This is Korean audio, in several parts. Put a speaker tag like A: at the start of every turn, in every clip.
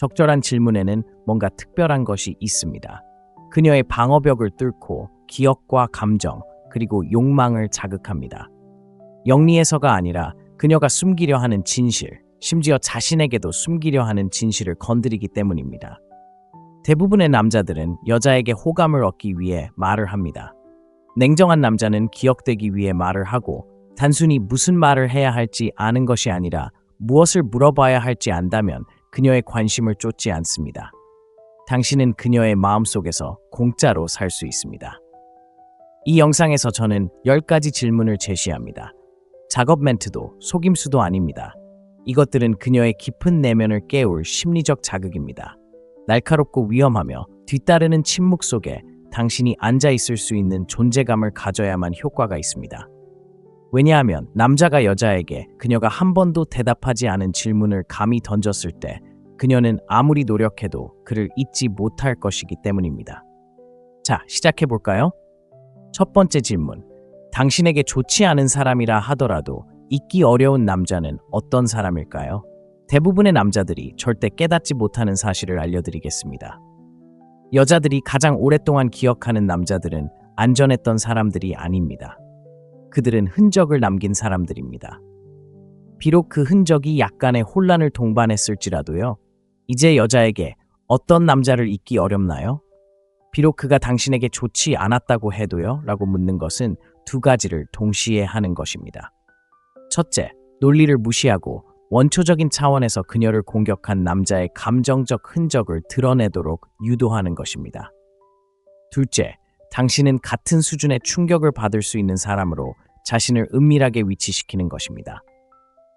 A: 적절한 질문에는 뭔가 특별한 것이 있습니다. 그녀의 방어벽을 뚫고 기억과 감정, 그리고 욕망을 자극합니다. 영리해서가 아니라 그녀가 숨기려 하는 진실, 심지어 자신에게도 숨기려 하는 진실을 건드리기 때문입니다. 대부분의 남자들은 여자에게 호감을 얻기 위해 말을 합니다. 냉정한 남자는 기억되기 위해 말을 하고 단순히 무슨 말을 해야 할지 아는 것이 아니라 무엇을 물어봐야 할지 안다면 그녀의 관심을 쫓지 않습니다. 당신은 그녀의 마음속에서 공짜로 살 수 있습니다. 이 영상에서 저는 10가지 질문을 제시합니다. 작업 멘트도 속임수도 아닙니다. 이것들은 그녀의 깊은 내면을 깨울 심리적 자극입니다. 날카롭고 위험하며 뒤따르는 침묵 속에 당신이 앉아있을 수 있는 존재감을 가져야만 효과가 있습니다. 왜냐하면 남자가 여자에게 그녀가 한 번도 대답하지 않은 질문을 감히 던졌을 때 그녀는 아무리 노력해도 그를 잊지 못할 것이기 때문입니다. 자, 시작해볼까요? 첫 번째 질문. 당신에게 좋지 않은 사람이라 하더라도 잊기 어려운 남자는 어떤 사람일까요? 대부분의 남자들이 절대 깨닫지 못하는 사실을 알려드리겠습니다. 여자들이 가장 오랫동안 기억하는 남자들은 안전했던 사람들이 아닙니다. 그들은 흔적을 남긴 사람들입니다. 비록 그 흔적이 약간의 혼란을 동반했을지라도요. 이제 여자에게 어떤 남자를 잊기 어렵나요? 비록 그가 당신에게 좋지 않았다고 해도요? 라고 묻는 것은 두 가지를 동시에 하는 것입니다. 첫째, 논리를 무시하고 원초적인 차원에서 그녀를 공격한 남자의 감정적 흔적을 드러내도록 유도하는 것입니다. 둘째, 당신은 같은 수준의 충격을 받을 수 있는 사람으로 자신을 은밀하게 위치시키는 것입니다.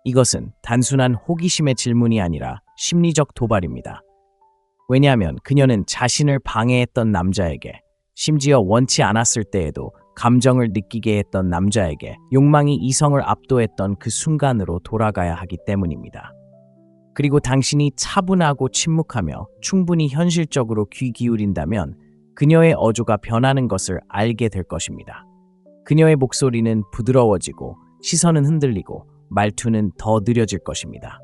A: 이것은 단순한 호기심의 질문이 아니라 심리적 도발입니다. 왜냐하면 그녀는 자신을 방해했던 남자에게, 심지어 원치 않았을 때에도 감정을 느끼게 했던 남자에게 욕망이 이성을 압도했던 그 순간으로 돌아가야 하기 때문입니다. 그리고 당신이 차분하고 침묵하며 충분히 현실적으로 귀 기울인다면 그녀의 어조가 변하는 것을 알게 될 것입니다. 그녀의 목소리는 부드러워지고 시선은 흔들리고 말투는 더 느려질 것입니다.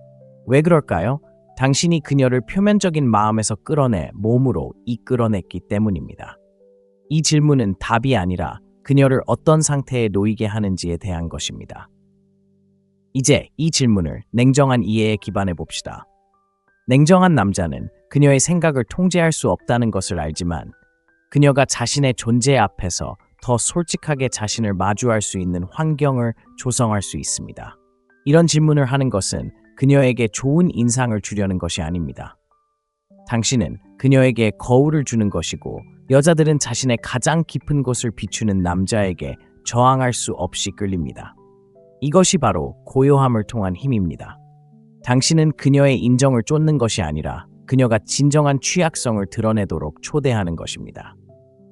A: 왜 그럴까요? 당신이 그녀를 표면적인 마음에서 끌어내 몸으로 이끌어냈기 때문입니다. 이 질문은 답이 아니라 그녀를 어떤 상태에 놓이게 하는지에 대한 것입니다. 이제 이 질문을 냉정한 이해에 기반해 봅시다. 냉정한 남자는 그녀의 생각을 통제할 수 없다는 것을 알지만 그녀가 자신의 존재 앞에서 더 솔직하게 자신을 마주할 수 있는 환경을 조성할 수 있습니다. 이런 질문을 하는 것은 그녀에게 좋은 인상을 주려는 것이 아닙니다. 당신은 그녀에게 거울을 주는 것이고 여자들은 자신의 가장 깊은 곳을 비추는 남자에게 저항할 수 없이 끌립니다. 이것이 바로 고요함을 통한 힘입니다. 당신은 그녀의 인정을 쫓는 것이 아니라 그녀가 진정한 취약성을 드러내도록 초대하는 것입니다.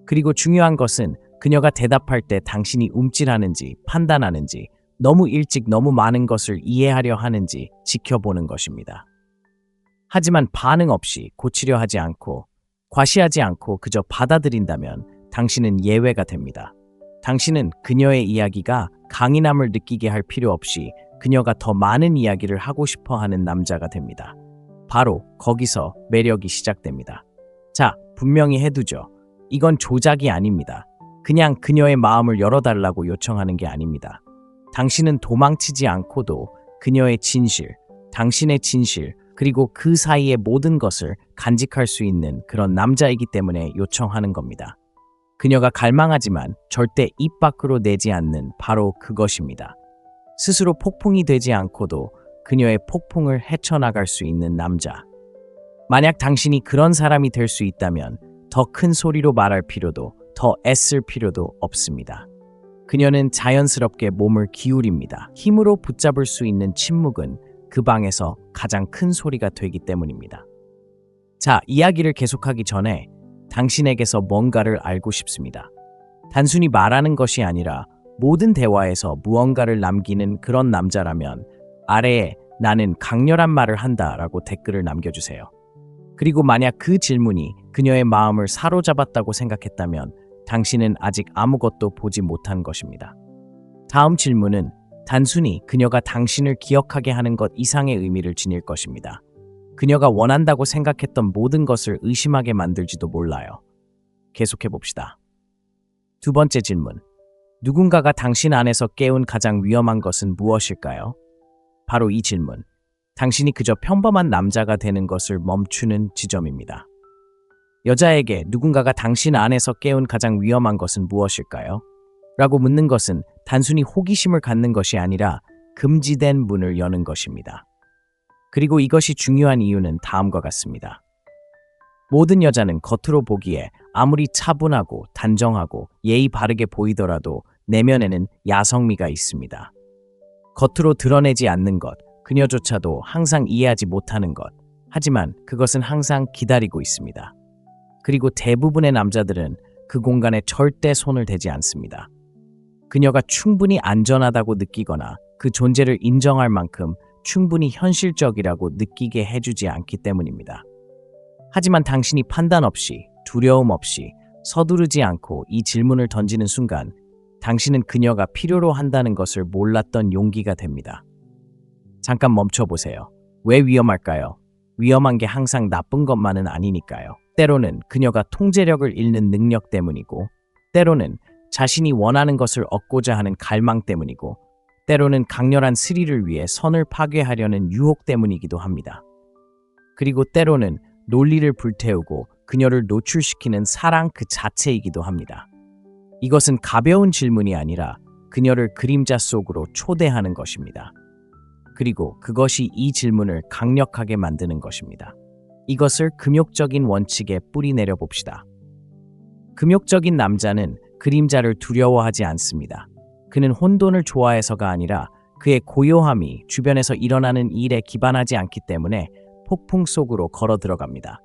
A: 그리고 중요한 것은 그녀가 대답할 때 당신이 움찔하는지 판단하는지 너무 일찍 너무 많은 것을 이해하려 하는지 지켜보는 것입니다. 하지만 반응 없이 고치려 하지 않고 과시하지 않고 그저 받아들인다면 당신은 예외가 됩니다. 당신은 그녀의 이야기가 강인함을 느끼게 할 필요 없이 그녀가 더 많은 이야기를 하고 싶어 하는 남자가 됩니다. 바로 거기서 매력이 시작됩니다. 자, 분명히 해두죠. 이건 조작이 아닙니다. 그냥 그녀의 마음을 열어달라고 요청하는 게 아닙니다. 당신은 도망치지 않고도 그녀의 진실, 당신의 진실, 그리고 그 사이의 모든 것을 간직할 수 있는 그런 남자이기 때문에 요청하는 겁니다. 그녀가 갈망하지만 절대 입 밖으로 내지 않는 바로 그것입니다. 스스로 폭풍이 되지 않고도 그녀의 폭풍을 헤쳐나갈 수 있는 남자. 만약 당신이 그런 사람이 될 수 있다면 더 큰 소리로 말할 필요도, 더 애쓸 필요도 없습니다. 그녀는 자연스럽게 몸을 기울입니다. 힘으로 붙잡을 수 있는 침묵은 그 방에서 가장 큰 소리가 되기 때문입니다. 자, 이야기를 계속하기 전에 당신에게서 뭔가를 알고 싶습니다. 단순히 말하는 것이 아니라 모든 대화에서 무언가를 남기는 그런 남자라면 아래에 나는 강렬한 말을 한다 라고 댓글을 남겨주세요. 그리고 만약 그 질문이 그녀의 마음을 사로잡았다고 생각했다면 당신은 아직 아무것도 보지 못한 것입니다. 다음 질문은 단순히 그녀가 당신을 기억하게 하는 것 이상의 의미를 지닐 것입니다. 그녀가 원한다고 생각했던 모든 것을 의심하게 만들지도 몰라요. 계속해 봅시다. 두 번째 질문. 누군가가 당신 안에서 깨운 가장 위험한 것은 무엇일까요? 바로 이 질문. 당신이 그저 평범한 남자가 되는 것을 멈추는 지점입니다. 여자에게 누군가가 당신 안에서 깨운 가장 위험한 것은 무엇일까요? 라고 묻는 것은 단순히 호기심을 갖는 것이 아니라 금지된 문을 여는 것입니다. 그리고 이것이 중요한 이유는 다음과 같습니다. 모든 여자는 겉으로 보기에 아무리 차분하고 단정하고 예의 바르게 보이더라도 내면에는 야성미가 있습니다. 겉으로 드러내지 않는 것, 그녀조차도 항상 이해하지 못하는 것, 하지만 그것은 항상 기다리고 있습니다. 그리고 대부분의 남자들은 그 공간에 절대 손을 대지 않습니다. 그녀가 충분히 안전하다고 느끼거나 그 존재를 인정할 만큼 충분히 현실적이라고 느끼게 해주지 않기 때문입니다. 하지만 당신이 판단 없이, 두려움 없이, 서두르지 않고 이 질문을 던지는 순간 당신은 그녀가 필요로 한다는 것을 몰랐던 용기가 됩니다. 잠깐 멈춰보세요. 왜 위험할까요? 위험한 게 항상 나쁜 것만은 아니니까요. 때로는 그녀가 통제력을 잃는 능력 때문이고, 때로는 자신이 원하는 것을 얻고자 하는 갈망 때문이고, 때로는 강렬한 스릴을 위해 선을 파괴하려는 유혹 때문이기도 합니다. 그리고 때로는 논리를 불태우고 그녀를 노출시키는 사랑 그 자체이기도 합니다. 이것은 가벼운 질문이 아니라 그녀를 그림자 속으로 초대하는 것입니다. 그리고 그것이 이 질문을 강력하게 만드는 것입니다. 이것을 금욕적인 원칙에 뿌리내려 봅시다. 금욕적인 남자는 그림자를 두려워하지 않습니다. 그는 혼돈을 좋아해서가 아니라 그의 고요함이 주변에서 일어나는 일에 기반하지 않기 때문에 폭풍 속으로 걸어 들어갑니다.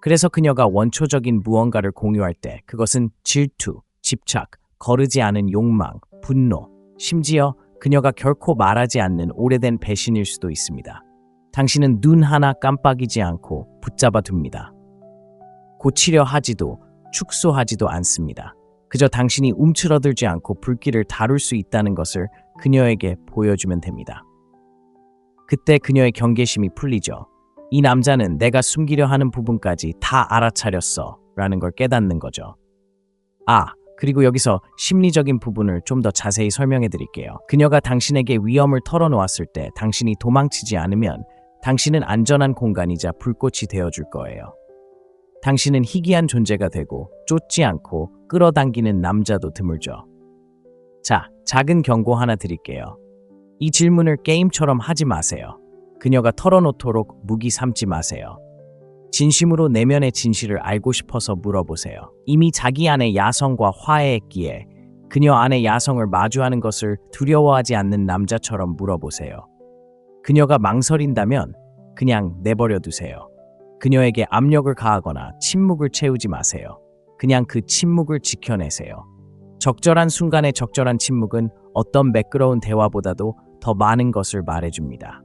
A: 그래서 그녀가 원초적인 무언가를 공유할 때 그것은 질투, 집착, 거르지 않은 욕망, 분노, 심지어 그녀가 결코 말하지 않는 오래된 배신일 수도 있습니다. 당신은 눈 하나 깜빡이지 않고 붙잡아 둡니다. 고치려 하지도 축소하지도 않습니다. 그저 당신이 움츠러들지 않고 불길을 다룰 수 있다는 것을 그녀에게 보여주면 됩니다. 그때 그녀의 경계심이 풀리죠. 이 남자는 내가 숨기려 하는 부분까지 다 알아차렸어 라는 걸 깨닫는 거죠. 그리고 여기서 심리적인 부분을 좀 더 자세히 설명해 드릴게요. 그녀가 당신에게 위험을 털어놓았을 때 당신이 도망치지 않으면 당신은 안전한 공간이자 불꽃이 되어줄 거예요. 당신은 희귀한 존재가 되고 쫓지 않고 끌어당기는 남자도 드물죠. 자, 작은 경고 하나 드릴게요. 이 질문을 게임처럼 하지 마세요. 그녀가 털어놓도록 무기 삼지 마세요. 진심으로 내면의 진실을 알고 싶어서 물어보세요. 이미 자기 안에 야성과 화해했기에 그녀 안에 야성을 마주하는 것을 두려워하지 않는 남자처럼 물어보세요. 그녀가 망설인다면 그냥 내버려 두세요. 그녀에게 압력을 가하거나 침묵을 채우지 마세요. 그냥 그 침묵을 지켜내세요. 적절한 순간에 적절한 침묵은 어떤 매끄러운 대화보다도 더 많은 것을 말해줍니다.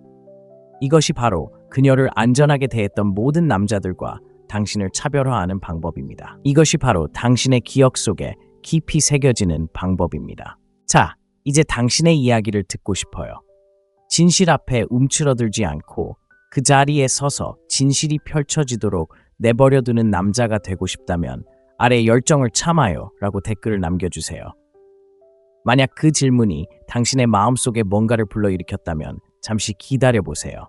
A: 이것이 바로 그녀를 안전하게 대했던 모든 남자들과 당신을 차별화하는 방법입니다. 이것이 바로 당신의 기억 속에 깊이 새겨지는 방법입니다. 자, 이제 당신의 이야기를 듣고 싶어요. 진실 앞에 움츠러들지 않고 그 자리에 서서 진실이 펼쳐지도록 내버려두는 남자가 되고 싶다면 아래 열정을 참아요 라고 댓글을 남겨주세요. 만약 그 질문이 당신의 마음속에 뭔가를 불러일으켰다면 잠시 기다려보세요.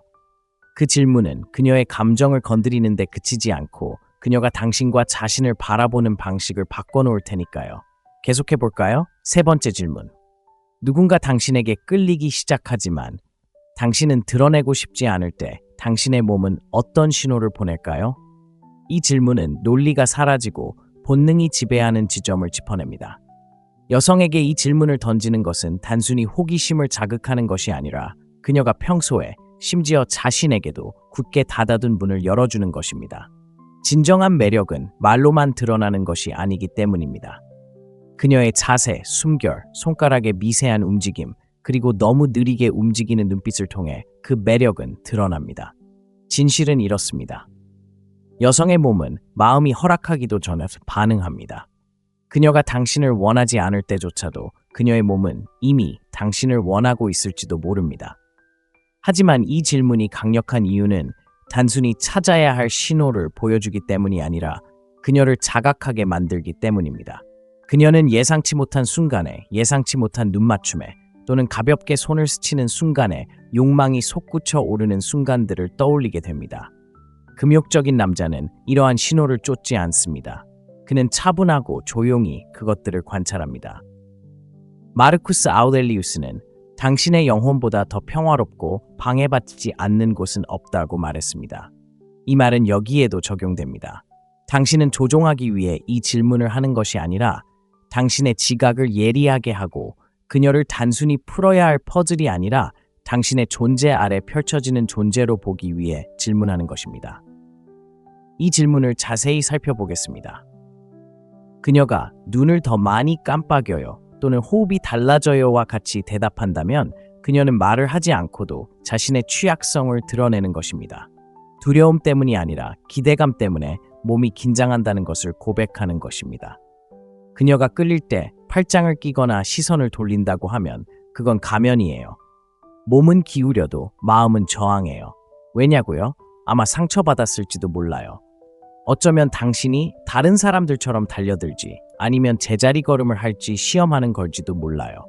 A: 그 질문은 그녀의 감정을 건드리는데 그치지 않고 그녀가 당신과 자신을 바라보는 방식을 바꿔놓을 테니까요. 계속해볼까요? 세 번째 질문. 누군가 당신에게 끌리기 시작하지만 당신은 드러내고 싶지 않을 때 당신의 몸은 어떤 신호를 보낼까요? 이 질문은 논리가 사라지고 본능이 지배하는 지점을 짚어냅니다. 여성에게 이 질문을 던지는 것은 단순히 호기심을 자극하는 것이 아니라 그녀가 평소에 심지어 자신에게도 굳게 닫아둔 문을 열어주는 것입니다. 진정한 매력은 말로만 드러나는 것이 아니기 때문입니다. 그녀의 자세, 숨결, 손가락의 미세한 움직임, 그리고 너무 느리게 움직이는 눈빛을 통해 그 매력은 드러납니다. 진실은 이렇습니다. 여성의 몸은 마음이 허락하기도 전에 반응합니다. 그녀가 당신을 원하지 않을 때조차도 그녀의 몸은 이미 당신을 원하고 있을지도 모릅니다. 하지만 이 질문이 강력한 이유는 단순히 찾아야 할 신호를 보여주기 때문이 아니라 그녀를 자각하게 만들기 때문입니다. 그녀는 예상치 못한 순간에, 예상치 못한 눈맞춤에, 또는 가볍게 손을 스치는 순간에 욕망이 솟구쳐 오르는 순간들을 떠올리게 됩니다. 금욕적인 남자는 이러한 신호를 쫓지 않습니다. 그는 차분하고 조용히 그것들을 관찰합니다. 마르쿠스 아우렐리우스는 당신의 영혼보다 더 평화롭고 방해받지 않는 곳은 없다고 말했습니다. 이 말은 여기에도 적용됩니다. 당신은 조종하기 위해 이 질문을 하는 것이 아니라 당신의 지각을 예리하게 하고 그녀를 단순히 풀어야 할 퍼즐이 아니라 당신의 존재 아래 펼쳐지는 존재로 보기 위해 질문하는 것입니다. 이 질문을 자세히 살펴보겠습니다. 그녀가 눈을 더 많이 깜빡여요 또는 호흡이 달라져요와 같이 대답한다면 그녀는 말을 하지 않고도 자신의 취약성을 드러내는 것입니다. 두려움 때문이 아니라 기대감 때문에 몸이 긴장한다는 것을 고백하는 것입니다. 그녀가 끌릴 때 팔짱을 끼거나 시선을 돌린다고 하면 그건 가면이에요. 몸은 기울여도 마음은 저항해요. 왜냐고요? 아마 상처받았을지도 몰라요. 어쩌면 당신이 다른 사람들처럼 달려들지 아니면 제자리 걸음을 할지 시험하는 걸지도 몰라요.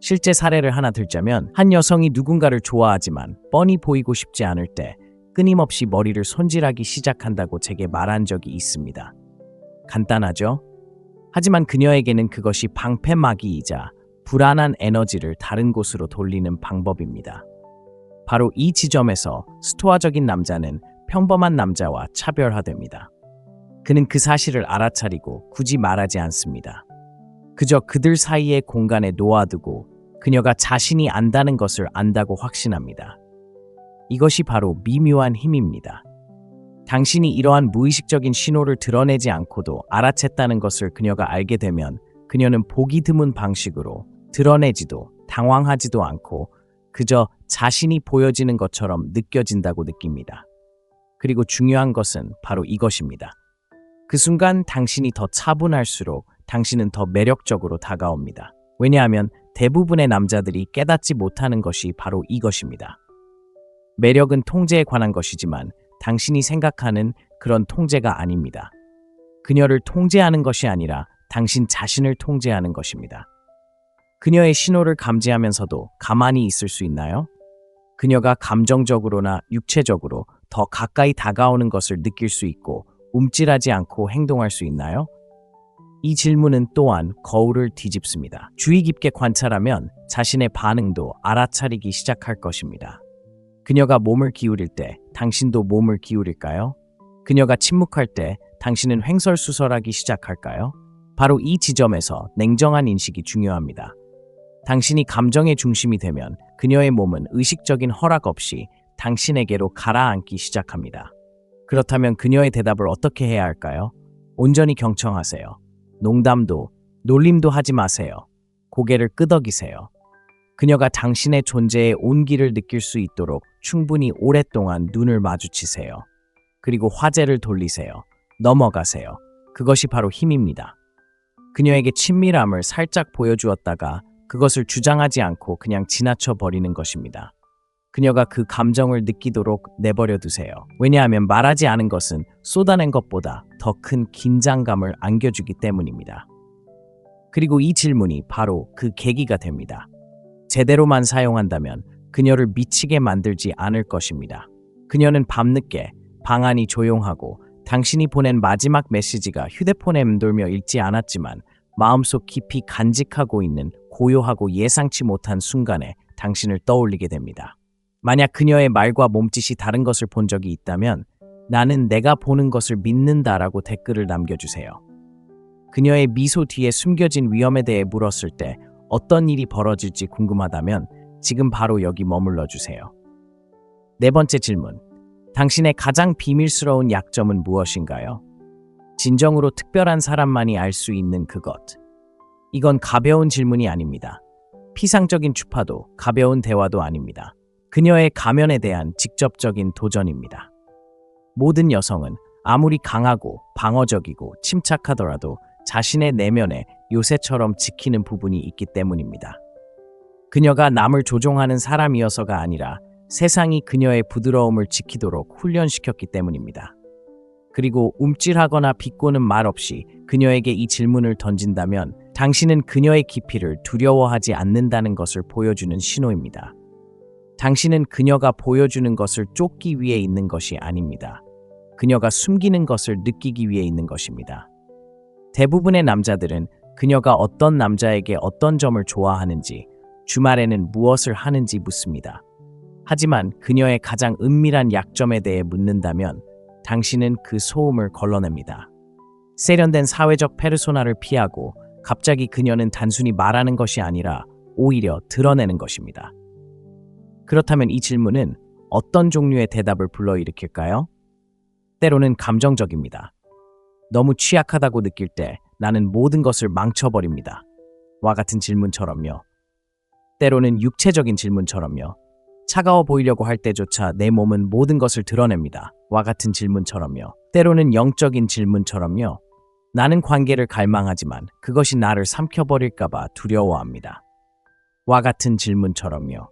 A: 실제 사례를 하나 들자면 한 여성이 누군가를 좋아하지만 뻔히 보이고 싶지 않을 때 끊임없이 머리를 손질하기 시작한다고 제게 말한 적이 있습니다. 간단하죠? 하지만 그녀에게는 그것이 방패막이이자 불안한 에너지를 다른 곳으로 돌리는 방법입니다. 바로 이 지점에서 스토아적인 남자는 평범한 남자와 차별화됩니다. 그는 그 사실을 알아차리고 굳이 말하지 않습니다. 그저 그들 사이의 공간에 놓아두고 그녀가 자신이 안다는 것을 안다고 확신합니다. 이것이 바로 미묘한 힘입니다. 당신이 이러한 무의식적인 신호를 드러내지 않고도 알아챘다는 것을 그녀가 알게 되면 그녀는 보기 드문 방식으로 드러내지도 당황하지도 않고 그저 자신이 보여지는 것처럼 느껴진다고 느낍니다. 그리고 중요한 것은 바로 이것입니다. 그 순간 당신이 더 차분할수록 당신은 더 매력적으로 다가옵니다. 왜냐하면 대부분의 남자들이 깨닫지 못하는 것이 바로 이것입니다. 매력은 통제에 관한 것이지만 당신이 생각하는 그런 통제가 아닙니다. 그녀를 통제하는 것이 아니라 당신 자신을 통제하는 것입니다. 그녀의 신호를 감지하면서도 가만히 있을 수 있나요? 그녀가 감정적으로나 육체적으로 더 가까이 다가오는 것을 느낄 수 있고 움찔하지 않고 행동할 수 있나요? 이 질문은 또한 거울을 뒤집습니다. 주의 깊게 관찰하면 자신의 반응도 알아차리기 시작할 것입니다. 그녀가 몸을 기울일 때 당신도 몸을 기울일까요? 그녀가 침묵할 때 당신은 횡설수설하기 시작할까요? 바로 이 지점에서 냉정한 인식이 중요합니다. 당신이 감정의 중심이 되면 그녀의 몸은 의식적인 허락 없이 당신에게로 가라앉기 시작합니다. 그렇다면 그녀의 대답을 어떻게 해야 할까요? 온전히 경청하세요. 농담도, 놀림도 하지 마세요. 고개를 끄덕이세요. 그녀가 당신의 존재의 온기를 느낄 수 있도록 충분히 오랫동안 눈을 마주치세요. 그리고 화제를 돌리세요. 넘어가세요. 그것이 바로 힘입니다. 그녀에게 친밀함을 살짝 보여주었다가 그것을 주장하지 않고 그냥 지나쳐 버리는 것입니다. 그녀가 그 감정을 느끼도록 내버려 두세요. 왜냐하면 말하지 않은 것은 쏟아낸 것보다 더 큰 긴장감을 안겨주기 때문입니다. 그리고 이 질문이 바로 그 계기가 됩니다. 제대로만 사용한다면 그녀를 미치게 만들지 않을 것입니다. 그녀는 밤늦게 방 안이 조용하고 당신이 보낸 마지막 메시지가 휴대폰에 맴돌며 읽지 않았지만 마음속 깊이 간직하고 있는 고요하고 예상치 못한 순간에 당신을 떠올리게 됩니다. 만약 그녀의 말과 몸짓이 다른 것을 본 적이 있다면 나는 내가 보는 것을 믿는다라고 댓글을 남겨주세요. 그녀의 미소 뒤에 숨겨진 위험에 대해 물었을 때 어떤 일이 벌어질지 궁금하다면 지금 바로 여기 머물러 주세요. 네 번째 질문. 당신의 가장 비밀스러운 약점은 무엇인가요? 진정으로 특별한 사람만이 알 수 있는 그것. 이건 가벼운 질문이 아닙니다. 피상적인 추파도 가벼운 대화도 아닙니다. 그녀의 가면에 대한 직접적인 도전입니다. 모든 여성은 아무리 강하고 방어적이고 침착하더라도 자신의 내면에 요새처럼 지키는 부분이 있기 때문입니다. 그녀가 남을 조종하는 사람이어서가 아니라 세상이 그녀의 부드러움을 지키도록 훈련시켰기 때문입니다. 그리고 움찔하거나 비꼬는 말 없이 그녀에게 이 질문을 던진다면 당신은 그녀의 깊이를 두려워하지 않는다는 것을 보여주는 신호입니다. 당신은 그녀가 보여주는 것을 쫓기 위해 있는 것이 아닙니다. 그녀가 숨기는 것을 느끼기 위해 있는 것입니다. 대부분의 남자들은 그녀가 어떤 남자에게 어떤 점을 좋아하는지, 주말에는 무엇을 하는지 묻습니다. 하지만 그녀의 가장 은밀한 약점에 대해 묻는다면 당신은 그 소음을 걸러냅니다. 세련된 사회적 페르소나를 피하고 갑자기 그녀는 단순히 말하는 것이 아니라 오히려 드러내는 것입니다. 그렇다면 이 질문은 어떤 종류의 대답을 불러일으킬까요? 때로는 감정적입니다. 너무 취약하다고 느낄 때 나는 모든 것을 망쳐버립니다. 와 같은 질문처럼요. 때로는 육체적인 질문처럼요. 차가워 보이려고 할 때조차 내 몸은 모든 것을 드러냅니다. 와 같은 질문처럼요. 때로는 영적인 질문처럼요. 나는 관계를 갈망하지만 그것이 나를 삼켜버릴까봐 두려워합니다. 와 같은 질문처럼요.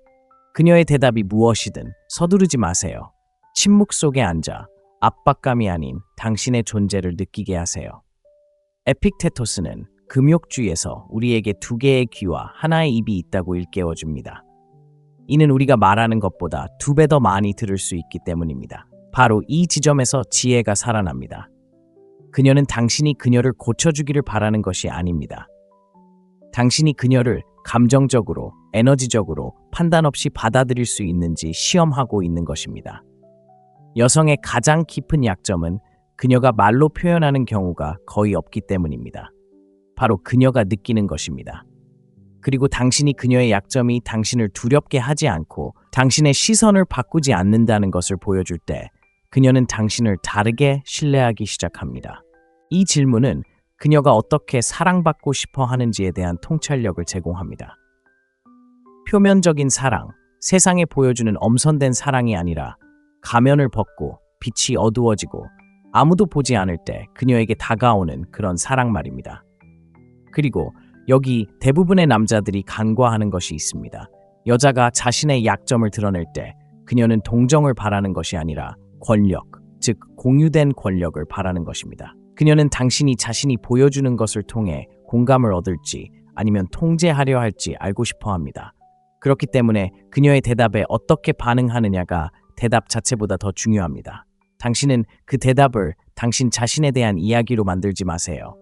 A: 그녀의 대답이 무엇이든 서두르지 마세요. 침묵 속에 앉아 압박감이 아닌 당신의 존재를 느끼게 하세요. 에픽테토스는 금욕주의에서 우리에게 두 개의 귀와 하나의 입이 있다고 일깨워줍니다. 이는 우리가 말하는 것보다 2배 더 많이 들을 수 있기 때문입니다. 바로 이 지점에서 지혜가 살아납니다. 그녀는 당신이 그녀를 고쳐주기를 바라는 것이 아닙니다. 당신이 그녀를 감정적으로, 에너지적으로 판단 없이 받아들일 수 있는지 시험하고 있는 것입니다. 여성의 가장 깊은 약점은 그녀가 말로 표현하는 경우가 거의 없기 때문입니다. 바로 그녀가 느끼는 것입니다. 그리고 당신이 그녀의 약점이 당신을 두렵게 하지 않고 당신의 시선을 바꾸지 않는다는 것을 보여줄 때 그녀는 당신을 다르게 신뢰하기 시작합니다. 이 질문은 그녀가 어떻게 사랑받고 싶어 하는지에 대한 통찰력을 제공합니다. 표면적인 사랑, 세상에 보여주는 엄선된 사랑이 아니라 가면을 벗고 빛이 어두워지고 아무도 보지 않을 때 그녀에게 다가오는 그런 사랑 말입니다. 그리고 여기 대부분의 남자들이 간과하는 것이 있습니다. 여자가 자신의 약점을 드러낼 때 그녀는 동정을 바라는 것이 아니라 권력, 즉 공유된 권력을 바라는 것입니다. 그녀는 당신이 자신이 보여주는 것을 통해 공감을 얻을지 아니면 통제하려 할지 알고 싶어 합니다. 그렇기 때문에 그녀의 대답에 어떻게 반응하느냐가 대답 자체보다 더 중요합니다. 당신은 그 대답을 당신 자신에 대한 이야기로 만들지 마세요.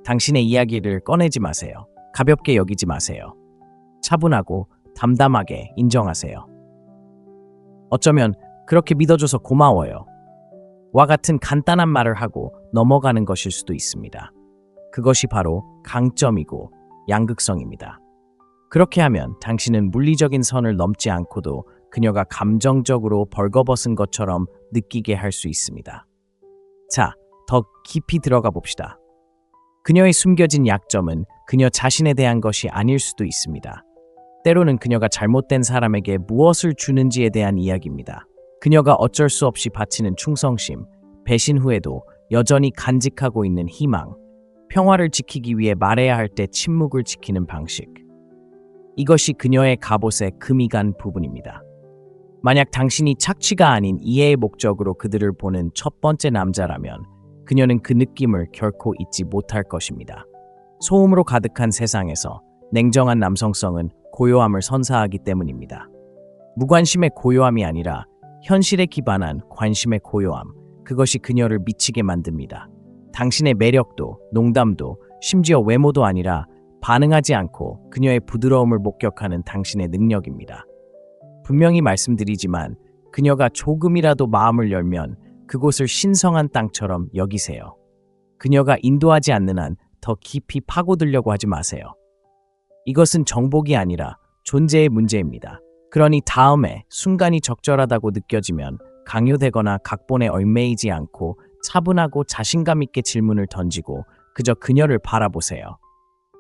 A: 당신의 이야기를 꺼내지 마세요. 가볍게 여기지 마세요. 차분하고 담담하게 인정하세요. 어쩌면 그렇게 믿어줘서 고마워요. 와 같은 간단한 말을 하고 넘어가는 것일 수도 있습니다. 그것이 바로 강점이고 양극성입니다. 그렇게 하면 당신은 물리적인 선을 넘지 않고도 그녀가 감정적으로 벌거벗은 것처럼 느끼게 할 수 있습니다. 자, 더 깊이 들어가 봅시다. 그녀의 숨겨진 약점은 그녀 자신에 대한 것이 아닐 수도 있습니다. 때로는 그녀가 잘못된 사람에게 무엇을 주는지에 대한 이야기입니다. 그녀가 어쩔 수 없이 바치는 충성심, 배신 후에도 여전히 간직하고 있는 희망, 평화를 지키기 위해 말해야 할 때 침묵을 지키는 방식. 이것이 그녀의 갑옷에 금이 간 부분입니다. 만약 당신이 착취가 아닌 이해의 목적으로 그들을 보는 첫 번째 남자라면 그녀는 그 느낌을 결코 잊지 못할 것입니다. 소음으로 가득한 세상에서 냉정한 남성성은 고요함을 선사하기 때문입니다. 무관심의 고요함이 아니라 현실에 기반한 관심의 고요함, 그것이 그녀를 미치게 만듭니다. 당신의 매력도, 농담도, 심지어 외모도 아니라 반응하지 않고 그녀의 부드러움을 목격하는 당신의 능력입니다. 분명히 말씀드리지만 그녀가 조금이라도 마음을 열면 그곳을 신성한 땅처럼 여기세요. 그녀가 인도하지 않는 한 더 깊이 파고들려고 하지 마세요. 이것은 정복이 아니라 존재의 문제입니다. 그러니 다음에 순간이 적절하다고 느껴지면 강요되거나 각본에 얽매이지 않고 차분하고 자신감 있게 질문을 던지고 그저 그녀를 바라보세요.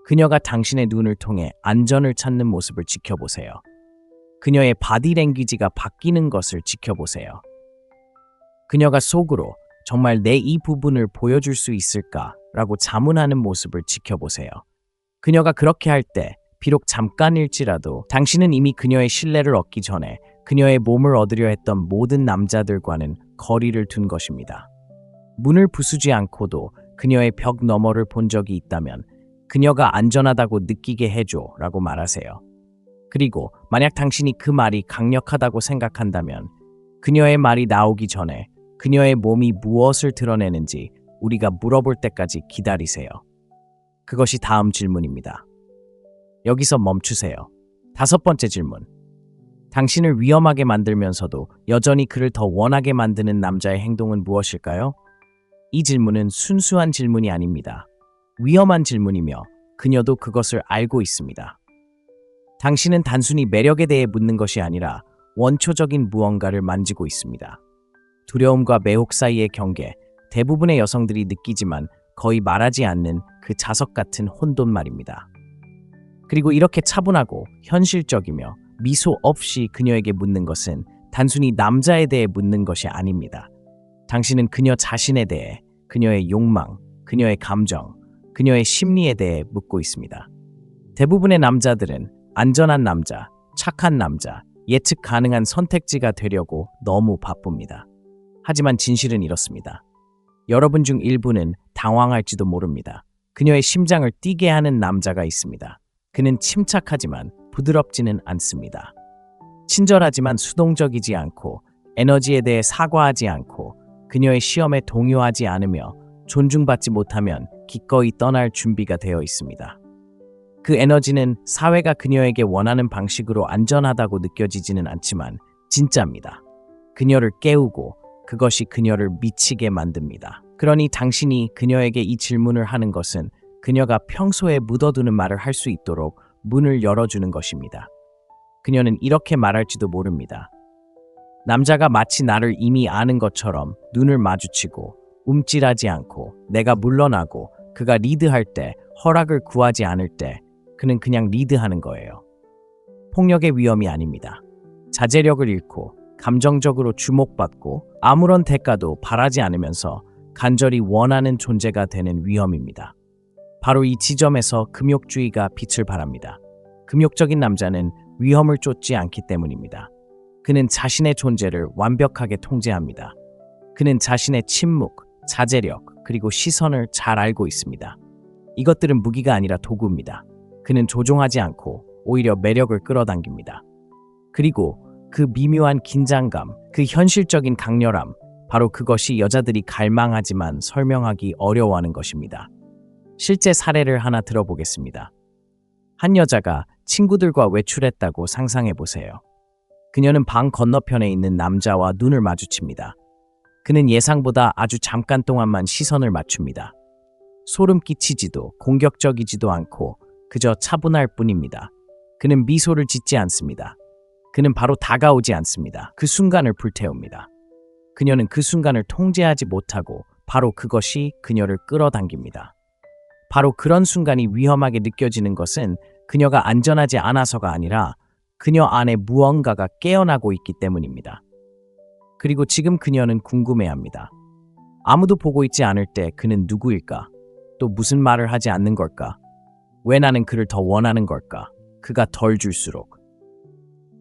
A: 그녀가 당신의 눈을 통해 안전을 찾는 모습을 지켜보세요. 그녀의 바디랭귀지가 바뀌는 것을 지켜보세요. 그녀가 속으로 정말 내 이 부분을 보여줄 수 있을까라고 자문하는 모습을 지켜보세요. 그녀가 그렇게 할 때 비록 잠깐일지라도 당신은 이미 그녀의 신뢰를 얻기 전에 그녀의 몸을 얻으려 했던 모든 남자들과는 거리를 둔 것입니다. 문을 부수지 않고도 그녀의 벽 너머를 본 적이 있다면 그녀가 안전하다고 느끼게 해줘 라고 말하세요. 그리고 만약 당신이 그 말이 강력하다고 생각한다면 그녀의 말이 나오기 전에 그녀의 몸이 무엇을 드러내는지 우리가 물어볼 때까지 기다리세요. 그것이 다음 질문입니다. 여기서 멈추세요. 5번째 질문. 당신을 위험하게 만들면서도 여전히 그를 더 원하게 만드는 남자의 행동은 무엇일까요? 이 질문은 순수한 질문이 아닙니다. 위험한 질문이며 그녀도 그것을 알고 있습니다. 당신은 단순히 매력에 대해 묻는 것이 아니라 원초적인 무언가를 만지고 있습니다. 두려움과 매혹 사이의 경계, 대부분의 여성들이 느끼지만 거의 말하지 않는 그 자석 같은 혼돈 말입니다. 그리고 이렇게 차분하고 현실적이며 미소 없이 그녀에게 묻는 것은 단순히 남자에 대해 묻는 것이 아닙니다. 당신은 그녀 자신에 대해, 그녀의 욕망, 그녀의 감정, 그녀의 심리에 대해 묻고 있습니다. 대부분의 남자들은 안전한 남자, 착한 남자, 예측 가능한 선택지가 되려고 너무 바쁩니다. 하지만 진실은 이렇습니다. 여러분 중 일부는 당황할지도 모릅니다. 그녀의 심장을 뛰게 하는 남자가 있습니다. 그는 침착하지만 부드럽지는 않습니다. 친절하지만 수동적이지 않고 에너지에 대해 사과하지 않고 그녀의 시험에 동요하지 않으며 존중받지 못하면 기꺼이 떠날 준비가 되어 있습니다. 그 에너지는 사회가 그녀에게 원하는 방식으로 안전하다고 느껴지지는 않지만 진짜입니다. 그녀를 깨우고 그것이 그녀를 미치게 만듭니다. 그러니 당신이 그녀에게 이 질문을 하는 것은 그녀가 평소에 묻어두는 말을 할 수 있도록 문을 열어주는 것입니다. 그녀는 이렇게 말할지도 모릅니다. 남자가 마치 나를 이미 아는 것처럼 눈을 마주치고 움찔하지 않고 내가 물러나고 그가 리드할 때 허락을 구하지 않을 때 그는 그냥 리드하는 거예요. 폭력의 위험이 아닙니다. 자제력을 잃고 감정적으로 주목받고 아무런 대가도 바라지 않으면서 간절히 원하는 존재가 되는 위험입니다. 바로 이 지점에서 금욕주의가 빛을 발합니다. 금욕적인 남자는 위험을 쫓지 않기 때문입니다. 그는 자신의 존재를 완벽하게 통제합니다. 그는 자신의 침묵, 자제력, 그리고 시선을 잘 알고 있습니다. 이것들은 무기가 아니라 도구입니다. 그는 조종하지 않고 오히려 매력을 끌어당깁니다. 그리고 그 미묘한 긴장감, 그 현실적인 강렬함, 바로 그것이 여자들이 갈망하지만 설명하기 어려워하는 것입니다. 실제 사례를 하나 들어보겠습니다. 한 여자가 친구들과 외출했다고 상상해 보세요. 그녀는 방 건너편에 있는 남자와 눈을 마주칩니다. 그는 예상보다 아주 잠깐 동안만 시선을 맞춥니다. 소름 끼치지도 공격적이지도 않고 그저 차분할 뿐입니다. 그는 미소를 짓지 않습니다. 그는 바로 다가오지 않습니다. 그 순간을 불태웁니다. 그녀는 그 순간을 통제하지 못하고 바로 그것이 그녀를 끌어당깁니다. 바로 그런 순간이 위험하게 느껴지는 것은 그녀가 안전하지 않아서가 아니라 그녀 안에 무언가가 깨어나고 있기 때문입니다. 그리고 지금 그녀는 궁금해합니다. 아무도 보고 있지 않을 때 그는 누구일까? 또 무슨 말을 하지 않는 걸까? 왜 나는 그를 더 원하는 걸까? 그가 덜 줄수록.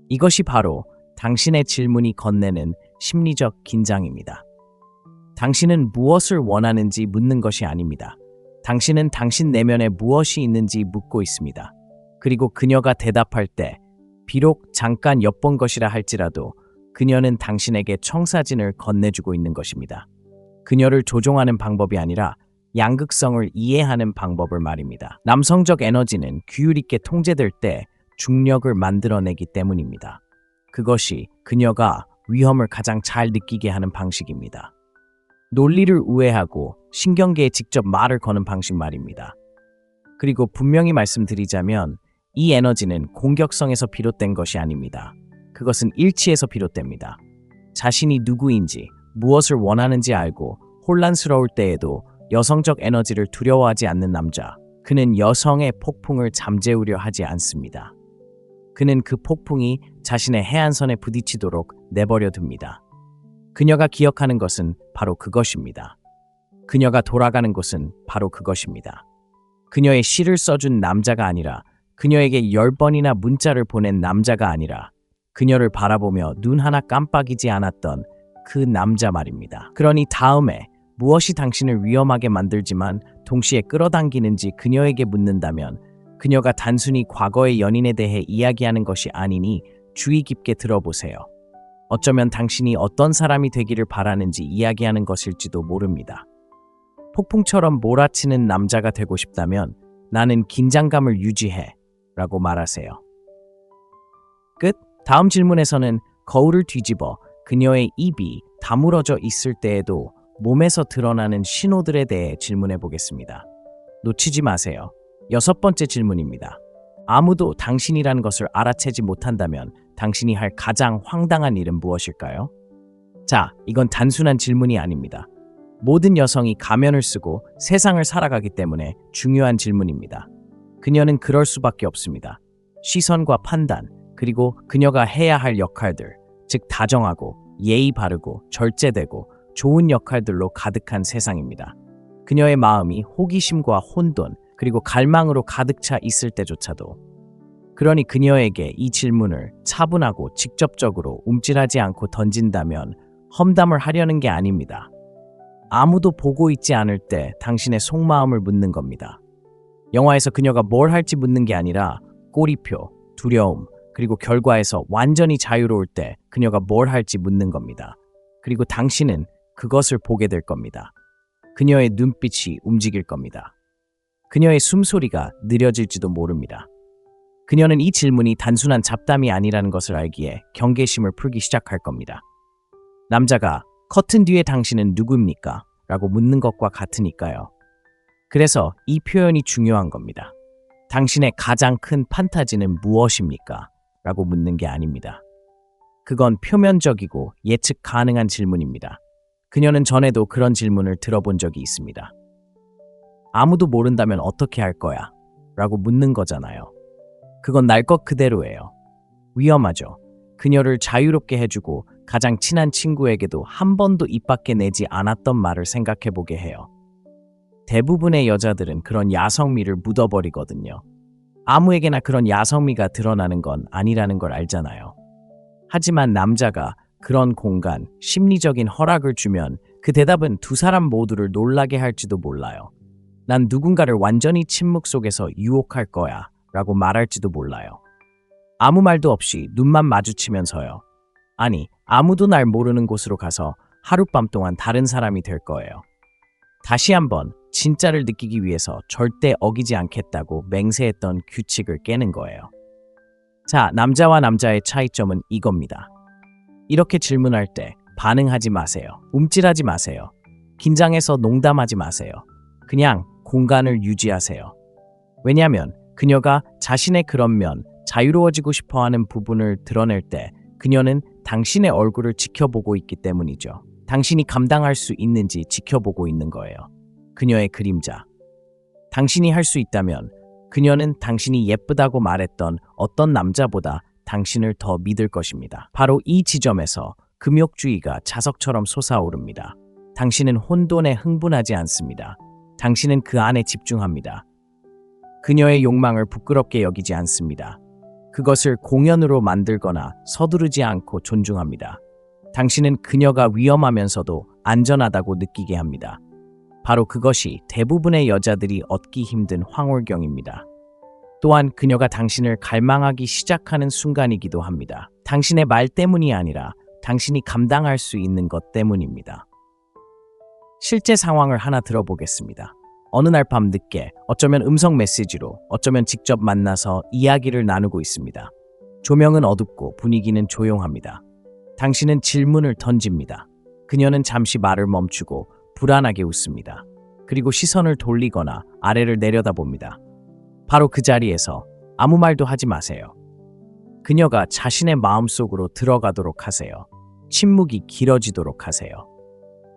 A: 이것이 바로 당신의 질문이 건네는 심리적 긴장입니다. 당신은 무엇을 원하는지 묻는 것이 아닙니다. 당신은 당신 내면에 무엇이 있는지 묻고 있습니다. 그리고 그녀가 대답할 때 비록 잠깐 엿본 것이라 할지라도 그녀는 당신에게 청사진을 건네주고 있는 것입니다. 그녀를 조종하는 방법이 아니라 양극성을 이해하는 방법을 말입니다. 남성적 에너지는 규율 있게 통제될 때 중력을 만들어내기 때문입니다. 그것이 그녀가 위험을 가장 잘 느끼게 하는 방식입니다. 논리를 우회하고 신경계에 직접 말을 거는 방식 말입니다. 그리고 분명히 말씀드리자면 이 에너지는 공격성에서 비롯된 것이 아닙니다. 그것은 일치에서 비롯됩니다. 자신이 누구인지, 무엇을 원하는지 알고 혼란스러울 때에도 여성적 에너지를 두려워하지 않는 남자. 그는 여성의 폭풍을 잠재우려 하지 않습니다. 그는 그 폭풍이 자신의 해안선에 부딪히도록 내버려 둡니다. 그녀가 기억하는 것은 바로 그것입니다. 그녀가 돌아가는 곳은 바로 그것입니다. 그녀의 시를 써준 남자가 아니라 그녀에게 10번이나 문자를 보낸 남자가 아니라 그녀를 바라보며 눈 하나 깜빡이지 않았던 그 남자 말입니다. 그러니 다음에 무엇이 당신을 위험하게 만들지만 동시에 끌어당기는지 그녀에게 묻는다면 그녀가 단순히 과거의 연인에 대해 이야기하는 것이 아니니 주의 깊게 들어보세요. 어쩌면 당신이 어떤 사람이 되기를 바라는지 이야기하는 것일지도 모릅니다. 폭풍처럼 몰아치는 남자가 되고 싶다면 나는 긴장감을 유지해 라고 말하세요. 끝. 다음 질문에서는 거울을 뒤집어 그녀의 입이 다물어져 있을 때에도 몸에서 드러나는 신호들에 대해 질문해 보겠습니다. 놓치지 마세요. 6번째 질문입니다. 아무도 당신이라는 것을 알아채지 못한다면 당신이 할 가장 황당한 일은 무엇일까요? 자, 이건 단순한 질문이 아닙니다. 모든 여성이 가면을 쓰고 세상을 살아가기 때문에 중요한 질문입니다. 그녀는 그럴 수밖에 없습니다. 시선과 판단, 그리고 그녀가 해야 할 역할들, 즉 다정하고 예의 바르고 절제되고 좋은 역할들로 가득한 세상입니다. 그녀의 마음이 호기심과 혼돈, 그리고 갈망으로 가득 차 있을 때조차도. 그러니 그녀에게 이 질문을 차분하고 직접적으로 움찔하지 않고 던진다면 험담을 하려는 게 아닙니다. 아무도 보고 있지 않을 때 당신의 속마음을 묻는 겁니다. 영화에서 그녀가 뭘 할지 묻는 게 아니라 꼬리표, 두려움, 그리고 결과에서 완전히 자유로울 때 그녀가 뭘 할지 묻는 겁니다. 그리고 당신은 그것을 보게 될 겁니다. 그녀의 눈빛이 움직일 겁니다. 그녀의 숨소리가 느려질지도 모릅니다. 그녀는 이 질문이 단순한 잡담이 아니라는 것을 알기에 경계심을 풀기 시작할 겁니다. 남자가 커튼 뒤에 당신은 누구입니까? 라고 묻는 것과 같으니까요. 그래서 이 표현이 중요한 겁니다. 당신의 가장 큰 판타지는 무엇입니까? 라고 묻는 게 아닙니다. 그건 표면적이고 예측 가능한 질문입니다. 그녀는 전에도 그런 질문을 들어본 적이 있습니다. 아무도 모른다면 어떻게 할 거야? 라고 묻는 거잖아요. 그건 날 것 그대로예요. 위험하죠. 그녀를 자유롭게 해주고 가장 친한 친구에게도 한 번도 입 밖에 내지 않았던 말을 생각해보게 해요. 대부분의 여자들은 그런 야성미를 묻어버리거든요. 아무에게나 그런 야성미가 드러나는 건 아니라는 걸 알잖아요. 하지만 남자가 그런 공간, 심리적인 허락을 주면 그 대답은 두 사람 모두를 놀라게 할지도 몰라요. 난 누군가를 완전히 침묵 속에서 유혹할 거야 라고 말할지도 몰라요. 아무 말도 없이 눈만 마주치면서요. 아니, 아무도 날 모르는 곳으로 가서 하룻밤 동안 다른 사람이 될 거예요. 다시 한번 진짜를 느끼기 위해서 절대 어기지 않겠다고 맹세했던 규칙을 깨는 거예요. 자, 남자와 남자의 차이점은 이겁니다. 이렇게 질문할 때 반응하지 마세요. 움찔하지 마세요. 긴장해서 농담하지 마세요. 그냥 공간을 유지하세요. 왜냐하면 그녀가 자신의 그런 면, 자유로워지고 싶어하는 부분을 드러낼 때 그녀는 당신의 얼굴을 지켜보고 있기 때문이죠. 당신이 감당할 수 있는지 지켜보고 있는 거예요. 그녀의 그림자. 당신이 할 수 있다면 그녀는 당신이 예쁘다고 말했던 어떤 남자보다 당신을 더 믿을 것입니다. 바로 이 지점에서 금욕주의가 자석처럼 솟아오릅니다. 당신은 혼돈에 흥분하지 않습니다. 당신은 그 안에 집중합니다. 그녀의 욕망을 부끄럽게 여기지 않습니다. 그것을 공연으로 만들거나 서두르지 않고 존중합니다. 당신은 그녀가 위험하면서도 안전하다고 느끼게 합니다. 바로 그것이 대부분의 여자들이 얻기 힘든 황홀경입니다. 또한 그녀가 당신을 갈망하기 시작하는 순간이기도 합니다. 당신의 말 때문이 아니라 당신이 감당할 수 있는 것 때문입니다. 실제 상황을 하나 들어보겠습니다. 어느 날 밤 늦게 어쩌면 음성 메시지로 어쩌면 직접 만나서 이야기를 나누고 있습니다. 조명은 어둡고 분위기는 조용합니다. 당신은 질문을 던집니다. 그녀는 잠시 말을 멈추고 불안하게 웃습니다. 그리고 시선을 돌리거나 아래를 내려다봅니다. 바로 그 자리에서 아무 말도 하지 마세요. 그녀가 자신의 마음속으로 들어가도록 하세요. 침묵이 길어지도록 하세요.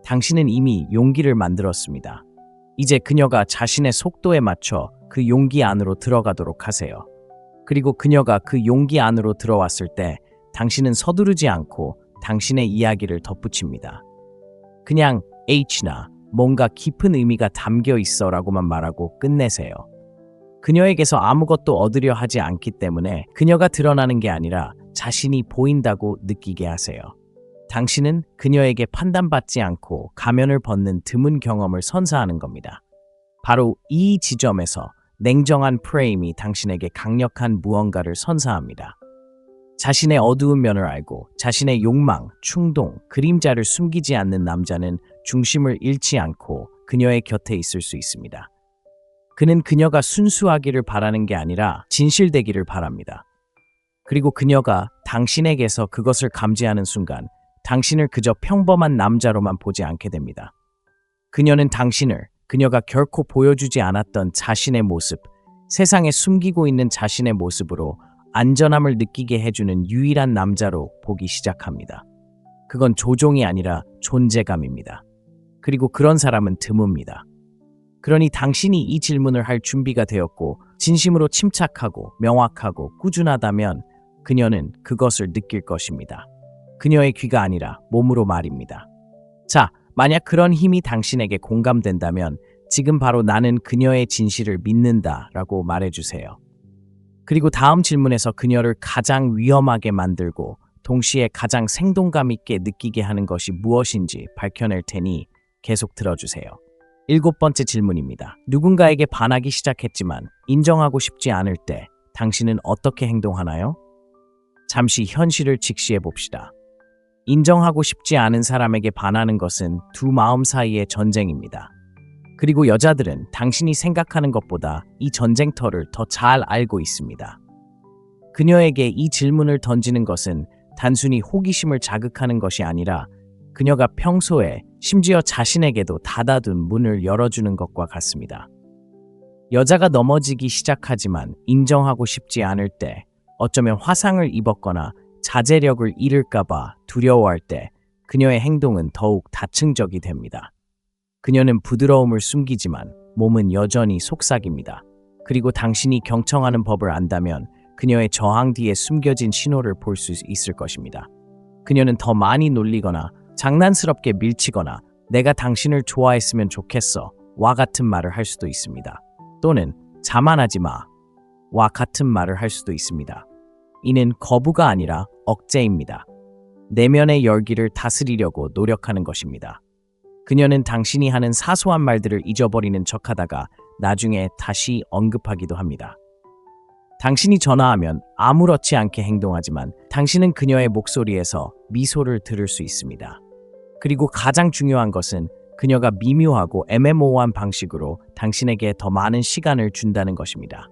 A: 당신은 이미 용기를 만들었습니다. 이제 그녀가 자신의 속도에 맞춰 그 용기 안으로 들어가도록 하세요. 그리고 그녀가 그 용기 안으로 들어왔을 때 당신은 서두르지 않고 당신의 이야기를 덧붙입니다. 그냥 H나 뭔가 깊은 의미가 담겨 있어 라고만 말하고 끝내세요. 그녀에게서 아무것도 얻으려 하지 않기 때문에 그녀가 드러나는 게 아니라 자신이 보인다고 느끼게 하세요. 당신은 그녀에게 판단받지 않고 가면을 벗는 드문 경험을 선사하는 겁니다. 바로 이 지점에서 냉정한 프레임이 당신에게 강력한 무언가를 선사합니다. 자신의 어두운 면을 알고 자신의 욕망, 충동, 그림자를 숨기지 않는 남자는 중심을 잃지 않고 그녀의 곁에 있을 수 있습니다. 그는 그녀가 순수하기를 바라는 게 아니라 진실되기를 바랍니다. 그리고 그녀가 당신에게서 그것을 감지하는 순간 당신을 그저 평범한 남자로만 보지 않게 됩니다. 그녀는 당신을 그녀가 결코 보여주지 않았던 자신의 모습, 세상에 숨기고 있는 자신의 모습으로 안전함을 느끼게 해주는 유일한 남자로 보기 시작합니다. 그건 조종이 아니라 존재감입니다. 그리고 그런 사람은 드뭅니다. 그러니 당신이 이 질문을 할 준비가 되었고 진심으로 침착하고 명확하고 꾸준하다면 그녀는 그것을 느낄 것입니다. 그녀의 귀가 아니라 몸으로 말입니다. 자, 만약 그런 힘이 당신에게 공감된다면 지금 바로 나는 그녀의 진실을 믿는다 라고 말해주세요. 그리고 다음 질문에서 그녀를 가장 위험하게 만들고 동시에 가장 생동감 있게 느끼게 하는 것이 무엇인지 밝혀낼 테니 계속 들어주세요. 7번째 질문입니다. 누군가에게 반하기 시작했지만 인정하고 싶지 않을 때 당신은 어떻게 행동하나요? 잠시 현실을 직시해 봅시다. 인정하고 싶지 않은 사람에게 반하는 것은 두 마음 사이의 전쟁입니다. 그리고 여자들은 당신이 생각하는 것보다 이 전쟁터를 더 잘 알고 있습니다. 그녀에게 이 질문을 던지는 것은 단순히 호기심을 자극하는 것이 아니라 그녀가 평소에 심지어 자신에게도 닫아둔 문을 열어주는 것과 같습니다. 여자가 넘어지기 시작하지만 인정하고 싶지 않을 때, 어쩌면 화상을 입었거나 자제력을 잃을까봐 두려워할 때 그녀의 행동은 더욱 다층적이 됩니다. 그녀는 부드러움을 숨기지만 몸은 여전히 속삭입니다. 그리고 당신이 경청하는 법을 안다면 그녀의 저항 뒤에 숨겨진 신호를 볼 수 있을 것입니다. 그녀는 더 많이 놀리거나 장난스럽게 밀치거나 내가 당신을 좋아했으면 좋겠어 와 같은 말을 할 수도 있습니다. 또는 자만하지 마 와 같은 말을 할 수도 있습니다. 이는 거부가 아니라 억제입니다. 내면의 열기를 다스리려고 노력하는 것입니다. 그녀는 당신이 하는 사소한 말들을 잊어버리는 척하다가 나중에 다시 언급하기도 합니다. 당신이 전화하면 아무렇지 않게 행동하지만 당신은 그녀의 목소리에서 미소를 들을 수 있습니다. 그리고 가장 중요한 것은 그녀가 미묘하고 애매모호한 방식으로 당신에게 더 많은 시간을 준다는 것입니다.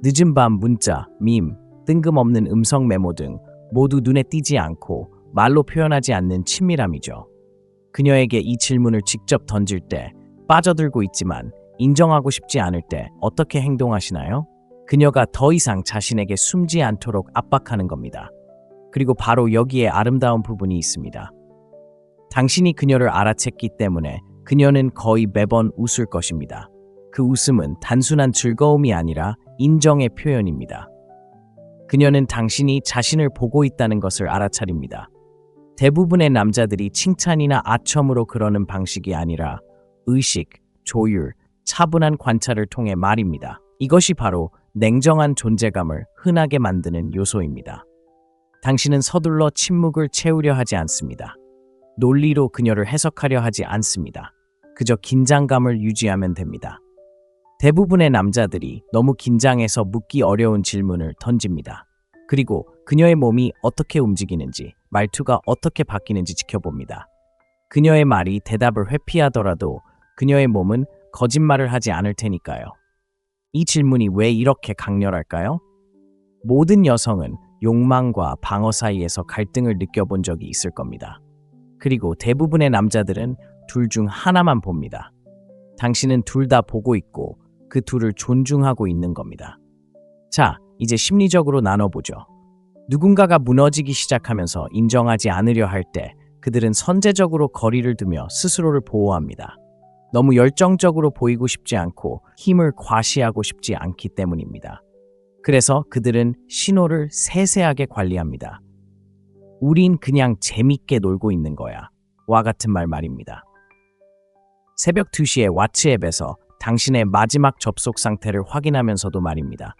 A: 늦은 밤 문자, 밈, 뜬금없는 음성 메모 등 모두 눈에 띄지 않고 말로 표현하지 않는 친밀함이죠. 그녀에게 이 질문을 직접 던질 때 빠져들고 있지만 인정하고 싶지 않을 때 어떻게 행동하시나요? 그녀가 더 이상 자신에게 숨지 않도록 압박하는 겁니다. 그리고 바로 여기에 아름다운 부분이 있습니다. 당신이 그녀를 알아챘기 때문에 그녀는 거의 매번 웃을 것입니다. 그 웃음은 단순한 즐거움이 아니라 인정의 표현입니다. 그녀는 당신이 자신을 보고 있다는 것을 알아차립니다. 대부분의 남자들이 칭찬이나 아첨으로 그러는 방식이 아니라 의식, 조율, 차분한 관찰을 통해 말입니다. 이것이 바로 냉정한 존재감을 흔하게 만드는 요소입니다. 당신은 서둘러 침묵을 채우려 하지 않습니다. 논리로 그녀를 해석하려 하지 않습니다. 그저 긴장감을 유지하면 됩니다. 대부분의 남자들이 너무 긴장해서 묻기 어려운 질문을 던집니다. 그리고 그녀의 몸이 어떻게 움직이는지, 말투가 어떻게 바뀌는지 지켜봅니다. 그녀의 말이 대답을 회피하더라도 그녀의 몸은 거짓말을 하지 않을 테니까요. 이 질문이 왜 이렇게 강렬할까요? 모든 여성은 욕망과 방어 사이에서 갈등을 느껴본 적이 있을 겁니다. 그리고 대부분의 남자들은 둘 중 하나만 봅니다. 당신은 둘 다 보고 있고 그 둘을 존중하고 있는 겁니다. 자, 이제 심리적으로 나눠보죠. 누군가가 무너지기 시작하면서 인정하지 않으려 할 때 그들은 선제적으로 거리를 두며 스스로를 보호합니다. 너무 열정적으로 보이고 싶지 않고 힘을 과시하고 싶지 않기 때문입니다. 그래서 그들은 신호를 세세하게 관리합니다. 우린 그냥 재밌게 놀고 있는 거야. 와 같은 말입니다. 새벽 2시에 왓츠앱에서 당신의 마지막 접속 상태를 확인하면서도 말입니다.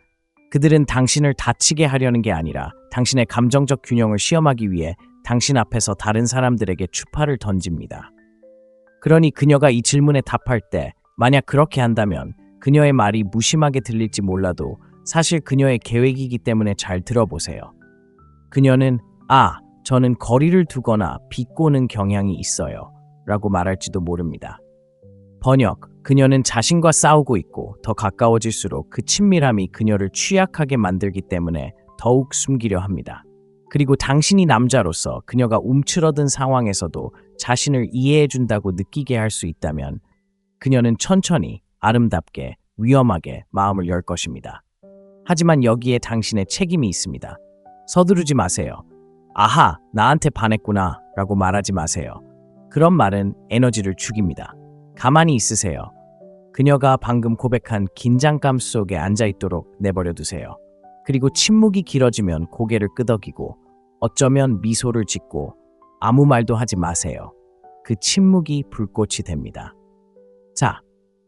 A: 그들은 당신을 다치게 하려는 게 아니라 당신의 감정적 균형을 시험하기 위해 당신 앞에서 다른 사람들에게 추파를 던집니다. 그러니 그녀가 이 질문에 답할 때 만약 그렇게 한다면 그녀의 말이 무심하게 들릴지 몰라도 사실 그녀의 계획이기 때문에 잘 들어보세요. 그녀는 저는 거리를 두거나 비꼬는 경향이 있어요 라고 말할지도 모릅니다. 번역, 그녀는 자신과 싸우고 있고 더 가까워질수록 그 친밀함이 그녀를 취약하게 만들기 때문에 더욱 숨기려 합니다. 그리고 당신이 남자로서 그녀가 움츠러든 상황에서도 자신을 이해해준다고 느끼게 할 수 있다면 그녀는 천천히, 아름답게, 위험하게 마음을 열 것입니다. 하지만 여기에 당신의 책임이 있습니다. 서두르지 마세요. 아하, 나한테 반했구나 라고 말하지 마세요. 그런 말은 에너지를 죽입니다. 가만히 있으세요. 그녀가 방금 고백한 긴장감 속에 앉아있도록 내버려 두세요. 그리고 침묵이 길어지면 고개를 끄덕이고 어쩌면 미소를 짓고 아무 말도 하지 마세요. 그 침묵이 불꽃이 됩니다. 자,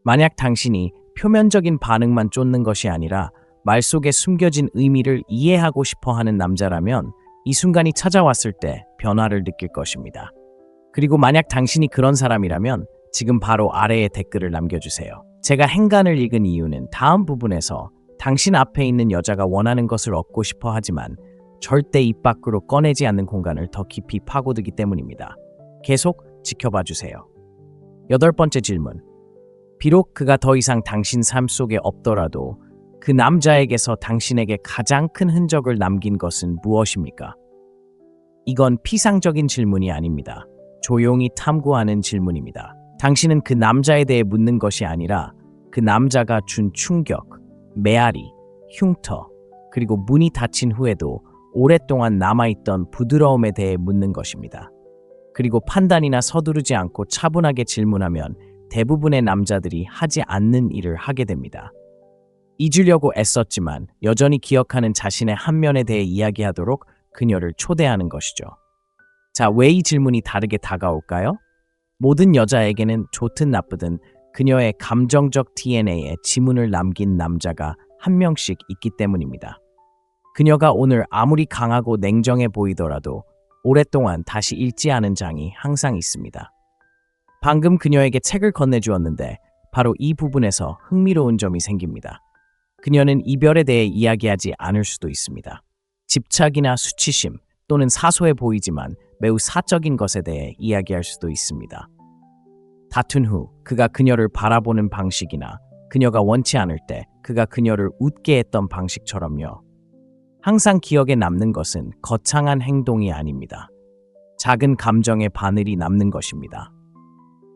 A: 만약 당신이 표면적인 반응만 쫓는 것이 아니라 말 속에 숨겨진 의미를 이해하고 싶어 하는 남자라면 이 순간이 찾아왔을 때 변화를 느낄 것입니다. 그리고 만약 당신이 그런 사람이라면 지금 바로 아래에 댓글을 남겨주세요. 제가 행간을 읽은 이유는 다음 부분에서 당신 앞에 있는 여자가 원하는 것을 얻고 싶어 하지만 절대 입 밖으로 꺼내지 않는 공간을 더 깊이 파고들기 때문입니다. 계속 지켜봐 주세요. 8번째 질문. 비록 그가 더 이상 당신 삶 속에 없더라도 그 남자에게서 당신에게 가장 큰 흔적을 남긴 것은 무엇입니까? 이건 피상적인 질문이 아닙니다. 조용히 탐구하는 질문입니다. 당신은 그 남자에 대해 묻는 것이 아니라 그 남자가 준 충격, 메아리, 흉터, 그리고 문이 닫힌 후에도 오랫동안 남아있던 부드러움에 대해 묻는 것입니다. 그리고 판단이나 서두르지 않고 차분하게 질문하면 대부분의 남자들이 하지 않는 일을 하게 됩니다. 잊으려고 애썼지만 여전히 기억하는 자신의 한 면에 대해 이야기하도록 그녀를 초대하는 것이죠. 자, 왜 이 질문이 다르게 다가올까요? 모든 여자에게는 좋든 나쁘든 그녀의 감정적 DNA에 지문을 남긴 남자가 한 명씩 있기 때문입니다. 그녀가 오늘 아무리 강하고 냉정해 보이더라도 오랫동안 다시 읽지 않은 장이 항상 있습니다. 방금 그녀에게 책을 건네주었는데 바로 이 부분에서 흥미로운 점이 생깁니다. 그녀는 이별에 대해 이야기하지 않을 수도 있습니다. 집착이나 수치심 또는 사소해 보이지만 매우 사적인 것에 대해 이야기할 수도 있습니다. 다툰 후 그가 그녀를 바라보는 방식이나 그녀가 원치 않을 때 그가 그녀를 웃게 했던 방식처럼요. 항상 기억에 남는 것은 거창한 행동이 아닙니다. 작은 감정의 바늘이 남는 것입니다.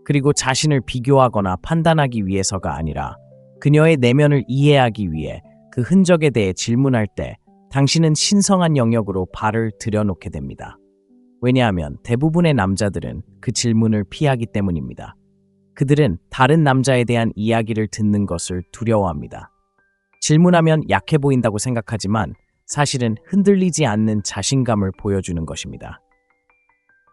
A: 그리고 자신을 비교하거나 판단하기 위해서가 아니라 그녀의 내면을 이해하기 위해 그 흔적에 대해 질문할 때 당신은 신성한 영역으로 발을 들여놓게 됩니다. 왜냐하면 대부분의 남자들은 그 질문을 피하기 때문입니다. 그들은 다른 남자에 대한 이야기를 듣는 것을 두려워합니다. 질문하면 약해 보인다고 생각하지만 사실은 흔들리지 않는 자신감을 보여주는 것입니다.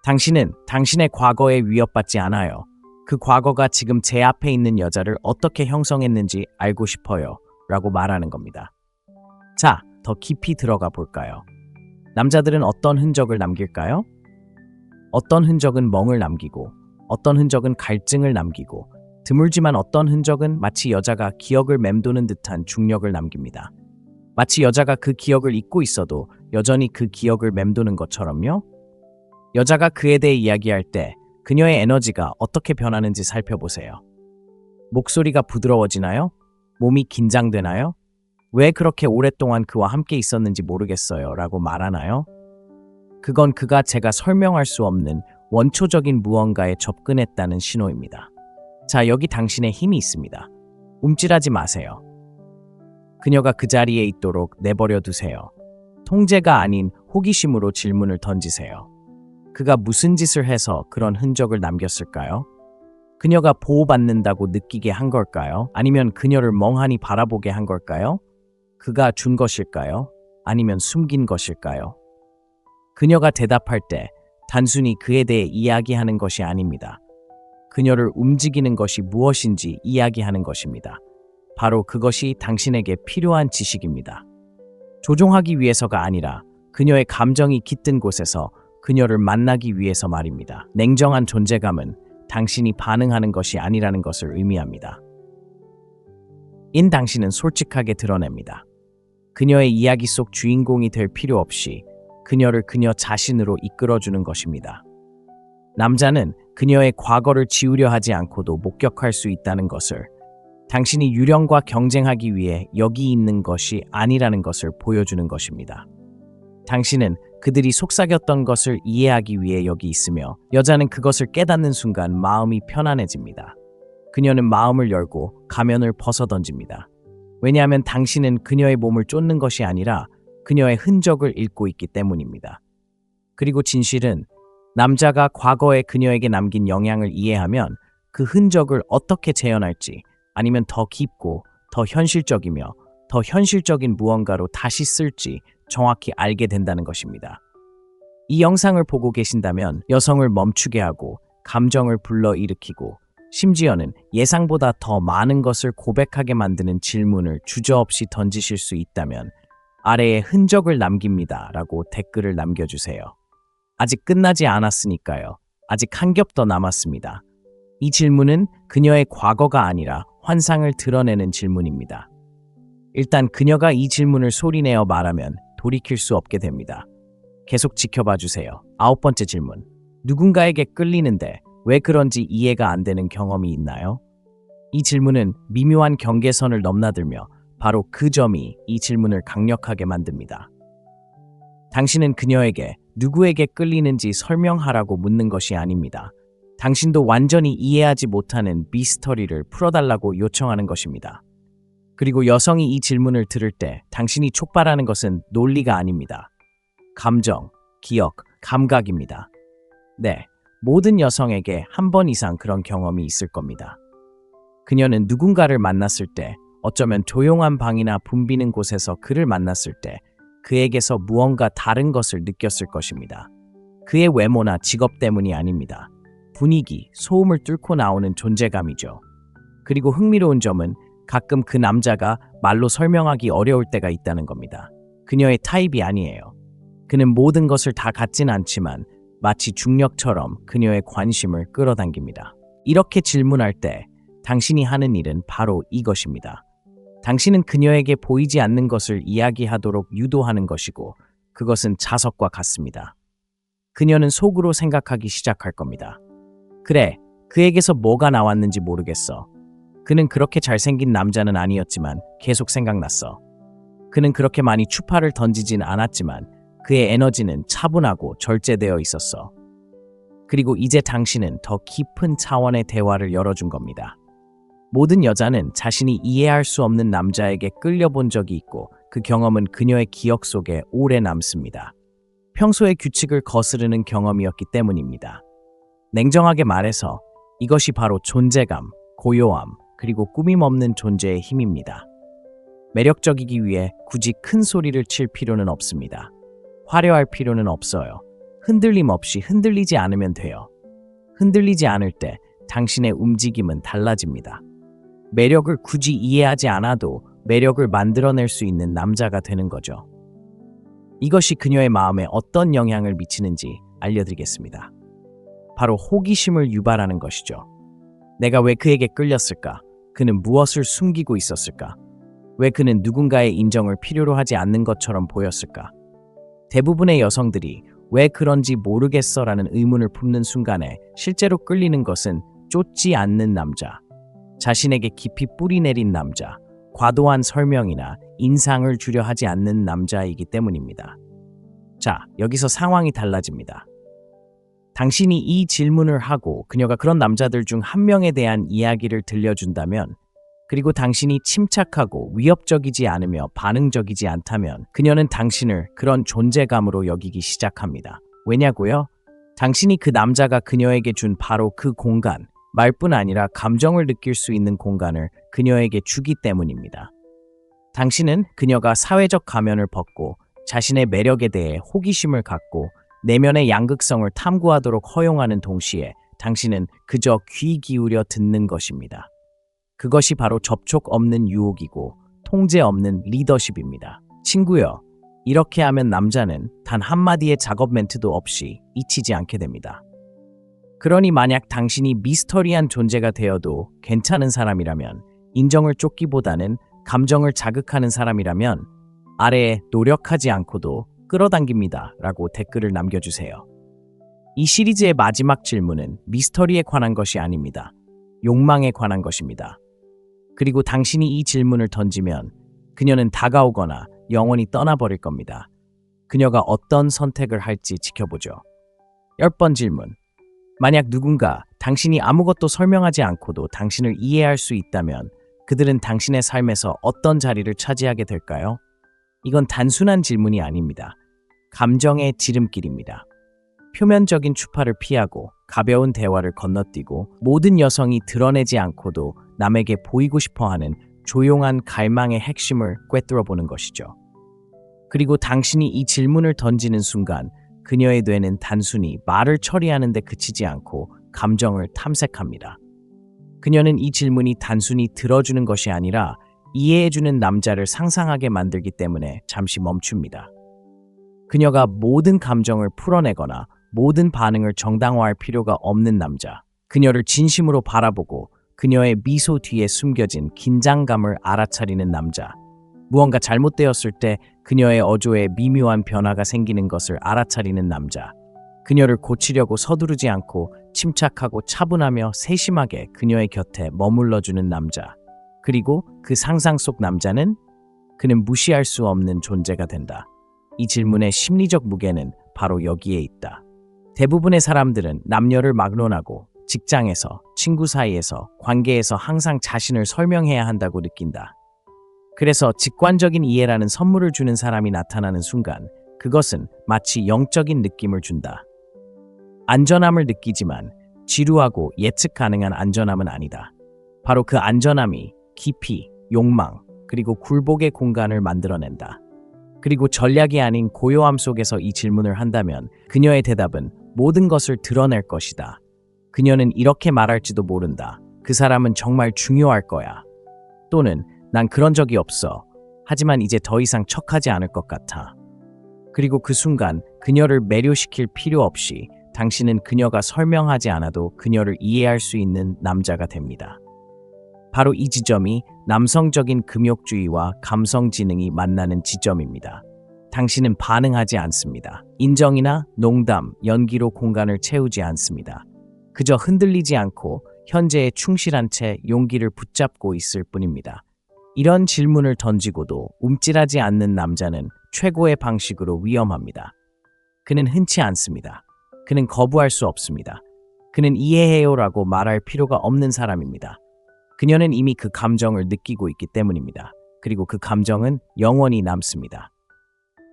A: 당신은 당신의 과거에 위협받지 않아요. 그 과거가 지금 제 앞에 있는 여자를 어떻게 형성했는지 알고 싶어요. 라고 말하는 겁니다. 자, 더 깊이 들어가 볼까요? 남자들은 어떤 흔적을 남길까요? 어떤 흔적은 멍을 남기고, 어떤 흔적은 갈증을 남기고, 드물지만 어떤 흔적은 마치 여자가 기억을 맴도는 듯한 중력을 남깁니다. 마치 여자가 그 기억을 잊고 있어도 여전히 그 기억을 맴도는 것처럼요. 여자가 그에 대해 이야기할 때 그녀의 에너지가 어떻게 변하는지 살펴보세요. 목소리가 부드러워지나요? 몸이 긴장되나요? 왜 그렇게 오랫동안 그와 함께 있었는지 모르겠어요 라고 말하나요? 그건 그가 제가 설명할 수 없는 원초적인 무언가에 접근했다는 신호입니다. 자, 여기 당신의 힘이 있습니다. 움찔하지 마세요. 그녀가 그 자리에 있도록 내버려 두세요. 통제가 아닌 호기심으로 질문을 던지세요. 그가 무슨 짓을 해서 그런 흔적을 남겼을까요? 그녀가 보호받는다고 느끼게 한 걸까요? 아니면 그녀를 멍하니 바라보게 한 걸까요? 그가 준 것일까요? 아니면 숨긴 것일까요? 그녀가 대답할 때 단순히 그에 대해 이야기하는 것이 아닙니다. 그녀를 움직이는 것이 무엇인지 이야기하는 것입니다. 바로 그것이 당신에게 필요한 지식입니다. 조종하기 위해서가 아니라 그녀의 감정이 깃든 곳에서 그녀를 만나기 위해서 말입니다. 냉정한 존재감은 당신이 반응하는 것이 아니라는 것을 의미합니다. 당신은 솔직하게 드러냅니다. 그녀의 이야기 속 주인공이 될 필요 없이 그녀를 그녀 자신으로 이끌어주는 것입니다. 남자는 그녀의 과거를 지우려 하지 않고도 목격할 수 있다는 것을, 당신이 유령과 경쟁하기 위해 여기 있는 것이 아니라는 것을 보여주는 것입니다. 당신은 그들이 속삭였던 것을 이해하기 위해 여기 있으며, 여자는 그것을 깨닫는 순간 마음이 편안해집니다. 그녀는 마음을 열고 가면을 벗어던집니다. 왜냐하면 당신은 그녀의 몸을 쫓는 것이 아니라 그녀의 흔적을 읽고 있기 때문입니다. 그리고 진실은, 남자가 과거에 그녀에게 남긴 영향을 이해하면 그 흔적을 어떻게 재현할지, 아니면 더 깊고 더 현실적이며 더 현실적인 무언가로 다시 쓸지 정확히 알게 된다는 것입니다. 이 영상을 보고 계신다면 여성을 멈추게 하고 감정을 불러일으키고 심지어는 예상보다 더 많은 것을 고백하게 만드는 질문을 주저없이 던지실 수 있다면 아래에 흔적을 남깁니다 라고 댓글을 남겨주세요. 아직 끝나지 않았으니까요. 아직 한 겹 더 남았습니다. 이 질문은 그녀의 과거가 아니라 환상을 드러내는 질문입니다. 일단 그녀가 이 질문을 소리내어 말하면 돌이킬 수 없게 됩니다. 계속 지켜봐 주세요. 9번째 질문. 누군가에게 끌리는데 왜 그런지 이해가 안 되는 경험이 있나요? 이 질문은 미묘한 경계선을 넘나들며 바로 그 점이 이 질문을 강력하게 만듭니다. 당신은 그녀에게 누구에게 끌리는지 설명하라고 묻는 것이 아닙니다. 당신도 완전히 이해하지 못하는 미스터리를 풀어달라고 요청하는 것입니다. 그리고 여성이 이 질문을 들을 때 당신이 촉발하는 것은 논리가 아닙니다. 감정, 기억, 감각입니다. 네, 모든 여성에게 한 번 이상 그런 경험이 있을 겁니다. 그녀는 누군가를 만났을 때, 어쩌면 조용한 방이나 붐비는 곳에서 그를 만났을 때 그에게서 무언가 다른 것을 느꼈을 것입니다. 그의 외모나 직업 때문이 아닙니다. 분위기, 소음을 뚫고 나오는 존재감이죠. 그리고 흥미로운 점은 가끔 그 남자가 말로 설명하기 어려울 때가 있다는 겁니다. 그녀의 타입이 아니에요. 그는 모든 것을 다 갖진 않지만 마치 중력처럼 그녀의 관심을 끌어당깁니다. 이렇게 질문할 때 당신이 하는 일은 바로 이것입니다. 당신은 그녀에게 보이지 않는 것을 이야기하도록 유도하는 것이고, 그것은 자석과 같습니다. 그녀는 속으로 생각하기 시작할 겁니다. 그래, 그에게서 뭐가 나왔는지 모르겠어. 그는 그렇게 잘생긴 남자는 아니었지만 계속 생각났어. 그는 그렇게 많이 추파를 던지진 않았지만 그의 에너지는 차분하고 절제되어 있었어. 그리고 이제 당신은 더 깊은 차원의 대화를 열어준 겁니다. 모든 여자는 자신이 이해할 수 없는 남자에게 끌려본 적이 있고, 그 경험은 그녀의 기억 속에 오래 남습니다. 평소의 규칙을 거스르는 경험이었기 때문입니다. 냉정하게 말해서 이것이 바로 존재감, 고요함, 그리고 꾸밈 없는 존재의 힘입니다. 매력적이기 위해 굳이 큰 소리를 칠 필요는 없습니다. 화려할 필요는 없어요. 흔들림 없이 흔들리지 않으면 돼요. 흔들리지 않을 때 당신의 움직임은 달라집니다. 매력을 굳이 이해하지 않아도 매력을 만들어낼 수 있는 남자가 되는 거죠. 이것이 그녀의 마음에 어떤 영향을 미치는지 알려드리겠습니다. 바로 호기심을 유발하는 것이죠. 내가 왜 그에게 끌렸을까? 그는 무엇을 숨기고 있었을까? 왜 그는 누군가의 인정을 필요로 하지 않는 것처럼 보였을까? 대부분의 여성들이 왜 그런지 모르겠어라는 의문을 품는 순간에 실제로 끌리는 것은 쫓지 않는 남자, 자신에게 깊이 뿌리 내린 남자, 과도한 설명이나 인상을 주려 하지 않는 남자이기 때문입니다. 자, 여기서 상황이 달라집니다. 당신이 이 질문을 하고 그녀가 그런 남자들 중 한 명에 대한 이야기를 들려준다면, 그리고 당신이 침착하고 위협적이지 않으며 반응적이지 않다면 그녀는 당신을 그런 존재감으로 여기기 시작합니다. 왜냐고요? 당신이 그 남자가 그녀에게 준 바로 그 공간, 말뿐 아니라 감정을 느낄 수 있는 공간을 그녀에게 주기 때문입니다. 당신은 그녀가 사회적 가면을 벗고 자신의 매력에 대해 호기심을 갖고 내면의 양극성을 탐구하도록 허용하는 동시에 당신은 그저 귀 기울여 듣는 것입니다. 그것이 바로 접촉 없는 유혹이고 통제 없는 리더십입니다. 친구여, 이렇게 하면 남자는 단 한마디의 작업 멘트도 없이 잊히지 않게 됩니다. 그러니 만약 당신이 미스터리한 존재가 되어도 괜찮은 사람이라면, 인정을 쫓기보다는 감정을 자극하는 사람이라면 아래에 노력하지 않고도 끌어당깁니다 라고 댓글을 남겨주세요. 이 시리즈의 마지막 질문은 미스터리에 관한 것이 아닙니다. 욕망에 관한 것입니다. 그리고 당신이 이 질문을 던지면 그녀는 다가오거나 영원히 떠나버릴 겁니다. 그녀가 어떤 선택을 할지 지켜보죠. 10번 질문. 만약 누군가 당신이 아무것도 설명하지 않고도 당신을 이해할 수 있다면 그들은 당신의 삶에서 어떤 자리를 차지하게 될까요? 이건 단순한 질문이 아닙니다. 감정의 지름길입니다. 표면적인 추파를 피하고 가벼운 대화를 건너뛰고 모든 여성이 드러내지 않고도 남에게 보이고 싶어하는 조용한 갈망의 핵심을 꿰뚫어보는 것이죠. 그리고 당신이 이 질문을 던지는 순간 그녀의 뇌는 단순히 말을 처리하는 데 그치지 않고 감정을 탐색합니다. 그녀는 이 질문이 단순히 들어주는 것이 아니라 이해해주는 남자를 상상하게 만들기 때문에 잠시 멈춥니다. 그녀가 모든 감정을 풀어내거나 모든 반응을 정당화할 필요가 없는 남자, 그녀를 진심으로 바라보고 그녀의 미소 뒤에 숨겨진 긴장감을 알아차리는 남자, 무언가 잘못되었을 때 그녀의 어조에 미묘한 변화가 생기는 것을 알아차리는 남자, 그녀를 고치려고 서두르지 않고 침착하고 차분하며 세심하게 그녀의 곁에 머물러주는 남자, 그리고 그 상상 속 남자는 그는 무시할 수 없는 존재가 된다. 이 질문의 심리적 무게는 바로 여기에 있다. 대부분의 사람들은 남녀를 막론하고 직장에서, 친구 사이에서, 관계에서 항상 자신을 설명해야 한다고 느낀다. 그래서 직관적인 이해라는 선물을 주는 사람이 나타나는 순간 그것은 마치 영적인 느낌을 준다. 안전함을 느끼지만 지루하고 예측 가능한 안전함은 아니다. 바로 그 안전함이 깊이, 욕망, 그리고 굴복의 공간을 만들어낸다. 그리고 전략이 아닌 고요함 속에서 이 질문을 한다면 그녀의 대답은 모든 것을 드러낼 것이다. 그녀는 이렇게 말할지도 모른다. 그 사람은 정말 중요할 거야. 또는 난 그런 적이 없어. 하지만 이제 더 이상 척하지 않을 것 같아. 그리고 그 순간 그녀를 매료시킬 필요 없이 당신은 그녀가 설명하지 않아도 그녀를 이해할 수 있는 남자가 됩니다. 바로 이 지점이 남성적인 금욕주의와 감성 지능이 만나는 지점입니다. 당신은 반응하지 않습니다. 인정이나 농담, 연기로 공간을 채우지 않습니다. 그저 흔들리지 않고 현재에 충실한 채 용기를 붙잡고 있을 뿐입니다. 이런 질문을 던지고도 움찔하지 않는 남자는 최고의 방식으로 위험합니다. 그는 흔치 않습니다. 그는 거부할 수 없습니다. 그는 이해해요라고 말할 필요가 없는 사람입니다. 그녀는 이미 그 감정을 느끼고 있기 때문입니다. 그리고 그 감정은 영원히 남습니다.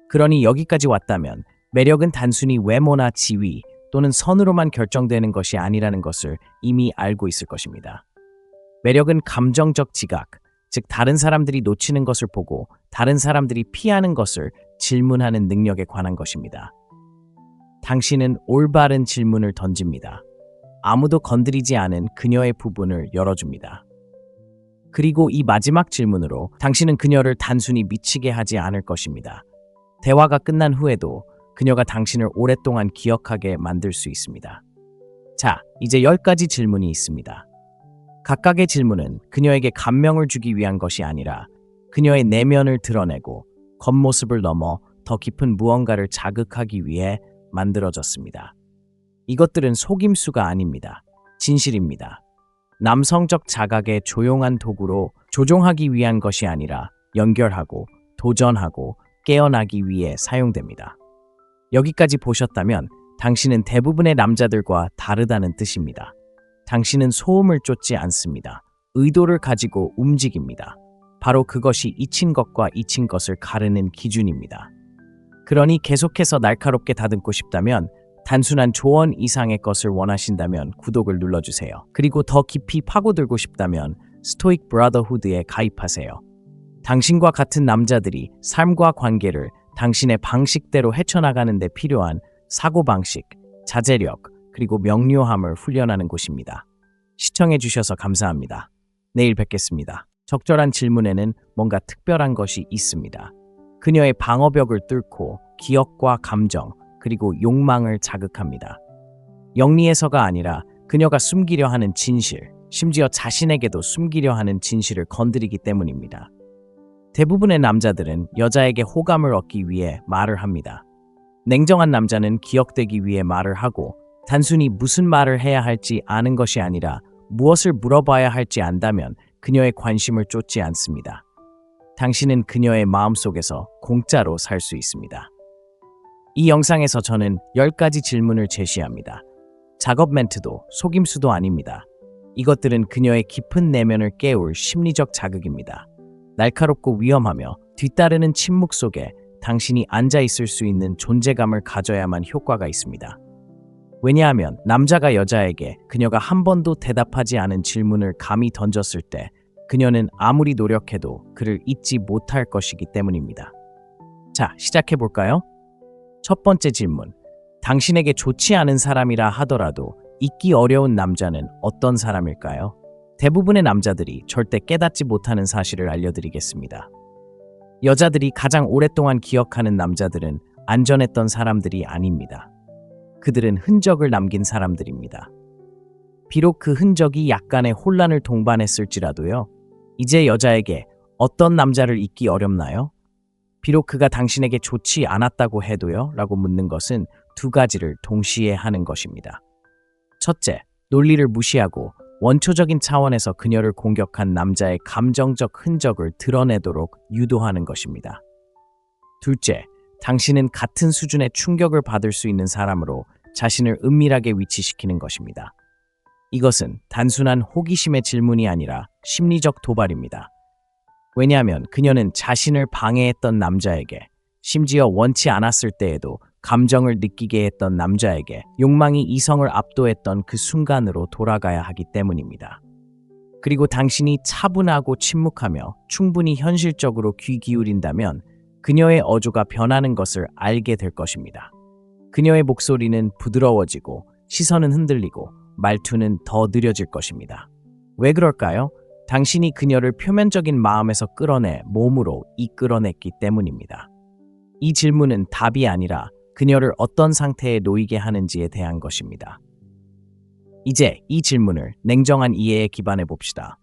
A: 그러니 여기까지 왔다면 매력은 단순히 외모나 지위 또는 선으로만 결정되는 것이 아니라는 것을 이미 알고 있을 것입니다. 매력은 감정적 지각, 즉 다른 사람들이 놓치는 것을 보고 다른 사람들이 피하는 것을 질문하는 능력에 관한 것입니다. 당신은 올바른 질문을 던집니다. 아무도 건드리지 않은 그녀의 부분을 열어줍니다. 그리고 이 마지막 질문으로 당신은 그녀를 단순히 미치게 하지 않을 것입니다. 대화가 끝난 후에도 그녀가 당신을 오랫동안 기억하게 만들 수 있습니다. 자, 이제 10가지 질문이 있습니다. 각각의 질문은 그녀에게 감명을 주기 위한 것이 아니라 그녀의 내면을 드러내고 겉모습을 넘어 더 깊은 무언가를 자극하기 위해 만들어졌습니다. 이것들은 속임수가 아닙니다. 진실입니다. 남성적 자각의 조용한 도구로 조종하기 위한 것이 아니라 연결하고 도전하고 깨어나기 위해 사용됩니다. 여기까지 보셨다면 당신은 대부분의 남자들과 다르다는 뜻입니다. 당신은 소음을 쫓지 않습니다. 의도를 가지고 움직입니다. 바로 그것이 잊힌 것과 잊힌 것을 가르는 기준입니다. 그러니 계속해서 날카롭게 다듬고 싶다면 단순한 조언 이상의 것을 원하신다면 구독을 눌러주세요. 그리고 더 깊이 파고들고 싶다면 스토익 브라더후드에 가입하세요. 당신과 같은 남자들이 삶과 관계를 당신의 방식대로 헤쳐나가는 데 필요한 사고방식, 자제력, 그리고 명료함을 훈련하는 곳입니다. 시청해주셔서 감사합니다. 내일 뵙겠습니다. 적절한 질문에는 뭔가 특별한 것이 있습니다. 그녀의 방어벽을 뚫고 기억과 감정, 그리고 욕망을 자극합니다. 영리해서가 아니라 그녀가 숨기려 하는 진실, 심지어 자신에게도 숨기려 하는 진실을 건드리기 때문입니다. 대부분의 남자들은 여자에게 호감을 얻기 위해 말을 합니다. 냉정한 남자는 기억되기 위해 말을 하고 단순히 무슨 말을 해야 할지 아는 것이 아니라 무엇을 물어봐야 할지 안다면 그녀의 관심을 쫓지 않습니다. 당신은 그녀의 마음속에서 공짜로 살 수 있습니다. 이 영상에서 저는 10가지 질문을 제시합니다. 작업 멘트도 속임수도 아닙니다. 이것들은 그녀의 깊은 내면을 깨울 심리적 자극입니다. 날카롭고 위험하며 뒤따르는 침묵 속에 당신이 앉아 있을 수 있는 존재감을 가져야만 효과가 있습니다. 왜냐하면 남자가 여자에게 그녀가 한 번도 대답하지 않은 질문을 감히 던졌을 때 그녀는 아무리 노력해도 그를 잊지 못할 것이기 때문입니다. 자, 시작해볼까요? 첫 번째 질문. 당신에게 좋지 않은 사람이라 하더라도 잊기 어려운 남자는 어떤 사람일까요? 대부분의 남자들이 절대 깨닫지 못하는 사실을 알려드리겠습니다. 여자들이 가장 오랫동안 기억하는 남자들은 안전했던 사람들이 아닙니다. 그들은 흔적을 남긴 사람들입니다. 비록 그 흔적이 약간의 혼란을 동반했을지라도요. 이제 여자에게 어떤 남자를 잊기 어렵나요? 비록 그가 당신에게 좋지 않았다고 해도요? 라고 묻는 것은 두 가지를 동시에 하는 것입니다. 첫째, 논리를 무시하고 원초적인 차원에서 그녀를 공격한 남자의 감정적 흔적을 드러내도록 유도하는 것입니다. 둘째, 당신은 같은 수준의 충격을 받을 수 있는 사람으로 자신을 은밀하게 위치시키는 것입니다. 이것은 단순한 호기심의 질문이 아니라 심리적 도발입니다. 왜냐하면 그녀는 자신을 방해했던 남자에게, 심지어 원치 않았을 때에도 감정을 느끼게 했던 남자에게 욕망이 이성을 압도했던 그 순간으로 돌아가야 하기 때문입니다. 그리고 당신이 차분하고 침묵하며 충분히 현실적으로 귀 기울인다면 그녀의 어조가 변하는 것을 알게 될 것입니다. 그녀의 목소리는 부드러워지고 시선은 흔들리고 말투는 더 느려질 것입니다. 왜 그럴까요? 당신이 그녀를 표면적인 마음에서 끌어내 몸으로 이끌어냈기 때문입니다. 이 질문은 답이 아니라 그녀를 어떤 상태에 놓이게 하는지에 대한 것입니다. 이제 이 질문을 냉정한 이해에 기반해 봅시다.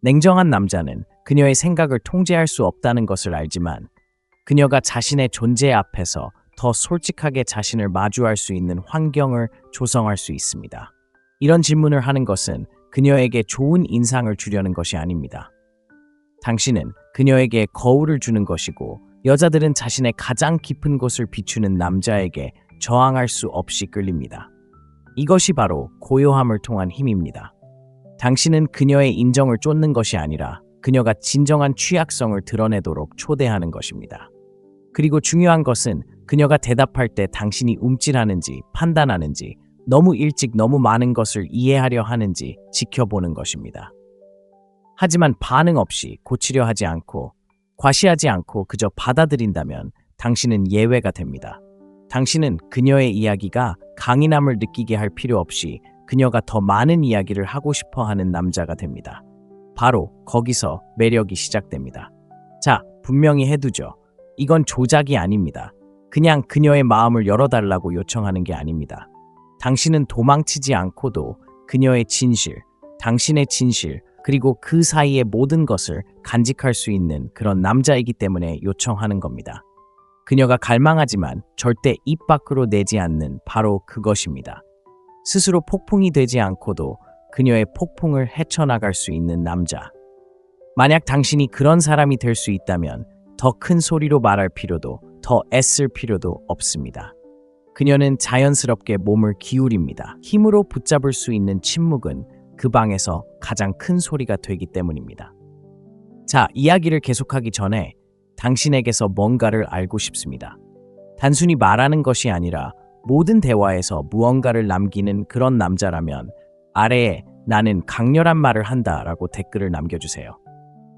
A: 냉정한 남자는 그녀의 생각을 통제할 수 없다는 것을 알지만 그녀가 자신의 존재 앞에서 더 솔직하게 자신을 마주할 수 있는 환경을 조성할 수 있습니다. 이런 질문을 하는 것은 그녀에게 좋은 인상을 주려는 것이 아닙니다. 당신은 그녀에게 거울을 주는 것이고 여자들은 자신의 가장 깊은 곳을 비추는 남자에게 저항할 수 없이 끌립니다. 이것이 바로 고요함을 통한 힘입니다. 당신은 그녀의 인정을 쫓는 것이 아니라 그녀가 진정한 취약성을 드러내도록 초대하는 것입니다. 그리고 중요한 것은 그녀가 대답할 때 당신이 움찔하는지 판단하는지 너무 일찍 너무 많은 것을 이해하려 하는지 지켜보는 것입니다. 하지만 반응 없이 고치려 하지 않고 과시하지 않고 그저 받아들인다면 당신은 예외가 됩니다. 당신은 그녀의 이야기가 강인함을 느끼게 할 필요 없이 그녀가 더 많은 이야기를 하고 싶어 하는 남자가 됩니다. 바로 거기서 매력이 시작됩니다. 자, 분명히 해두죠. 이건 조작이 아닙니다. 그냥 그녀의 마음을 열어달라고 요청하는 게 아닙니다. 당신은 도망치지 않고도 그녀의 진실, 당신의 진실, 그리고 그 사이의 모든 것을 간직할 수 있는 그런 남자이기 때문에 요청하는 겁니다. 그녀가 갈망하지만 절대 입 밖으로 내지 않는 바로 그것입니다. 스스로 폭풍이 되지 않고도 그녀의 폭풍을 헤쳐나갈 수 있는 남자. 만약 당신이 그런 사람이 될 수 있다면 더 큰 소리로 말할 필요도, 더 애쓸 필요도 없습니다. 그녀는 자연스럽게 몸을 기울입니다. 힘으로 붙잡을 수 있는 침묵은 그 방에서 가장 큰 소리가 되기 때문입니다. 자, 이야기를 계속하기 전에 당신에게서 뭔가를 알고 싶습니다. 단순히 말하는 것이 아니라 모든 대화에서 무언가를 남기는 그런 남자라면 아래에 나는 강렬한 말을 한다라고 댓글을 남겨주세요.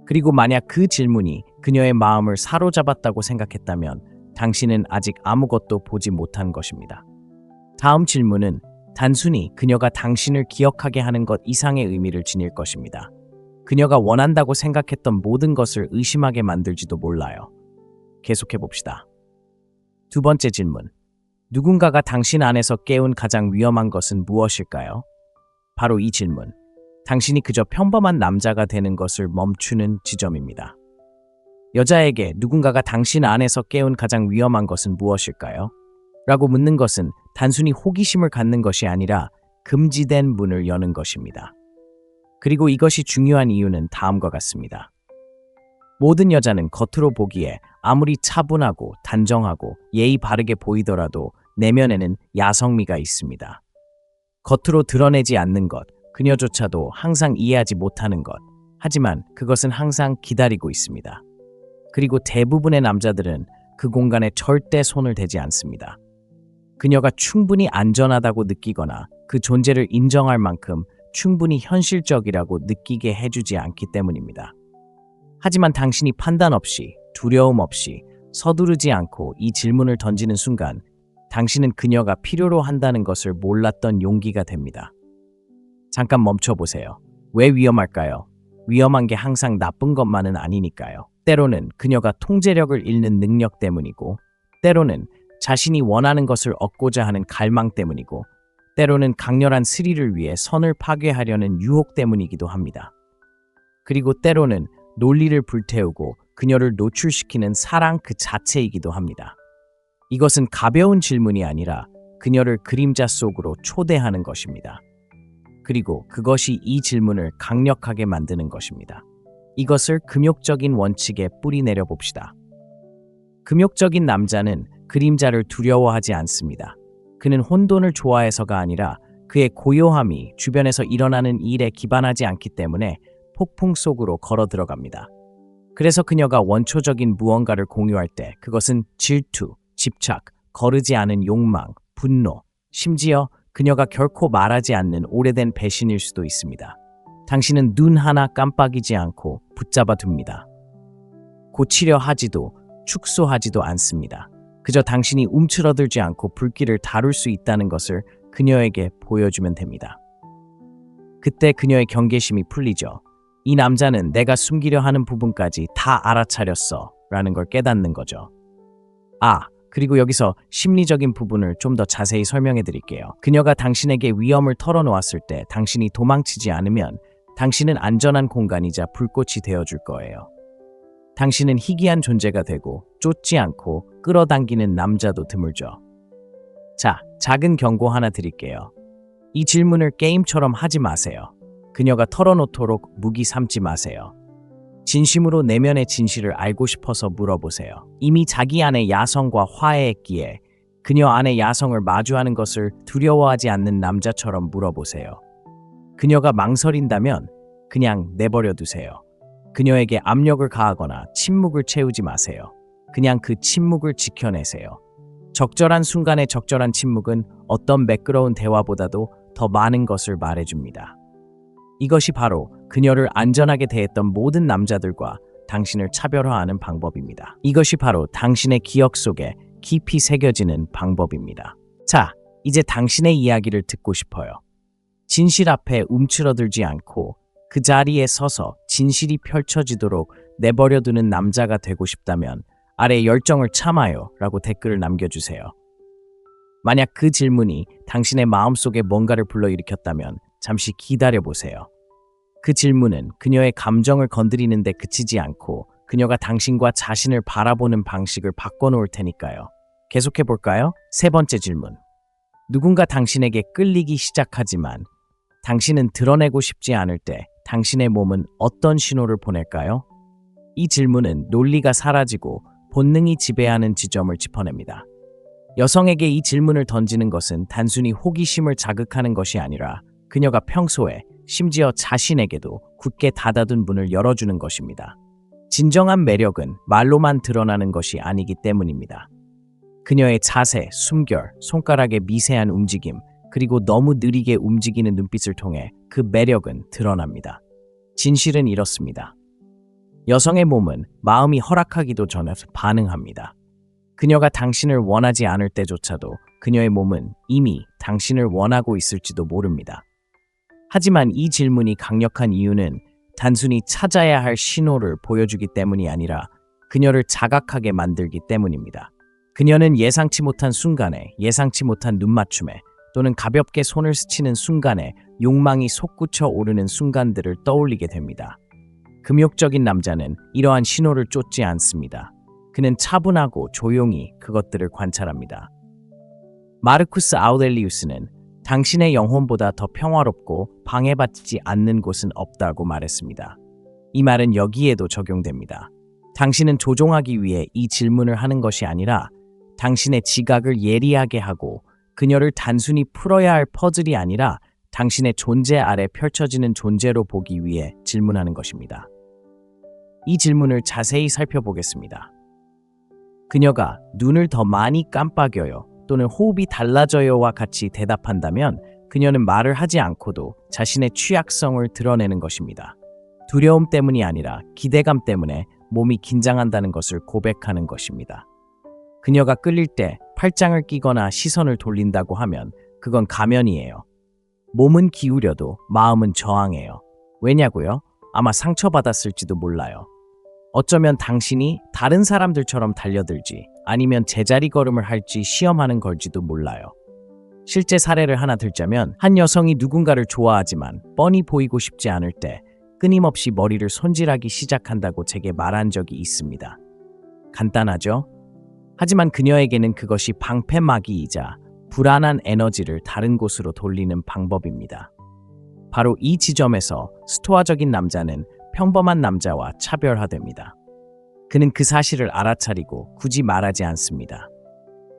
A: 그리고 만약 그 질문이 그녀의 마음을 사로잡았다고 생각했다면 당신은 아직 아무것도 보지 못한 것입니다. 다음 질문은 단순히 그녀가 당신을 기억하게 하는 것 이상의 의미를 지닐 것입니다. 그녀가 원한다고 생각했던 모든 것을 의심하게 만들지도 몰라요. 계속해 봅시다. 두 번째 질문. 누군가가 당신 안에서 깨운 가장 위험한 것은 무엇일까요? 바로 이 질문. 당신이 그저 평범한 남자가 되는 것을 멈추는 지점입니다. 여자에게 누군가가 당신 안에서 깨운 가장 위험한 것은 무엇일까요? 라고 묻는 것은 단순히 호기심을 갖는 것이 아니라 금지된 문을 여는 것입니다. 그리고 이것이 중요한 이유는 다음과 같습니다. 모든 여자는 겉으로 보기에 아무리 차분하고 단정하고 예의 바르게 보이더라도 내면에는 야성미가 있습니다. 겉으로 드러내지 않는 것, 그녀조차도 항상 이해하지 못하는 것, 하지만 그것은 항상 기다리고 있습니다. 그리고 대부분의 남자들은 그 공간에 절대 손을 대지 않습니다. 그녀가 충분히 안전하다고 느끼거나 그 존재를 인정할 만큼 충분히 현실적이라고 느끼게 해주지 않기 때문입니다. 하지만 당신이 판단 없이, 두려움 없이, 서두르지 않고 이 질문을 던지는 순간 당신은 그녀가 필요로 한다는 것을 몰랐던 용기가 됩니다. 잠깐 멈춰보세요. 왜 위험할까요? 위험한 게 항상 나쁜 것만은 아니니까요. 때로는 그녀가 통제력을 잃는 능력 때문이고, 때로는 자신이 원하는 것을 얻고자 하는 갈망 때문이고, 때로는 강렬한 스릴을 위해 선을 파괴하려는 유혹 때문이기도 합니다. 그리고 때로는 논리를 불태우고 그녀를 노출시키는 사랑 그 자체이기도 합니다. 이것은 가벼운 질문이 아니라 그녀를 그림자 속으로 초대하는 것입니다. 그리고 그것이 이 질문을 강력하게 만드는 것입니다. 이것을 금욕적인 원칙에 뿌리내려 봅시다. 금욕적인 남자는 그림자를 두려워하지 않습니다. 그는 혼돈을 좋아해서가 아니라 그의 고요함이 주변에서 일어나는 일에 기반하지 않기 때문에 폭풍 속으로 걸어 들어갑니다. 그래서 그녀가 원초적인 무언가를 공유할 때 그것은 질투, 집착, 거르지 않은 욕망, 분노, 심지어 그녀가 결코 말하지 않는 오래된 배신일 수도 있습니다. 당신은 눈 하나 깜빡이지 않고 붙잡아 둡니다. 고치려 하지도 축소하지도 않습니다. 그저 당신이 움츠러들지 않고 불길을 다룰 수 있다는 것을 그녀에게 보여주면 됩니다. 그때 그녀의 경계심이 풀리죠. 이 남자는 내가 숨기려 하는 부분까지 다 알아차렸어 라는 걸 깨닫는 거죠. 그리고 여기서 심리적인 부분을 좀 더 자세히 설명해 드릴게요. 그녀가 당신에게 위험을 털어놓았을 때 당신이 도망치지 않으면 당신은 안전한 공간이자 불꽃이 되어줄 거예요. 당신은 희귀한 존재가 되고 쫓지 않고 끌어당기는 남자도 드물죠. 자, 작은 경고 하나 드릴게요. 이 질문을 게임처럼 하지 마세요. 그녀가 털어놓도록 무기 삼지 마세요. 진심으로 내면의 진실을 알고 싶어서 물어보세요. 이미 자기 안에 야성과 화해했기에 그녀 안에 야성을 마주하는 것을 두려워하지 않는 남자처럼 물어보세요. 그녀가 망설인다면 그냥 내버려 두세요. 그녀에게 압력을 가하거나 침묵을 채우지 마세요. 그냥 그 침묵을 지켜내세요. 적절한 순간의 적절한 침묵은 어떤 매끄러운 대화보다도 더 많은 것을 말해줍니다. 이것이 바로 그녀를 안전하게 대했던 모든 남자들과 당신을 차별화하는 방법입니다. 이것이 바로 당신의 기억 속에 깊이 새겨지는 방법입니다. 자, 이제 당신의 이야기를 듣고 싶어요. 진실 앞에 움츠러들지 않고 그 자리에 서서 진실이 펼쳐지도록 내버려두는 남자가 되고 싶다면 아래 열정을 참아요 라고 댓글을 남겨주세요. 만약 그 질문이 당신의 마음속에 뭔가를 불러일으켰다면 잠시 기다려보세요. 그 질문은 그녀의 감정을 건드리는데 그치지 않고 그녀가 당신과 자신을 바라보는 방식을 바꿔놓을 테니까요. 계속해볼까요? 세 번째 질문. 누군가 당신에게 끌리기 시작하지만 당신은 드러내고 싶지 않을 때 당신의 몸은 어떤 신호를 보낼까요? 이 질문은 논리가 사라지고 본능이 지배하는 지점을 짚어냅니다. 여성에게 이 질문을 던지는 것은 단순히 호기심을 자극하는 것이 아니라 그녀가 평소에 심지어 자신에게도 굳게 닫아둔 문을 열어주는 것입니다. 진정한 매력은 말로만 드러나는 것이 아니기 때문입니다. 그녀의 자세, 숨결, 손가락의 미세한 움직임, 그리고 너무 느리게 움직이는 눈빛을 통해 그 매력은 드러납니다. 진실은 이렇습니다. 여성의 몸은 마음이 허락하기도 전에 반응합니다. 그녀가 당신을 원하지 않을 때조차도 그녀의 몸은 이미 당신을 원하고 있을지도 모릅니다. 하지만 이 질문이 강력한 이유는 단순히 찾아야 할 신호를 보여주기 때문이 아니라 그녀를 자각하게 만들기 때문입니다. 그녀는 예상치 못한 순간에, 예상치 못한 눈맞춤에, 또는 가볍게 손을 스치는 순간에 욕망이 솟구쳐 오르는 순간들을 떠올리게 됩니다. 금욕적인 남자는 이러한 신호를 쫓지 않습니다. 그는 차분하고 조용히 그것들을 관찰합니다. 마르쿠스 아우렐리우스는 당신의 영혼보다 더 평화롭고 방해받지 않는 곳은 없다고 말했습니다. 이 말은 여기에도 적용됩니다. 당신은 조종하기 위해 이 질문을 하는 것이 아니라 당신의 지각을 예리하게 하고 그녀를 단순히 풀어야 할 퍼즐이 아니라 당신의 존재 아래 펼쳐지는 존재로 보기 위해 질문하는 것입니다. 이 질문을 자세히 살펴보겠습니다. 그녀가 눈을 더 많이 깜빡여요 또는 호흡이 달라져요와 같이 대답한다면 그녀는 말을 하지 않고도 자신의 취약성을 드러내는 것입니다. 두려움 때문이 아니라 기대감 때문에 몸이 긴장한다는 것을 고백하는 것입니다. 그녀가 끌릴 때 팔짱을 끼거나 시선을 돌린다고 하면 그건 가면이에요. 몸은 기울여도 마음은 저항해요. 왜냐고요? 아마 상처받았을지도 몰라요. 어쩌면 당신이 다른 사람들처럼 달려들지 아니면 제자리 걸음을 할지 시험하는 걸지도 몰라요. 실제 사례를 하나 들자면 한 여성이 누군가를 좋아하지만 뻔히 보이고 싶지 않을 때 끊임없이 머리를 손질하기 시작한다고 제게 말한 적이 있습니다. 간단하죠? 하지만 그녀에게는 그것이 방패막이이자 불안한 에너지를 다른 곳으로 돌리는 방법입니다. 바로 이 지점에서 스토아적인 남자는 평범한 남자와 차별화됩니다. 그는 그 사실을 알아차리고 굳이 말하지 않습니다.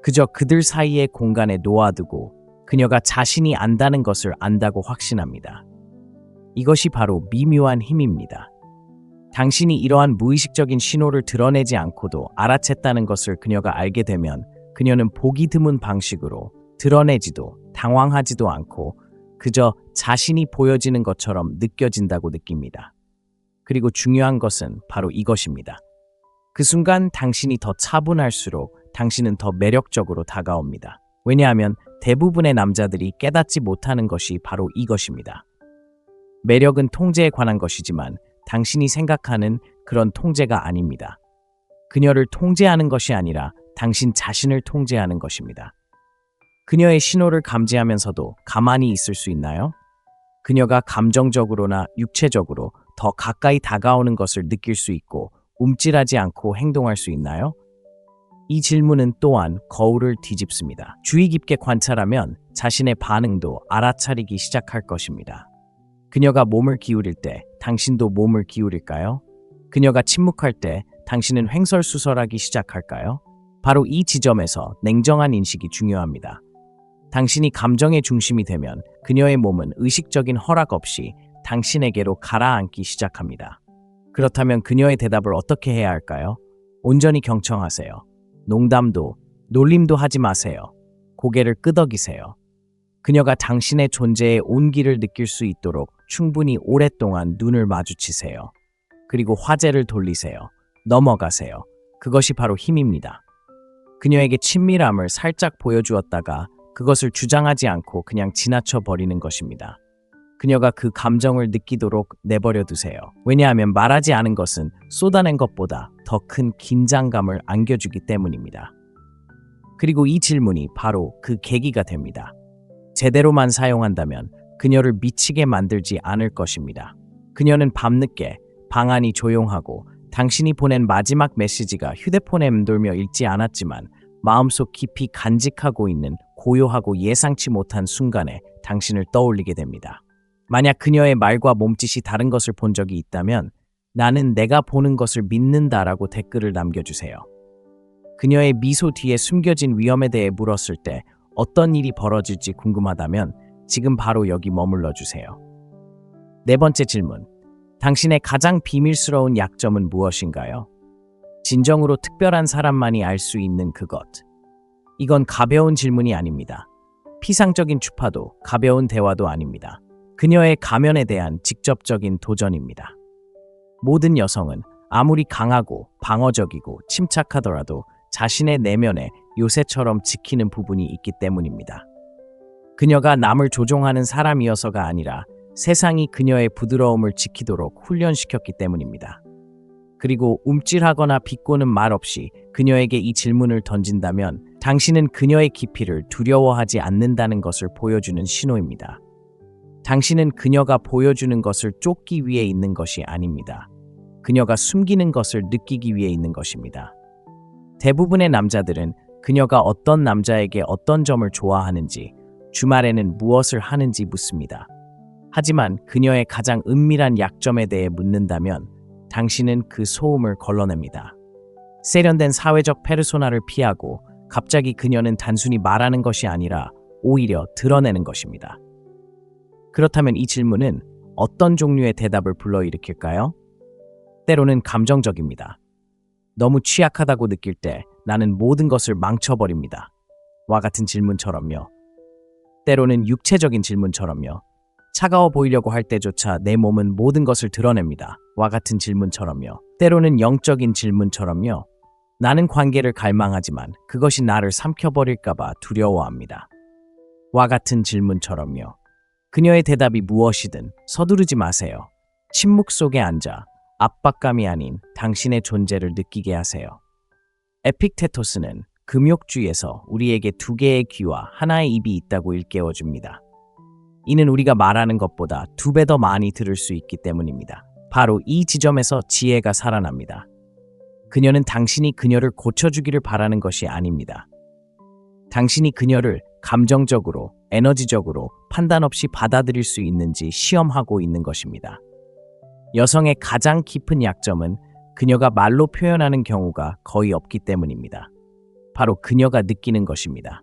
A: 그저 그들 사이의 공간에 놓아두고 그녀가 자신이 안다는 것을 안다고 확신합니다. 이것이 바로 미묘한 힘입니다. 당신이 이러한 무의식적인 신호를 드러내지 않고도 알아챘다는 것을 그녀가 알게 되면 그녀는 보기 드문 방식으로 드러내지도 당황하지도 않고 그저 자신이 보여지는 것처럼 느껴진다고 느낍니다. 그리고 중요한 것은 바로 이것입니다. 그 순간 당신이 더 차분할수록 당신은 더 매력적으로 다가옵니다. 왜냐하면 대부분의 남자들이 깨닫지 못하는 것이 바로 이것입니다. 매력은 통제에 관한 것이지만 당신이 생각하는 그런 통제가 아닙니다. 그녀를 통제하는 것이 아니라 당신 자신을 통제하는 것입니다. 그녀의 신호를 감지하면서도 가만히 있을 수 있나요? 그녀가 감정적으로나 육체적으로 더 가까이 다가오는 것을 느낄 수 있고 움찔하지 않고 행동할 수 있나요? 이 질문은 또한 거울을 뒤집습니다. 주의 깊게 관찰하면 자신의 반응도 알아차리기 시작할 것입니다. 그녀가 몸을 기울일 때 당신도 몸을 기울일까요? 그녀가 침묵할 때 당신은 횡설수설하기 시작할까요? 바로 이 지점에서 냉정한 인식이 중요합니다. 당신이 감정의 중심이 되면 그녀의 몸은 의식적인 허락 없이 당신에게로 가라앉기 시작합니다. 그렇다면 그녀의 대답을 어떻게 해야 할까요? 온전히 경청하세요. 농담도, 놀림도 하지 마세요. 고개를 끄덕이세요. 그녀가 당신의 존재의 온기를 느낄 수 있도록 충분히 오랫동안 눈을 마주치세요. 그리고 화제를 돌리세요. 넘어가세요. 그것이 바로 힘입니다. 그녀에게 친밀함을 살짝 보여주었다가 그것을 주장하지 않고 그냥 지나쳐 버리는 것입니다. 그녀가 그 감정을 느끼도록 내버려 두세요. 왜냐하면 말하지 않은 것은 쏟아낸 것보다 더 큰 긴장감을 안겨주기 때문입니다. 그리고 이 질문이 바로 그 계기가 됩니다. 제대로만 사용한다면 그녀를 미치게 만들지 않을 것입니다. 그녀는 밤늦게 방 안이 조용하고 당신이 보낸 마지막 메시지가 휴대폰에 맴돌며 읽지 않았지만 마음속 깊이 간직하고 있는 고요하고 예상치 못한 순간에 당신을 떠올리게 됩니다. 만약 그녀의 말과 몸짓이 다른 것을 본 적이 있다면 나는 내가 보는 것을 믿는다라고 댓글을 남겨주세요. 그녀의 미소 뒤에 숨겨진 위험에 대해 물었을 때 어떤 일이 벌어질지 궁금하다면 지금 바로 여기 머물러 주세요. 네 번째 질문. 당신의 가장 비밀스러운 약점은 무엇인가요? 진정으로 특별한 사람만이 알 수 있는 그것. 이건 가벼운 질문이 아닙니다. 피상적인 추파도 가벼운 대화도 아닙니다. 그녀의 가면에 대한 직접적인 도전입니다. 모든 여성은 아무리 강하고 방어적이고 침착하더라도 자신의 내면에 요새처럼 지키는 부분이 있기 때문입니다. 그녀가 남을 조종하는 사람이어서가 아니라 세상이 그녀의 부드러움을 지키도록 훈련시켰기 때문입니다. 그리고 움찔하거나 비꼬는 말 없이 그녀에게 이 질문을 던진다면 당신은 그녀의 깊이를 두려워하지 않는다는 것을 보여주는 신호입니다. 당신은 그녀가 보여주는 것을 쫓기 위해 있는 것이 아닙니다. 그녀가 숨기는 것을 느끼기 위해 있는 것입니다. 대부분의 남자들은 그녀가 어떤 남자에게 어떤 점을 좋아하는지, 주말에는 무엇을 하는지 묻습니다. 하지만 그녀의 가장 은밀한 약점에 대해 묻는다면 당신은 그 소음을 걸러냅니다. 세련된 사회적 페르소나를 피하고 갑자기 그녀는 단순히 말하는 것이 아니라 오히려 드러내는 것입니다. 그렇다면 이 질문은 어떤 종류의 대답을 불러일으킬까요? 때로는 감정적입니다. 너무 취약하다고 느낄 때 나는 모든 것을 망쳐버립니다. 와 같은 질문처럼요. 때로는 육체적인 질문처럼요. 차가워 보이려고 할 때조차 내 몸은 모든 것을 드러냅니다. 와 같은 질문처럼요. 때로는 영적인 질문처럼요. 나는 관계를 갈망하지만 그것이 나를 삼켜버릴까봐 두려워합니다. 와 같은 질문처럼요. 그녀의 대답이 무엇이든 서두르지 마세요. 침묵 속에 앉아 압박감이 아닌 당신의 존재를 느끼게 하세요. 에픽테토스는 금욕주에서 우리에게 두 개의 귀와 하나의 입이 있다고 일깨워줍니다. 이는 우리가 말하는 것보다 2배 더 많이 들을 수 있기 때문입니다. 바로 이 지점에서 지혜가 살아납니다. 그녀는 당신이 그녀를 고쳐주기를 바라는 것이 아닙니다. 당신이 그녀를 감정적으로, 에너지적으로 판단 없이 받아들일 수 있는지 시험하고 있는 것입니다. 여성의 가장 깊은 약점은 그녀가 말로 표현하는 경우가 거의 없기 때문입니다. 바로 그녀가 느끼는 것입니다.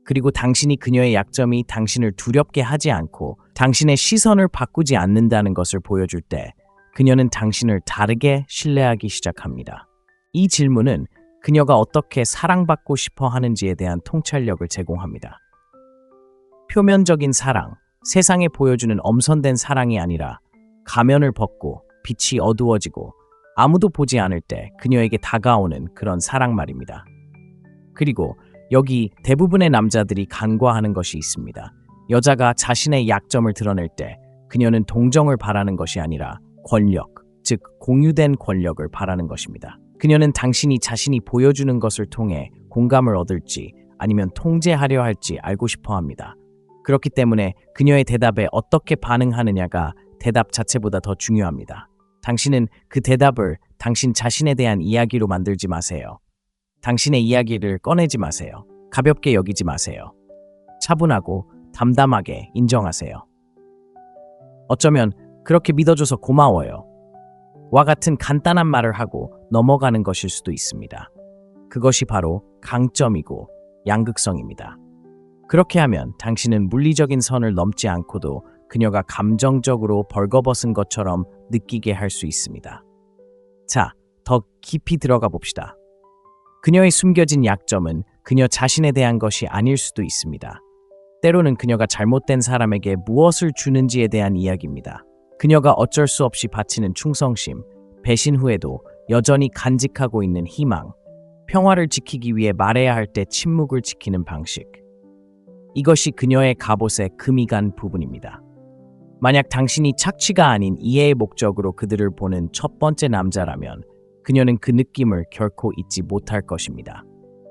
A: 그리고 당신이 그녀의 약점이 당신을 두렵게 하지 않고 당신의 시선을 바꾸지 않는다는 것을 보여줄 때 그녀는 당신을 다르게 신뢰하기 시작합니다. 이 질문은 그녀가 어떻게 사랑받고 싶어 하는지에 대한 통찰력을 제공합니다. 표면적인 사랑, 세상에 보여주는 엄선된 사랑이 아니라 가면을 벗고 빛이 어두워지고 아무도 보지 않을 때 그녀에게 다가오는 그런 사랑 말입니다. 그리고 여기 대부분의 남자들이 간과하는 것이 있습니다. 여자가 자신의 약점을 드러낼 때 그녀는 동정을 바라는 것이 아니라 권력, 즉 공유된 권력을 바라는 것입니다. 그녀는 당신이 자신이 보여주는 것을 통해 공감을 얻을지 아니면 통제하려 할지 알고 싶어 합니다. 그렇기 때문에 그녀의 대답에 어떻게 반응하느냐가 대답 자체보다 더 중요합니다. 당신은 그 대답을 당신 자신에 대한 이야기로 만들지 마세요. 당신의 이야기를 꺼내지 마세요. 가볍게 여기지 마세요. 차분하고 담담하게 인정하세요. 어쩌면 그렇게 믿어줘서 고마워요. 와 같은 간단한 말을 하고 넘어가는 것일 수도 있습니다. 그것이 바로 강점이고 양극성입니다. 그렇게 하면 당신은 물리적인 선을 넘지 않고도 그녀가 감정적으로 벌거벗은 것처럼 느끼게 할 수 있습니다. 자, 더 깊이 들어가 봅시다. 그녀의 숨겨진 약점은 그녀 자신에 대한 것이 아닐 수도 있습니다. 때로는 그녀가 잘못된 사람에게 무엇을 주는지에 대한 이야기입니다. 그녀가 어쩔 수 없이 바치는 충성심, 배신 후에도 여전히 간직하고 있는 희망, 평화를 지키기 위해 말해야 할 때 침묵을 지키는 방식. 이것이 그녀의 갑옷에 금이 간 부분입니다. 만약 당신이 착취가 아닌 이해의 목적으로 그들을 보는 첫 번째 남자라면 그녀는 그 느낌을 결코 잊지 못할 것입니다.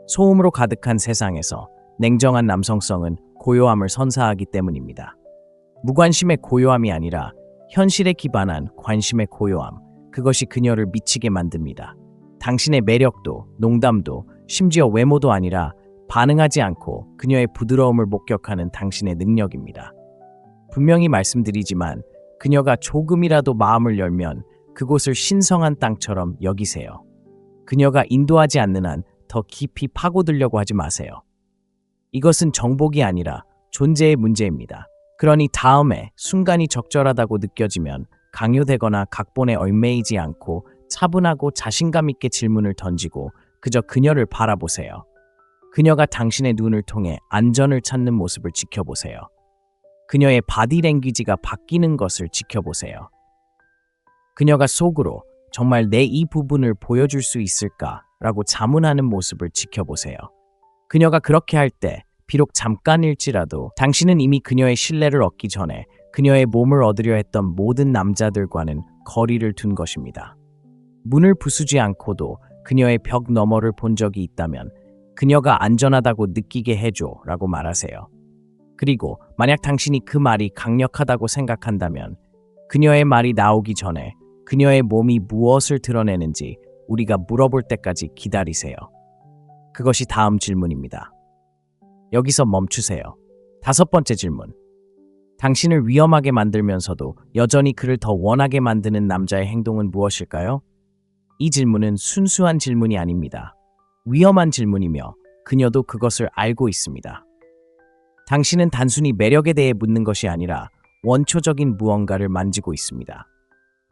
A: 소음으로 가득한 세상에서 냉정한 남성성은 고요함을 선사하기 때문입니다. 무관심의 고요함이 아니라 현실에 기반한 관심의 고요함, 그것이 그녀를 미치게 만듭니다. 당신의 매력도, 농담도, 심지어 외모도 아니라 반응하지 않고 그녀의 부드러움을 목격하는 당신의 능력입니다. 분명히 말씀드리지만 그녀가 조금이라도 마음을 열면 그곳을 신성한 땅처럼 여기세요. 그녀가 인도하지 않는 한 더 깊이 파고들려고 하지 마세요. 이것은 정복이 아니라 존재의 문제입니다. 그러니 다음에 순간이 적절하다고 느껴지면 강요되거나 각본에 얽매이지 않고 차분하고 자신감 있게 질문을 던지고 그저 그녀를 바라보세요. 그녀가 당신의 눈을 통해 안전을 찾는 모습을 지켜보세요. 그녀의 바디랭귀지가 바뀌는 것을 지켜보세요. 그녀가 속으로 정말 내 이 부분을 보여줄 수 있을까라고 자문하는 모습을 지켜보세요. 그녀가 그렇게 할 때 비록 잠깐일지라도 당신은 이미 그녀의 신뢰를 얻기 전에 그녀의 몸을 얻으려 했던 모든 남자들과는 거리를 둔 것입니다. 문을 부수지 않고도 그녀의 벽 너머를 본 적이 있다면 그녀가 안전하다고 느끼게 해줘 라고 말하세요. 그리고 만약 당신이 그 말이 강력하다고 생각한다면 그녀의 말이 나오기 전에 그녀의 몸이 무엇을 드러내는지 우리가 물어볼 때까지 기다리세요. 그것이 다음 질문입니다. 여기서 멈추세요. 5번째 질문. 당신을 위험하게 만들면서도 여전히 그를 더 원하게 만드는 남자의 행동은 무엇일까요? 이 질문은 순수한 질문이 아닙니다. 위험한 질문이며 그녀도 그것을 알고 있습니다. 당신은 단순히 매력에 대해 묻는 것이 아니라 원초적인 무언가를 만지고 있습니다.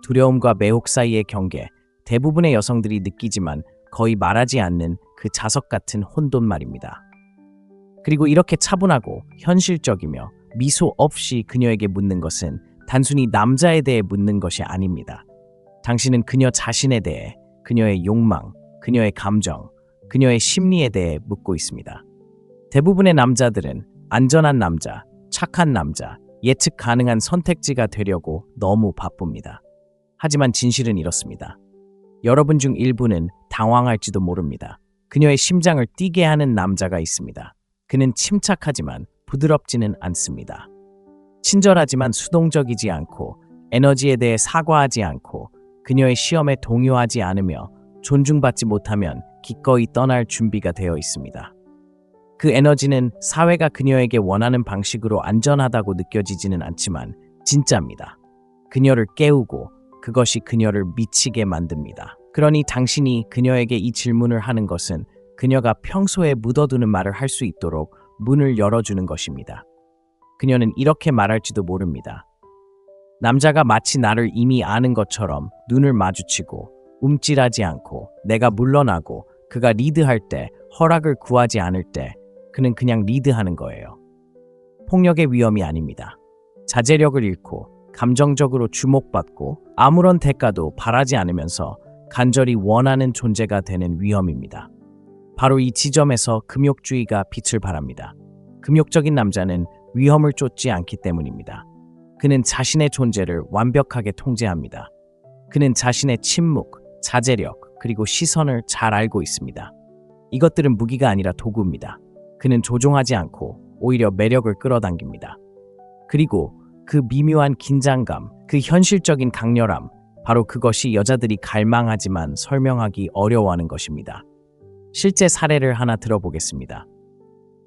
A: 두려움과 매혹 사이의 경계, 대부분의 여성들이 느끼지만 거의 말하지 않는 그 자석 같은 혼돈 말입니다. 그리고 이렇게 차분하고 현실적이며 미소 없이 그녀에게 묻는 것은 단순히 남자에 대해 묻는 것이 아닙니다. 당신은 그녀 자신에 대해, 그녀의 욕망, 그녀의 감정, 그녀의 심리에 대해 묻고 있습니다. 대부분의 남자들은 안전한 남자, 착한 남자, 예측 가능한 선택지가 되려고 너무 바쁩니다. 하지만 진실은 이렇습니다. 여러분 중 일부는 당황할지도 모릅니다. 그녀의 심장을 뛰게 하는 남자가 있습니다. 그는 침착하지만 부드럽지는 않습니다. 친절하지만 수동적이지 않고 에너지에 대해 사과하지 않고 그녀의 시험에 동요하지 않으며 존중받지 못하면 기꺼이 떠날 준비가 되어 있습니다. 그 에너지는 사회가 그녀에게 원하는 방식으로 안전하다고 느껴지지는 않지만 진짜입니다. 그녀를 깨우고 그것이 그녀를 미치게 만듭니다. 그러니 당신이 그녀에게 이 질문을 하는 것은 그녀가 평소에 묻어두는 말을 할 수 있도록 문을 열어주는 것입니다. 그녀는 이렇게 말할지도 모릅니다. 남자가 마치 나를 이미 아는 것처럼 눈을 마주치고 움찔하지 않고 내가 물러나고 그가 리드할 때 허락을 구하지 않을 때 그는 그냥 리드하는 거예요. 폭력의 위험이 아닙니다. 자제력을 잃고 감정적으로 주목받고 아무런 대가도 바라지 않으면서 간절히 원하는 존재가 되는 위험입니다. 바로 이 지점에서 금욕주의가 빛을 발합니다. 금욕적인 남자는 위험을 쫓지 않기 때문입니다. 그는 자신의 존재를 완벽하게 통제합니다. 그는 자신의 침묵, 자제력, 그리고 시선을 잘 알고 있습니다. 이것들은 무기가 아니라 도구입니다. 그는 조종하지 않고 오히려 매력을 끌어당깁니다. 그리고 그 미묘한 긴장감, 그 현실적인 강렬함, 바로 그것이 여자들이 갈망하지만 설명하기 어려워하는 것입니다. 실제 사례를 하나 들어보겠습니다.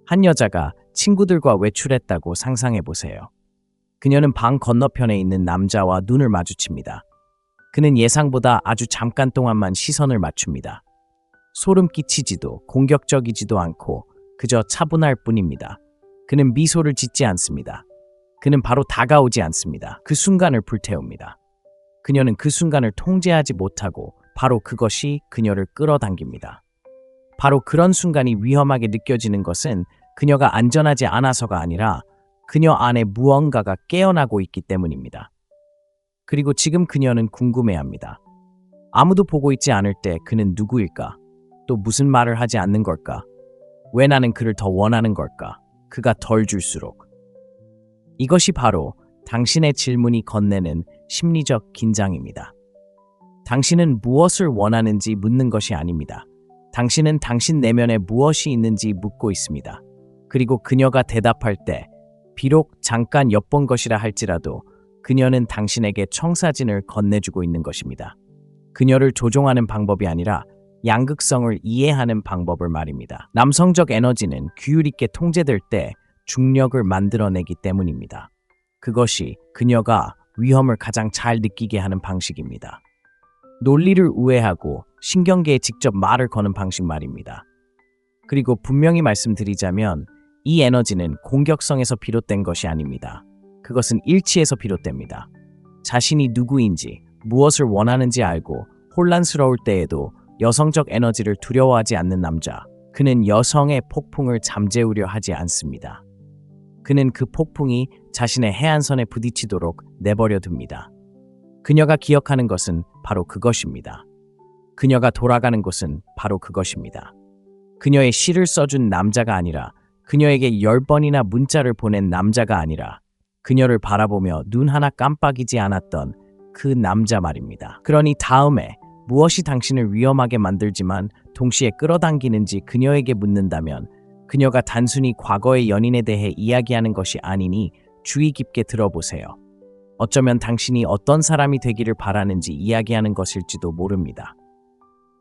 A: 한 여자가 친구들과 외출했다고 상상해 보세요. 그녀는 방 건너편에 있는 남자와 눈을 마주칩니다. 그는 예상보다 아주 잠깐 동안만 시선을 맞춥니다. 소름 끼치지도 공격적이지도 않고 그저 차분할 뿐입니다. 그는 미소를 짓지 않습니다. 그는 바로 다가오지 않습니다. 그 순간을 불태웁니다. 그녀는 그 순간을 통제하지 못하고 바로 그것이 그녀를 끌어당깁니다. 바로 그런 순간이 위험하게 느껴지는 것은 그녀가 안전하지 않아서가 아니라 그녀 안에 무언가가 깨어나고 있기 때문입니다. 그리고 지금 그녀는 궁금해합니다. 아무도 보고 있지 않을 때 그는 누구일까? 또 무슨 말을 하지 않는 걸까? 왜 나는 그를 더 원하는 걸까? 그가 덜 줄수록. 이것이 바로 당신의 질문이 건네는 심리적 긴장입니다. 당신은 무엇을 원하는지 묻는 것이 아닙니다. 당신은 당신 내면에 무엇이 있는지 묻고 있습니다. 그리고 그녀가 대답할 때 비록 잠깐 엿본 것이라 할지라도 그녀는 당신에게 청사진을 건네주고 있는 것입니다. 그녀를 조종하는 방법이 아니라 양극성을 이해하는 방법을 말입니다. 남성적 에너지는 규율 있게 통제될 때 중력을 만들어내기 때문입니다. 그것이 그녀가 위험을 가장 잘 느끼게 하는 방식입니다. 논리를 우회하고 신경계에 직접 말을 거는 방식 말입니다. 그리고 분명히 말씀드리자면 이 에너지는 공격성에서 비롯된 것이 아닙니다. 그것은 일치에서 비롯됩니다. 자신이 누구인지, 무엇을 원하는지 알고 혼란스러울 때에도 여성적 에너지를 두려워하지 않는 남자. 그는 여성의 폭풍을 잠재우려 하지 않습니다. 그는 그 폭풍이 자신의 해안선에 부딪히도록 내버려 둡니다. 그녀가 기억하는 것은 바로 그것입니다. 그녀가 돌아가는 곳은 바로 그것입니다. 그녀의 시를 써준 남자가 아니라 그녀에게 10번이나 문자를 보낸 남자가 아니라 그녀를 바라보며 눈 하나 깜빡이지 않았던 그 남자 말입니다. 그러니 다음에 무엇이 당신을 위험하게 만들지만 동시에 끌어당기는지 그녀에게 묻는다면 그녀가 단순히 과거의 연인에 대해 이야기하는 것이 아니니 주의 깊게 들어보세요. 어쩌면 당신이 어떤 사람이 되기를 바라는지 이야기하는 것일지도 모릅니다.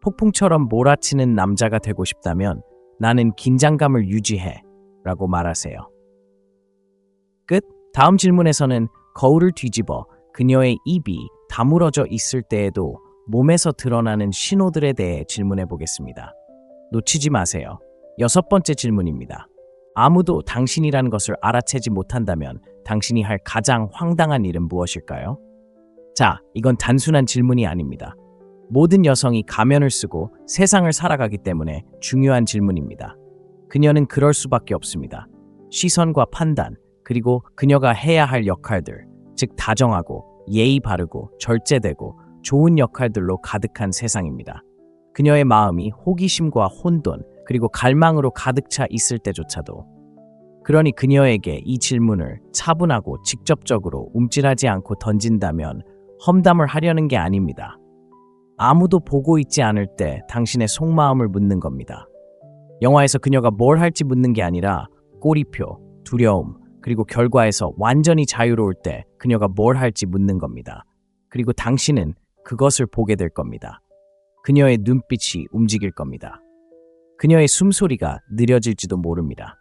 A: 폭풍처럼 몰아치는 남자가 되고 싶다면 나는 긴장감을 유지해 라고 말하세요. 끝. 다음 질문에서는 거울을 뒤집어 그녀의 입이 다물어져 있을 때에도 몸에서 드러나는 신호들에 대해 질문해 보겠습니다. 놓치지 마세요. 6번째 질문입니다. 아무도 당신이라는 것을 알아채지 못한다면 당신이 할 가장 황당한 일은 무엇일까요? 자, 이건 단순한 질문이 아닙니다. 모든 여성이 가면을 쓰고 세상을 살아가기 때문에 중요한 질문입니다. 그녀는 그럴 수밖에 없습니다. 시선과 판단, 그리고 그녀가 해야 할 역할들, 즉 다정하고 예의 바르고 절제되고 좋은 역할들로 가득한 세상입니다. 그녀의 마음이 호기심과 혼돈, 그리고 갈망으로 가득 차 있을 때조차도. 그러니 그녀에게 이 질문을 차분하고 직접적으로 움찔하지 않고 던진다면 험담을 하려는 게 아닙니다. 아무도 보고 있지 않을 때 당신의 속마음을 묻는 겁니다. 영화에서 그녀가 뭘 할지 묻는 게 아니라 꼬리표, 두려움, 그리고 결과에서 완전히 자유로울 때 그녀가 뭘 할지 묻는 겁니다. 그리고 당신은 그것을 보게 될 겁니다. 그녀의 눈빛이 움직일 겁니다. 그녀의 숨소리가 느려질지도 모릅니다.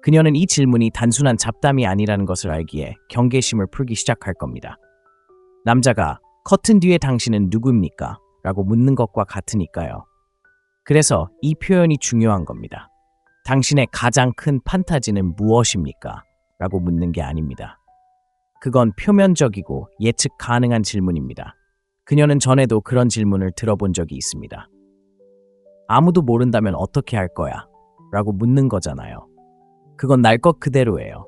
A: 그녀는 이 질문이 단순한 잡담이 아니라는 것을 알기에 경계심을 풀기 시작할 겁니다. 남자가 커튼 뒤에 당신은 누구입니까? 라고 묻는 것과 같으니까요. 그래서 이 표현이 중요한 겁니다. 당신의 가장 큰 판타지는 무엇입니까? 라고 묻는 게 아닙니다. 그건 표면적이고 예측 가능한 질문입니다. 그녀는 전에도 그런 질문을 들어본 적이 있습니다. 아무도 모른다면 어떻게 할 거야? 라고 묻는 거잖아요. 그건 날 것 그대로예요.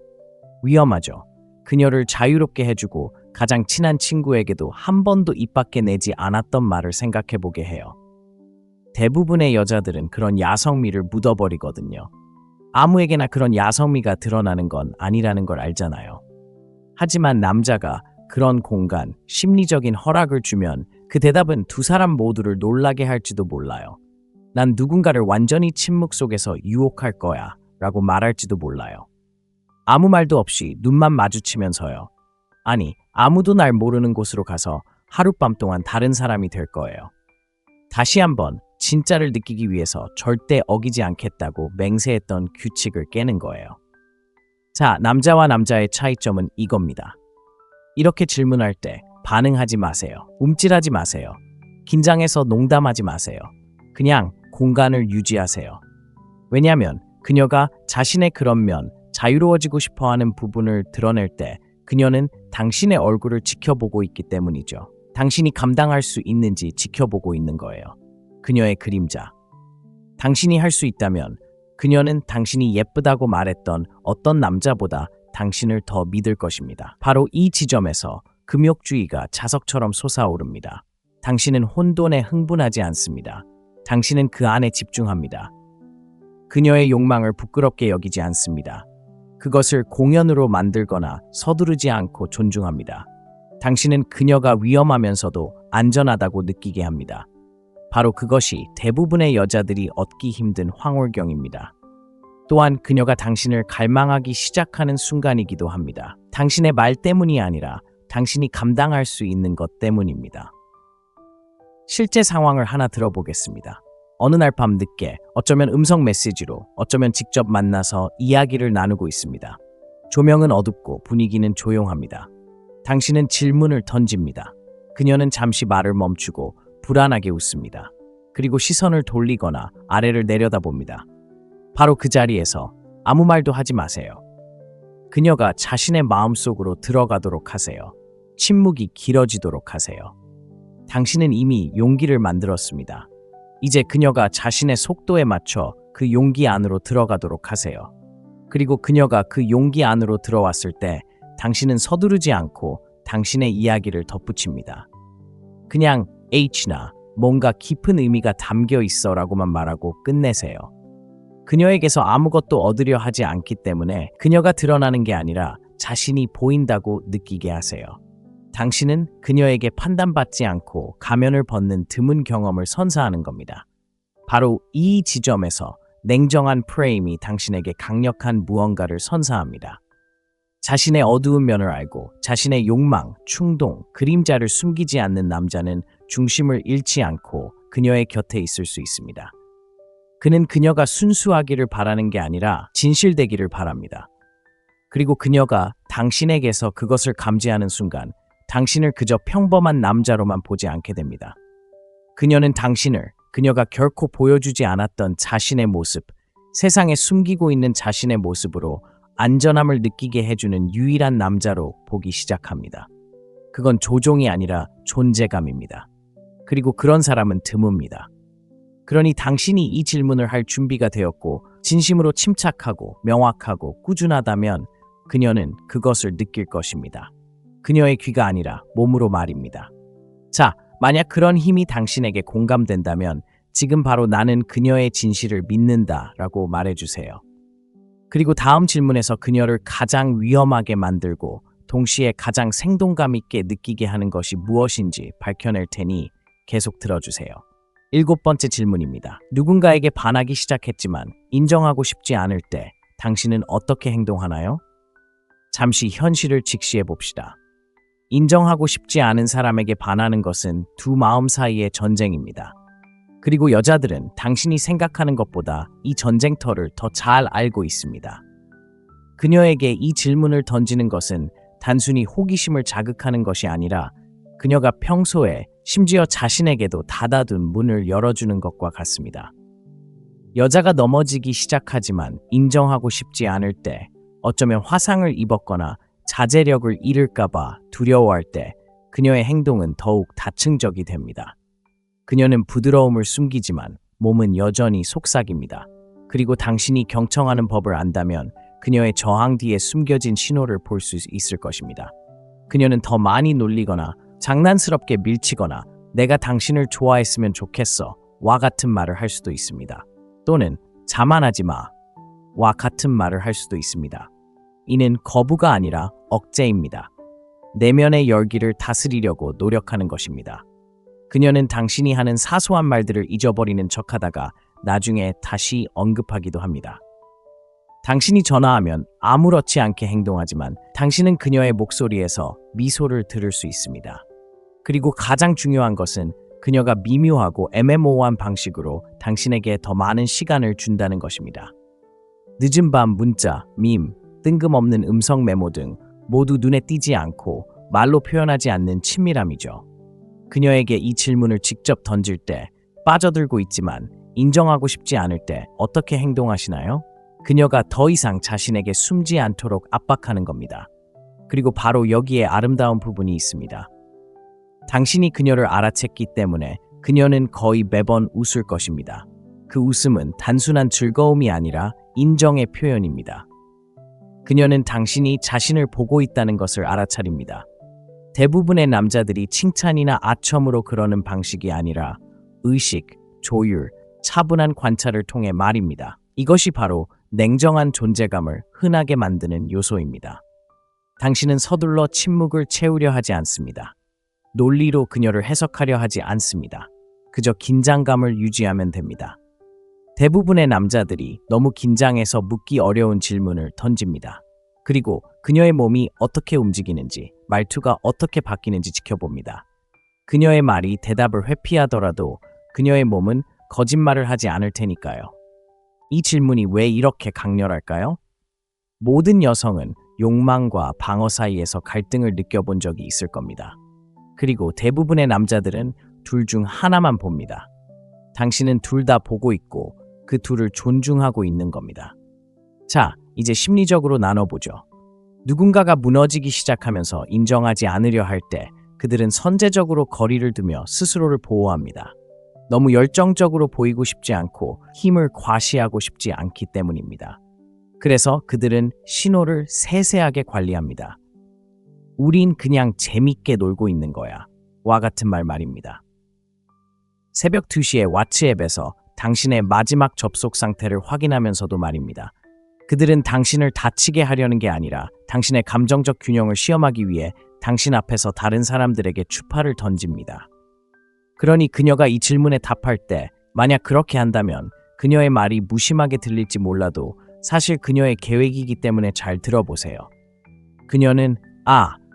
A: 위험하죠. 그녀를 자유롭게 해주고 가장 친한 친구에게도 한 번도 입 밖에 내지 않았던 말을 생각해보게 해요. 대부분의 여자들은 그런 야성미를 묻어버리거든요. 아무에게나 그런 야성미가 드러나는 건 아니라는 걸 알잖아요. 하지만 남자가 그런 공간, 심리적인 허락을 주면 그 대답은 두 사람 모두를 놀라게 할지도 몰라요. 난 누군가를 완전히 침묵 속에서 유혹할 거야 라고 말할지도 몰라요. 아무 말도 없이 눈만 마주치면서요. 아니, 아무도 날 모르는 곳으로 가서 하룻밤 동안 다른 사람이 될 거예요. 다시 한번 진짜를 느끼기 위해서 절대 어기지 않겠다고 맹세했던 규칙을 깨는 거예요. 자, 남자와 남자의 차이점은 이겁니다. 이렇게 질문할 때 반응하지 마세요. 움찔하지 마세요. 긴장해서 농담하지 마세요. 그냥 공간을 유지하세요. 왜냐하면 그녀가 자신의 그런 면, 자유로워지고 싶어하는 부분을 드러낼 때 그녀는 당신의 얼굴을 지켜보고 있기 때문이죠. 당신이 감당할 수 있는지 지켜보고 있는 거예요. 그녀의 그림자. 당신이 할 수 있다면 그녀는 당신이 예쁘다고 말했던 어떤 남자보다 당신을 더 믿을 것입니다. 바로 이 지점에서 금욕주의가 자석처럼 솟아오릅니다. 당신은 혼돈에 흥분하지 않습니다. 당신은 그 안에 집중합니다. 그녀의 욕망을 부끄럽게 여기지 않습니다. 그것을 공연으로 만들거나 서두르지 않고 존중합니다. 당신은 그녀가 위험하면서도 안전하다고 느끼게 합니다. 바로 그것이 대부분의 여자들이 얻기 힘든 황홀경입니다. 또한 그녀가 당신을 갈망하기 시작하는 순간이기도 합니다. 당신의 말 때문이 아니라 당신이 감당할 수 있는 것 때문입니다. 실제 상황을 하나 들어보겠습니다. 어느 날 밤 늦게 어쩌면 음성 메시지로 어쩌면 직접 만나서 이야기를 나누고 있습니다. 조명은 어둡고 분위기는 조용합니다. 당신은 질문을 던집니다. 그녀는 잠시 말을 멈추고 불안하게 웃습니다. 그리고 시선을 돌리거나 아래를 내려다봅니다. 바로 그 자리에서 아무 말도 하지 마세요. 그녀가 자신의 마음속으로 들어가도록 하세요. 침묵이 길어지도록 하세요. 당신은 이미 용기를 만들었습니다. 이제 그녀가 자신의 속도에 맞춰 그 용기 안으로 들어가도록 하세요. 그리고 그녀가 그 용기 안으로 들어왔을 때 당신은 서두르지 않고 당신의 이야기를 덧붙입니다. 그냥 H나 뭔가 깊은 의미가 담겨 있어 라고만 말하고 끝내세요. 그녀에게서 아무것도 얻으려 하지 않기 때문에 그녀가 드러나는 게 아니라 자신이 보인다고 느끼게 하세요. 당신은 그녀에게 판단받지 않고 가면을 벗는 드문 경험을 선사하는 겁니다. 바로 이 지점에서 냉정한 프레임이 당신에게 강력한 무언가를 선사합니다. 자신의 어두운 면을 알고 자신의 욕망, 충동, 그림자를 숨기지 않는 남자는 중심을 잃지 않고 그녀의 곁에 있을 수 있습니다. 그는 그녀가 순수하기를 바라는 게 아니라 진실되기를 바랍니다. 그리고 그녀가 당신에게서 그것을 감지하는 순간 당신을 그저 평범한 남자로만 보지 않게 됩니다. 그녀는 당신을 그녀가 결코 보여주지 않았던 자신의 모습, 세상에 숨기고 있는 자신의 모습으로 안전함을 느끼게 해주는 유일한 남자로 보기 시작합니다. 그건 조종이 아니라 존재감입니다. 그리고 그런 사람은 드뭅니다. 그러니 당신이 이 질문을 할 준비가 되었고 진심으로 침착하고 명확하고 꾸준하다면 그녀는 그것을 느낄 것입니다. 그녀의 귀가 아니라 몸으로 말입니다. 자, 만약 그런 힘이 당신에게 공감된다면 지금 바로 나는 그녀의 진실을 믿는다 라고 말해주세요. 그리고 다음 질문에서 그녀를 가장 위험하게 만들고 동시에 가장 생동감 있게 느끼게 하는 것이 무엇인지 밝혀낼 테니 계속 들어주세요. 7번째 질문입니다. 누군가에게 반하기 시작했지만 인정하고 싶지 않을 때 당신은 어떻게 행동하나요? 잠시 현실을 직시해 봅시다. 인정하고 싶지 않은 사람에게 반하는 것은 두 마음 사이의 전쟁입니다. 그리고 여자들은 당신이 생각하는 것보다 이 전쟁터를 더 잘 알고 있습니다. 그녀에게 이 질문을 던지는 것은 단순히 호기심을 자극하는 것이 아니라 그녀가 평소에 심지어 자신에게도 닫아둔 문을 열어주는 것과 같습니다. 여자가 넘어지기 시작하지만 인정하고 싶지 않을 때, 어쩌면 화상을 입었거나 자제력을 잃을까봐 두려워할 때 그녀의 행동은 더욱 다층적이 됩니다. 그녀는 부드러움을 숨기지만 몸은 여전히 속삭입니다. 그리고 당신이 경청하는 법을 안다면 그녀의 저항 뒤에 숨겨진 신호를 볼 수 있을 것입니다. 그녀는 더 많이 놀리거나 장난스럽게 밀치거나 내가 당신을 좋아했으면 좋겠어 와 같은 말을 할 수도 있습니다. 또는 자만하지 마 와 같은 말을 할 수도 있습니다. 이는 거부가 아니라 억제입니다. 내면의 열기를 다스리려고 노력하는 것입니다. 그녀는 당신이 하는 사소한 말들을 잊어버리는 척하다가 나중에 다시 언급하기도 합니다. 당신이 전화하면 아무렇지 않게 행동하지만 당신은 그녀의 목소리에서 미소를 들을 수 있습니다. 그리고 가장 중요한 것은 그녀가 미묘하고 애매모호한 방식으로 당신에게 더 많은 시간을 준다는 것입니다. 늦은 밤 문자, 밈, 뜬금없는 음성 메모 등 모두 눈에 띄지 않고 말로 표현하지 않는 친밀함이죠. 그녀에게 이 질문을 직접 던질 때 빠져들고 있지만 인정하고 싶지 않을 때 어떻게 행동하시나요? 그녀가 더 이상 자신에게 숨지 않도록 압박하는 겁니다. 그리고 바로 여기에 아름다운 부분이 있습니다. 당신이 그녀를 알아챘기 때문에 그녀는 거의 매번 웃을 것입니다. 그 웃음은 단순한 즐거움이 아니라 인정의 표현입니다. 그녀는 당신이 자신을 보고 있다는 것을 알아차립니다. 대부분의 남자들이 칭찬이나 아첨으로 그러는 방식이 아니라 의식, 조율, 차분한 관찰을 통해 말입니다. 이것이 바로 냉정한 존재감을 흔하게 만드는 요소입니다. 당신은 서둘러 침묵을 채우려 하지 않습니다. 논리로 그녀를 해석하려 하지 않습니다. 그저 긴장감을 유지하면 됩니다. 대부분의 남자들이 너무 긴장해서 묻기 어려운 질문을 던집니다. 그리고 그녀의 몸이 어떻게 움직이는지, 말투가 어떻게 바뀌는지 지켜봅니다. 그녀의 말이 대답을 회피하더라도 그녀의 몸은 거짓말을 하지 않을 테니까요. 이 질문이 왜 이렇게 강렬할까요? 모든 여성은 욕망과 방어 사이에서 갈등을 느껴본 적이 있을 겁니다. 그리고 대부분의 남자들은 둘 중 하나만 봅니다. 당신은 둘 다 보고 있고 그 둘을 존중하고 있는 겁니다. 자, 이제 심리적으로 나눠보죠. 누군가가 무너지기 시작하면서 인정하지 않으려 할 때 그들은 선제적으로 거리를 두며 스스로를 보호합니다. 너무 열정적으로 보이고 싶지 않고 힘을 과시하고 싶지 않기 때문입니다. 그래서 그들은 신호를 세세하게 관리합니다. 우린 그냥 재밌게 놀고 있는 거야. 와 같은 말입니다. 새벽 2시에 왓츠앱에서 당신의 마지막 접속 상태를 확인하면서도 말입니다. 그들은 당신을 다치게 하려는 게 아니라 당신의 감정적 균형을 시험하기 위해 당신 앞에서 다른 사람들에게 추파를 던집니다. 그러니 그녀가 이 질문에 답할 때 만약 그렇게 한다면 그녀의 말이 무심하게 들릴지 몰라도 사실 그녀의 계획이기 때문에 잘 들어보세요. 그녀는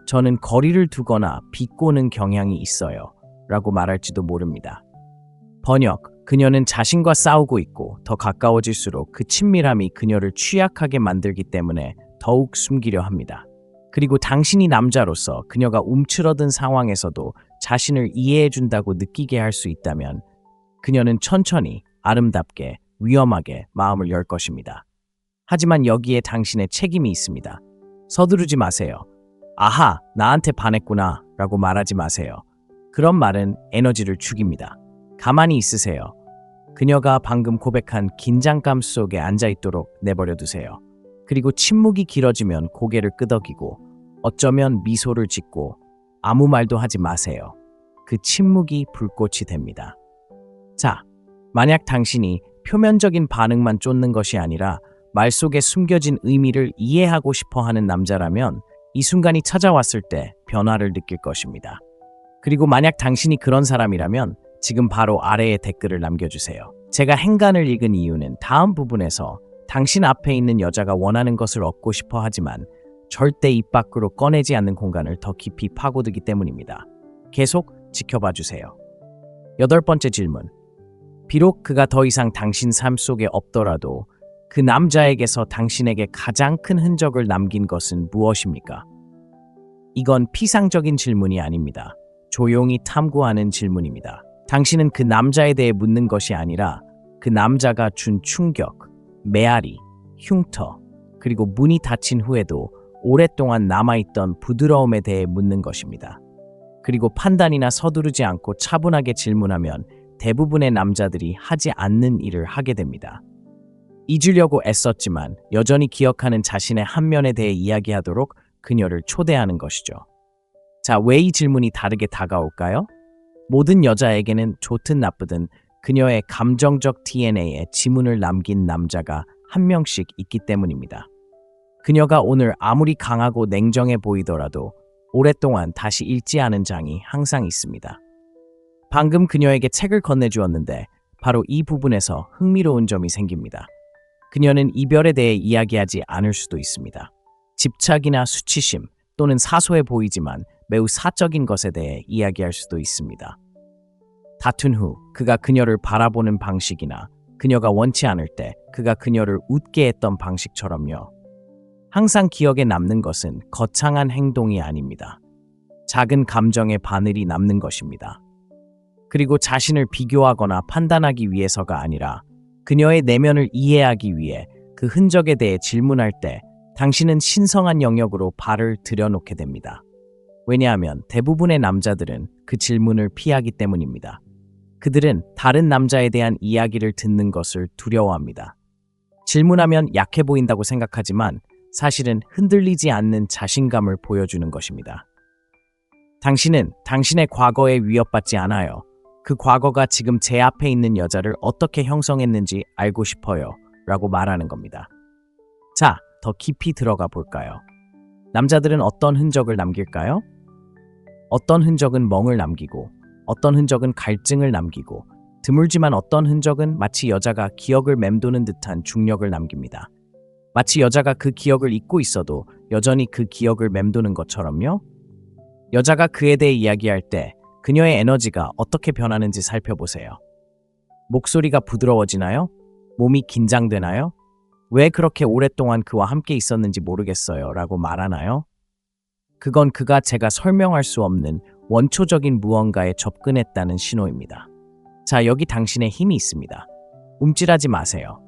A: 저는 거리를 두거나 비꼬는 경향이 있어요 라고 말할지도 모릅니다. 번역, 그녀는 자신과 싸우고 있고 더 가까워질수록 그 친밀함이 그녀를 취약하게 만들기 때문에 더욱 숨기려 합니다. 그리고 당신이 남자로서 그녀가 움츠러든 상황에서도 자신을 이해해준다고 느끼게 할 수 있다면 그녀는 천천히, 아름답게, 위험하게 마음을 열 것입니다. 하지만 여기에 당신의 책임이 있습니다. 서두르지 마세요. 아하, 나한테 반했구나 라고 말하지 마세요. 그런 말은 에너지를 죽입니다. 가만히 있으세요. 그녀가 방금 고백한 긴장감 속에 앉아있도록 내버려 두세요. 그리고 침묵이 길어지면 고개를 끄덕이고 어쩌면 미소를 짓고 아무 말도 하지 마세요. 그 침묵이 불꽃이 됩니다. 자, 만약 당신이 표면적인 반응만 쫓는 것이 아니라 말 속에 숨겨진 의미를 이해하고 싶어 하는 남자라면 이 순간이 찾아왔을 때 변화를 느낄 것입니다. 그리고 만약 당신이 그런 사람이라면 지금 바로 아래에 댓글을 남겨주세요. 제가 행간을 읽은 이유는 다음 부분에서 당신 앞에 있는 여자가 원하는 것을 얻고 싶어 하지만 절대 입 밖으로 꺼내지 않는 공간을 더 깊이 파고들기 때문입니다. 계속 지켜봐 주세요. 8번째 질문. 비록 그가 더 이상 당신 삶 속에 없더라도 그 남자에게서 당신에게 가장 큰 흔적을 남긴 것은 무엇입니까? 이건 피상적인 질문이 아닙니다. 조용히 탐구하는 질문입니다. 당신은 그 남자에 대해 묻는 것이 아니라 그 남자가 준 충격, 메아리, 흉터, 그리고 문이 닫힌 후에도 오랫동안 남아있던 부드러움에 대해 묻는 것입니다. 그리고 판단이나 서두르지 않고 차분하게 질문하면 대부분의 남자들이 하지 않는 일을 하게 됩니다. 잊으려고 애썼지만 여전히 기억하는 자신의 한 면에 대해 이야기하도록 그녀를 초대하는 것이죠. 자, 왜 이 질문이 다르게 다가올까요? 모든 여자에게는 좋든 나쁘든 그녀의 감정적 DNA에 지문을 남긴 남자가 한 명씩 있기 때문입니다. 그녀가 오늘 아무리 강하고 냉정해 보이더라도 오랫동안 다시 읽지 않은 장이 항상 있습니다. 방금 그녀에게 책을 건네주었는데 바로 이 부분에서 흥미로운 점이 생깁니다. 그녀는 이별에 대해 이야기하지 않을 수도 있습니다. 집착이나 수치심 또는 사소해 보이지만 매우 사적인 것에 대해 이야기할 수도 있습니다. 다툰 후 그가 그녀를 바라보는 방식이나 그녀가 원치 않을 때 그가 그녀를 웃게 했던 방식처럼요. 항상 기억에 남는 것은 거창한 행동이 아닙니다. 작은 감정의 바늘이 남는 것입니다. 그리고 자신을 비교하거나 판단하기 위해서가 아니라 그녀의 내면을 이해하기 위해 그 흔적에 대해 질문할 때 당신은 신성한 영역으로 발을 들여놓게 됩니다. 왜냐하면 대부분의 남자들은 그 질문을 피하기 때문입니다. 그들은 다른 남자에 대한 이야기를 듣는 것을 두려워합니다. 질문하면 약해 보인다고 생각하지만 사실은 흔들리지 않는 자신감을 보여주는 것입니다. 당신은 당신의 과거에 위협받지 않아요. 그 과거가 지금 제 앞에 있는 여자를 어떻게 형성했는지 알고 싶어요 라고 말하는 겁니다. 자, 더 깊이 들어가 볼까요? 남자들은 어떤 흔적을 남길까요? 어떤 흔적은 멍을 남기고 어떤 흔적은 갈증을 남기고 드물지만 어떤 흔적은 마치 여자가 기억을 맴도는 듯한 중력을 남깁니다. 마치 여자가 그 기억을 잊고 있어도 여전히 그 기억을 맴도는 것처럼요. 여자가 그에 대해 이야기할 때 그녀의 에너지가 어떻게 변하는지 살펴보세요. 목소리가 부드러워지나요? 몸이 긴장되나요? 왜 그렇게 오랫동안 그와 함께 있었는지 모르겠어요 라고 말하나요? 그건 그가 제가 설명할 수 없는 원초적인 무언가에 접근했다는 신호입니다. 자, 여기 당신의 힘이 있습니다. 움찔하지 마세요.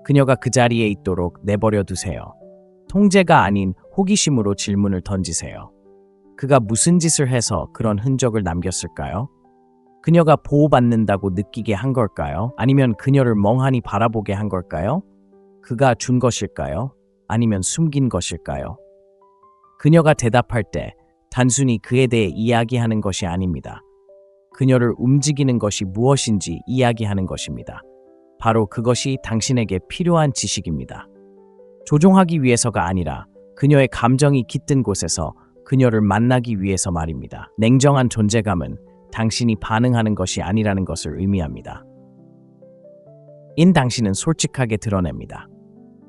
A: 그녀가 그 자리에 있도록 내버려 두세요. 통제가 아닌 호기심으로 질문을 던지세요. 그가 무슨 짓을 해서 그런 흔적을 남겼을까요? 그녀가 보호받는다고 느끼게 한 걸까요? 아니면 그녀를 멍하니 바라보게 한 걸까요? 그가 준 것일까요? 아니면 숨긴 것일까요? 그녀가 대답할 때 단순히 그에 대해 이야기하는 것이 아닙니다. 그녀를 움직이는 것이 무엇인지 이야기하는 것입니다. 바로 그것이 당신에게 필요한 지식입니다. 조종하기 위해서가 아니라 그녀의 감정이 깃든 곳에서 그녀를 만나기 위해서 말입니다. 냉정한 존재감은 당신이 반응하는 것이 아니라는 것을 의미합니다. 당신은 솔직하게 드러냅니다.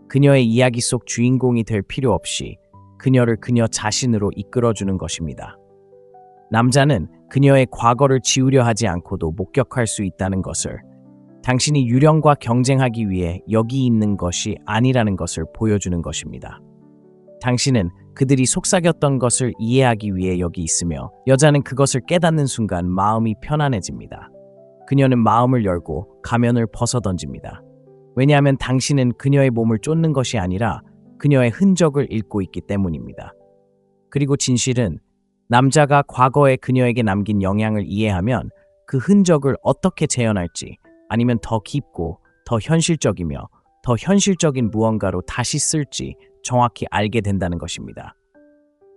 A: 그녀의 이야기 속 주인공이 될 필요 없이 그녀를 그녀 자신으로 이끌어주는 것입니다. 남자는 그녀의 과거를 지우려 하지 않고도 목격할 수 있다는 것을, 당신이 유령과 경쟁하기 위해 여기 있는 것이 아니라는 것을 보여주는 것입니다. 당신은 그들이 속삭였던 것을 이해하기 위해 여기 있으며, 여자는 그것을 깨닫는 순간 마음이 편안해집니다. 그녀는 마음을 열고 가면을 벗어던집니다. 왜냐하면 당신은 그녀의 몸을 쫓는 것이 아니라 그녀의 흔적을 읽고 있기 때문입니다. 그리고 진실은, 남자가 과거에 그녀에게 남긴 영향을 이해하면 그 흔적을 어떻게 재현할지, 아니면 더 깊고 더 현실적이며 더 현실적인 무언가로 다시 쓸지 정확히 알게 된다는 것입니다.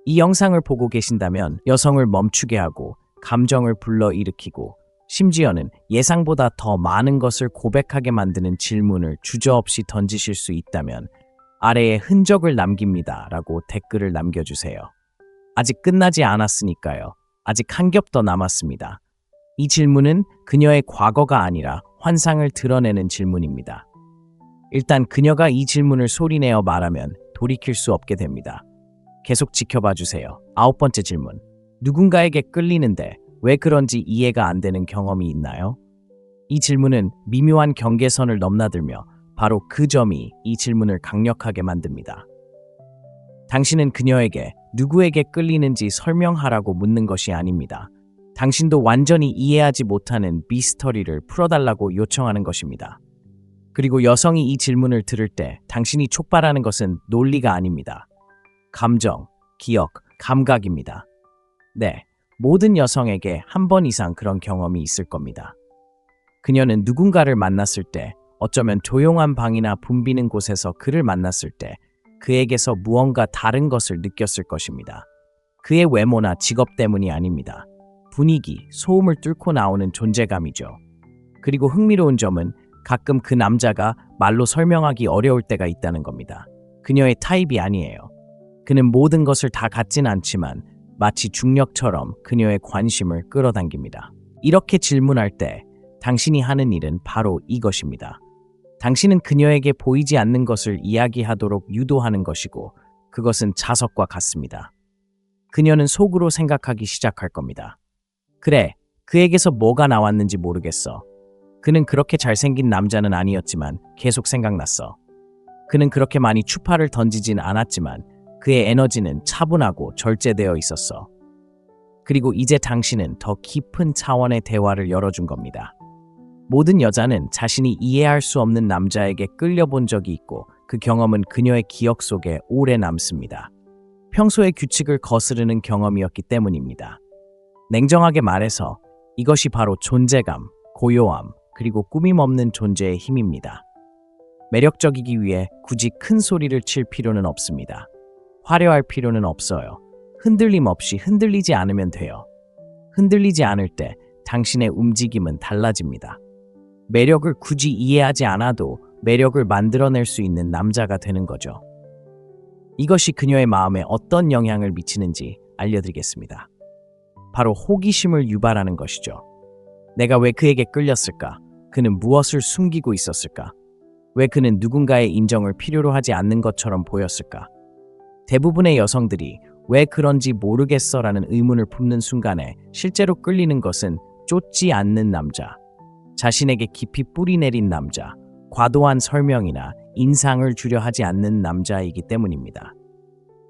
A: 이 영상을 보고 계신다면 여성을 멈추게 하고 감정을 불러일으키고, 심지어는 예상보다 더 많은 것을 고백하게 만드는 질문을 주저없이 던지실 수 있다면 아래에 흔적을 남깁니다 라고 댓글을 남겨주세요. 아직 끝나지 않았으니까요. 아직 한 겹 더 남았습니다. 이 질문은 그녀의 과거가 아니라 환상을 드러내는 질문입니다. 일단 그녀가 이 질문을 소리내어 말하면 돌이킬 수 없게 됩니다. 계속 지켜봐 주세요. 9번째 질문. 누군가에게 끌리는데 왜 그런지 이해가 안 되는 경험이 있나요? 이 질문은 미묘한 경계선을 넘나들며 바로 그 점이 이 질문을 강력하게 만듭니다. 당신은 그녀에게 누구에게 끌리는지 설명하라고 묻는 것이 아닙니다. 당신도 완전히 이해하지 못하는 미스터리를 풀어달라고 요청하는 것입니다. 그리고 여성이 이 질문을 들을 때 당신이 촉발하는 것은 논리가 아닙니다. 감정, 기억, 감각입니다. 네, 모든 여성에게 한 번 이상 그런 경험이 있을 겁니다. 그녀는 누군가를 만났을 때, 어쩌면 조용한 방이나 붐비는 곳에서 그를 만났을 때 그에게서 무언가 다른 것을 느꼈을 것입니다. 그의 외모나 직업 때문이 아닙니다. 분위기, 소음을 뚫고 나오는 존재감이죠. 그리고 흥미로운 점은 가끔 그 남자가 말로 설명하기 어려울 때가 있다는 겁니다. 그녀의 타입이 아니에요. 그는 모든 것을 다 갖진 않지만 마치 중력처럼 그녀의 관심을 끌어당깁니다. 이렇게 질문할 때 당신이 하는 일은 바로 이것입니다. 당신은 그녀에게 보이지 않는 것을 이야기하도록 유도하는 것이고, 그것은 자석과 같습니다. 그녀는 속으로 생각하기 시작할 겁니다. 그래, 그에게서 뭐가 나왔는지 모르겠어. 그는 그렇게 잘생긴 남자는 아니었지만 계속 생각났어. 그는 그렇게 많이 추파를 던지진 않았지만 그의 에너지는 차분하고 절제되어 있었어. 그리고 이제 당신은 더 깊은 차원의 대화를 열어준 겁니다. 모든 여자는 자신이 이해할 수 없는 남자에게 끌려본 적이 있고, 그 경험은 그녀의 기억 속에 오래 남습니다. 평소의 규칙을 거스르는 경험이었기 때문입니다. 냉정하게 말해서 이것이 바로 존재감, 고요함, 그리고 꾸밈없는 존재의 힘입니다. 매력적이기 위해 굳이 큰 소리를 칠 필요는 없습니다. 화려할 필요는 없어요. 흔들림 없이 흔들리지 않으면 돼요. 흔들리지 않을 때 당신의 움직임은 달라집니다. 매력을 굳이 이해하지 않아도 매력을 만들어낼 수 있는 남자가 되는 거죠. 이것이 그녀의 마음에 어떤 영향을 미치는지 알려드리겠습니다. 바로 호기심을 유발하는 것이죠. 내가 왜 그에게 끌렸을까? 그는 무엇을 숨기고 있었을까? 왜 그는 누군가의 인정을 필요로 하지 않는 것처럼 보였을까? 대부분의 여성들이 왜 그런지 모르겠어라는 의문을 품는 순간에 실제로 끌리는 것은 쫓지 않는 남자, 자신에게 깊이 뿌리내린 남자, 과도한 설명이나 인상을 주려 하지 않는 남자이기 때문입니다.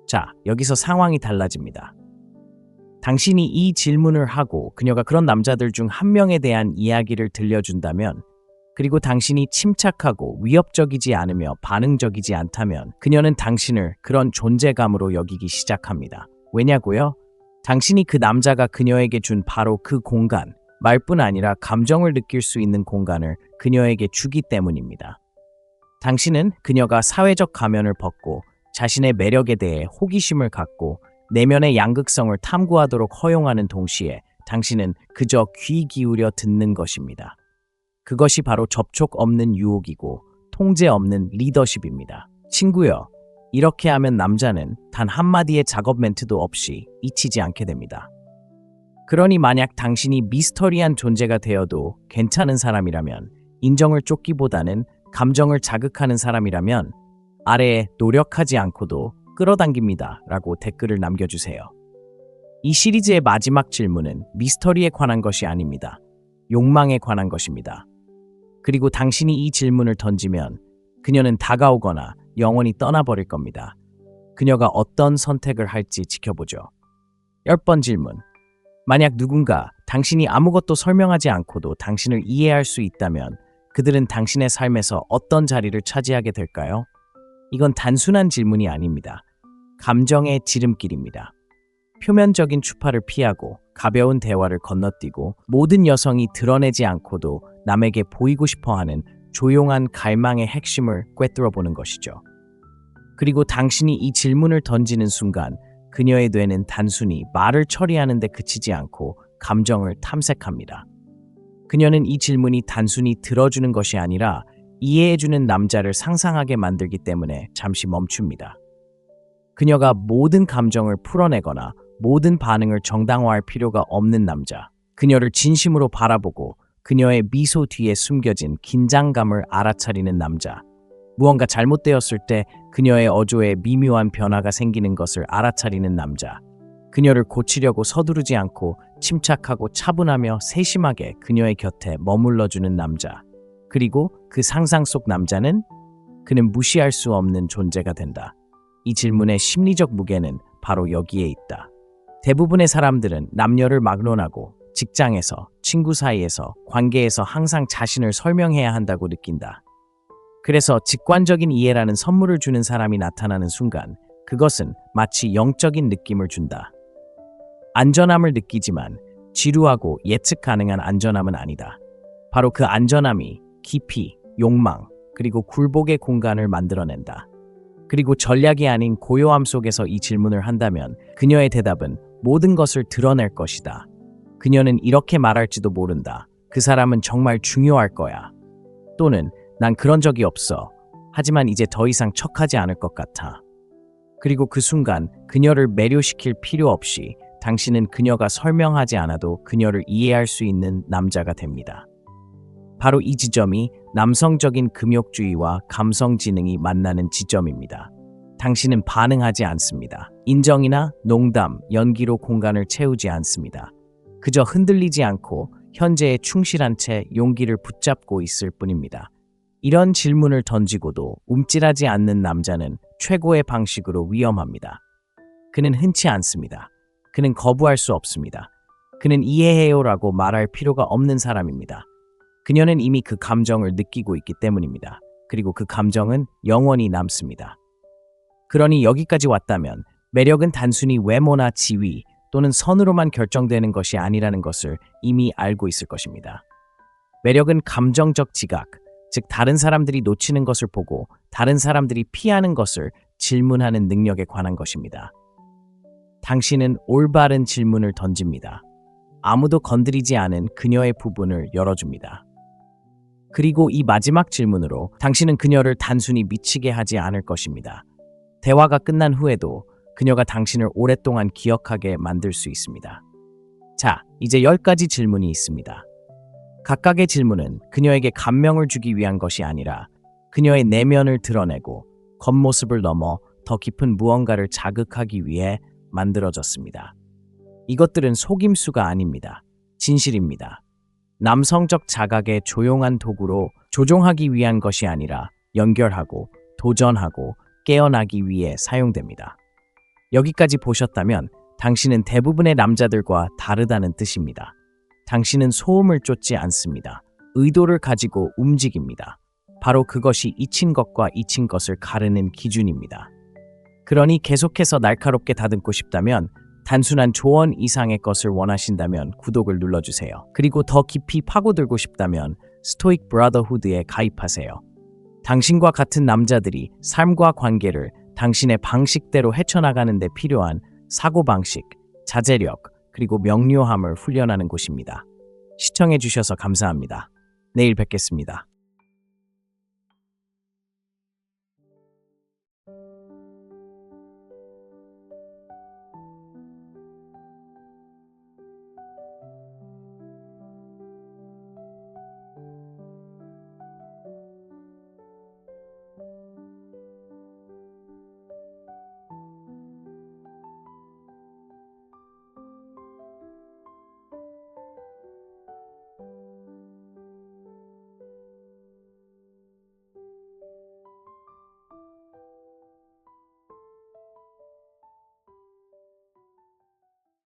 A: 자, 여기서 상황이 달라집니다. 당신이 이 질문을 하고 그녀가 그런 남자들 중 한 명에 대한 이야기를 들려준다면, 그리고 당신이 침착하고 위협적이지 않으며 반응적이지 않다면 그녀는 당신을 그런 존재감으로 여기기 시작합니다. 왜냐고요? 당신이 그 남자가 그녀에게 준 바로 그 공간, 말뿐 아니라 감정을 느낄 수 있는 공간을 그녀에게 주기 때문입니다. 당신은 그녀가 사회적 가면을 벗고 자신의 매력에 대해 호기심을 갖고 내면의 양극성을 탐구하도록 허용하는 동시에 당신은 그저 귀 기울여 듣는 것입니다. 그것이 바로 접촉 없는 유혹이고 통제 없는 리더십입니다. 친구여, 이렇게 하면 남자는 단 한마디의 작업 멘트도 없이 잊히지 않게 됩니다. 그러니 만약 당신이 미스터리한 존재가 되어도 괜찮은 사람이라면, 인정을 쫓기보다는 감정을 자극하는 사람이라면 아래에 노력하지 않고도 끌어당깁니다 라고 댓글을 남겨주세요. 이 시리즈의 마지막 질문은 미스터리에 관한 것이 아닙니다. 욕망에 관한 것입니다. 그리고 당신이 이 질문을 던지면 그녀는 다가오거나 영원히 떠나버릴 겁니다. 그녀가 어떤 선택을 할지 지켜보죠. 10번 질문. 만약 누군가 당신이 아무것도 설명하지 않고도 당신을 이해할 수 있다면 그들은 당신의 삶에서 어떤 자리를 차지하게 될까요? 이건 단순한 질문이 아닙니다. 감정의 지름길입니다. 표면적인 추파를 피하고 가벼운 대화를 건너뛰고 모든 여성이 드러내지 않고도 남에게 보이고 싶어하는 조용한 갈망의 핵심을 꿰뚫어보는 것이죠. 그리고 당신이 이 질문을 던지는 순간 그녀의 뇌는 단순히 말을 처리하는 데 그치지 않고 감정을 탐색합니다. 그녀는 이 질문이 단순히 들어주는 것이 아니라 이해해주는 남자를 상상하게 만들기 때문에 잠시 멈춥니다. 그녀가 모든 감정을 풀어내거나 모든 반응을 정당화할 필요가 없는 남자, 그녀를 진심으로 바라보고 그녀의 미소 뒤에 숨겨진 긴장감을 알아차리는 남자, 무언가 잘못되었을 때 그녀의 어조에 미묘한 변화가 생기는 것을 알아차리는 남자, 그녀를 고치려고 서두르지 않고 침착하고 차분하며 세심하게 그녀의 곁에 머물러주는 남자, 그리고 그 상상 속 남자는 그는 무시할 수 없는 존재가 된다. 이 질문의 심리적 무게는 바로 여기에 있다. 대부분의 사람들은 남녀를 막론하고 직장에서, 친구 사이에서, 관계에서 항상 자신을 설명해야 한다고 느낀다. 그래서 직관적인 이해라는 선물을 주는 사람이 나타나는 순간 그것은 마치 영적인 느낌을 준다. 안전함을 느끼지만 지루하고 예측 가능한 안전함은 아니다. 바로 그 안전함이 깊이, 욕망, 그리고 굴복의 공간을 만들어낸다. 그리고 전략이 아닌 고요함 속에서 이 질문을 한다면 그녀의 대답은 모든 것을 드러낼 것이다. 그녀는 이렇게 말할지도 모른다. 그 사람은 정말 중요할 거야. 또는 난 그런 적이 없어. 하지만 이제 더 이상 척하지 않을 것 같아. 그리고 그 순간 그녀를 매료시킬 필요 없이 당신은 그녀가 설명하지 않아도 그녀를 이해할 수 있는 남자가 됩니다. 바로 이 지점이 남성적인 금욕주의와 감성 지능이 만나는 지점입니다. 당신은 반응하지 않습니다. 인정이나 농담, 연기로 공간을 채우지 않습니다. 그저 흔들리지 않고 현재에 충실한 채 용기를 붙잡고 있을 뿐입니다. 이런 질문을 던지고도 움찔하지 않는 남자는 최고의 방식으로 위험합니다. 그는 흔치 않습니다. 그는 거부할 수 없습니다. 그는 이해해요라고 말할 필요가 없는 사람입니다. 그녀는 이미 그 감정을 느끼고 있기 때문입니다. 그리고 그 감정은 영원히 남습니다. 그러니 여기까지 왔다면 매력은 단순히 외모나 지위 또는 선으로만 결정되는 것이 아니라는 것을 이미 알고 있을 것입니다. 매력은 감정적 지각, 즉 다른 사람들이 놓치는 것을 보고 다른 사람들이 피하는 것을 질문하는 능력에 관한 것입니다. 당신은 올바른 질문을 던집니다. 아무도 건드리지 않은 그녀의 부분을 열어줍니다. 그리고 이 마지막 질문으로 당신은 그녀를 단순히 미치게 하지 않을 것입니다. 대화가 끝난 후에도 그녀가 당신을 오랫동안 기억하게 만들 수 있습니다. 자, 이제 10가지 질문이 있습니다. 각각의 질문은 그녀에게 감명을 주기 위한 것이 아니라 그녀의 내면을 드러내고 겉모습을 넘어 더 깊은 무언가를 자극하기 위해 만들어졌습니다. 이것들은 속임수가 아닙니다. 진실입니다. 남성적 자각의 조용한 도구로 조종하기 위한 것이 아니라 연결하고 도전하고 깨어나기 위해 사용됩니다. 여기까지 보셨다면 당신은 대부분의 남자들과 다르다는 뜻입니다. 당신은 소음을 쫓지 않습니다. 의도를 가지고 움직입니다. 바로 그것이 잊힌 것과 잊힌 것을 가르는 기준입니다. 그러니 계속해서 날카롭게 다듬고 싶다면, 단순한 조언 이상의 것을 원하신다면 구독을 눌러주세요. 그리고 더 깊이 파고들고 싶다면 스토익 브라더후드에 가입하세요. 당신과 같은 남자들이 삶과 관계를 당신의 방식대로 헤쳐나가는 데 필요한 사고방식, 자제력, 그리고 명료함을 훈련하는 곳입니다. 시청해주셔서 감사합니다. 내일 뵙겠습니다.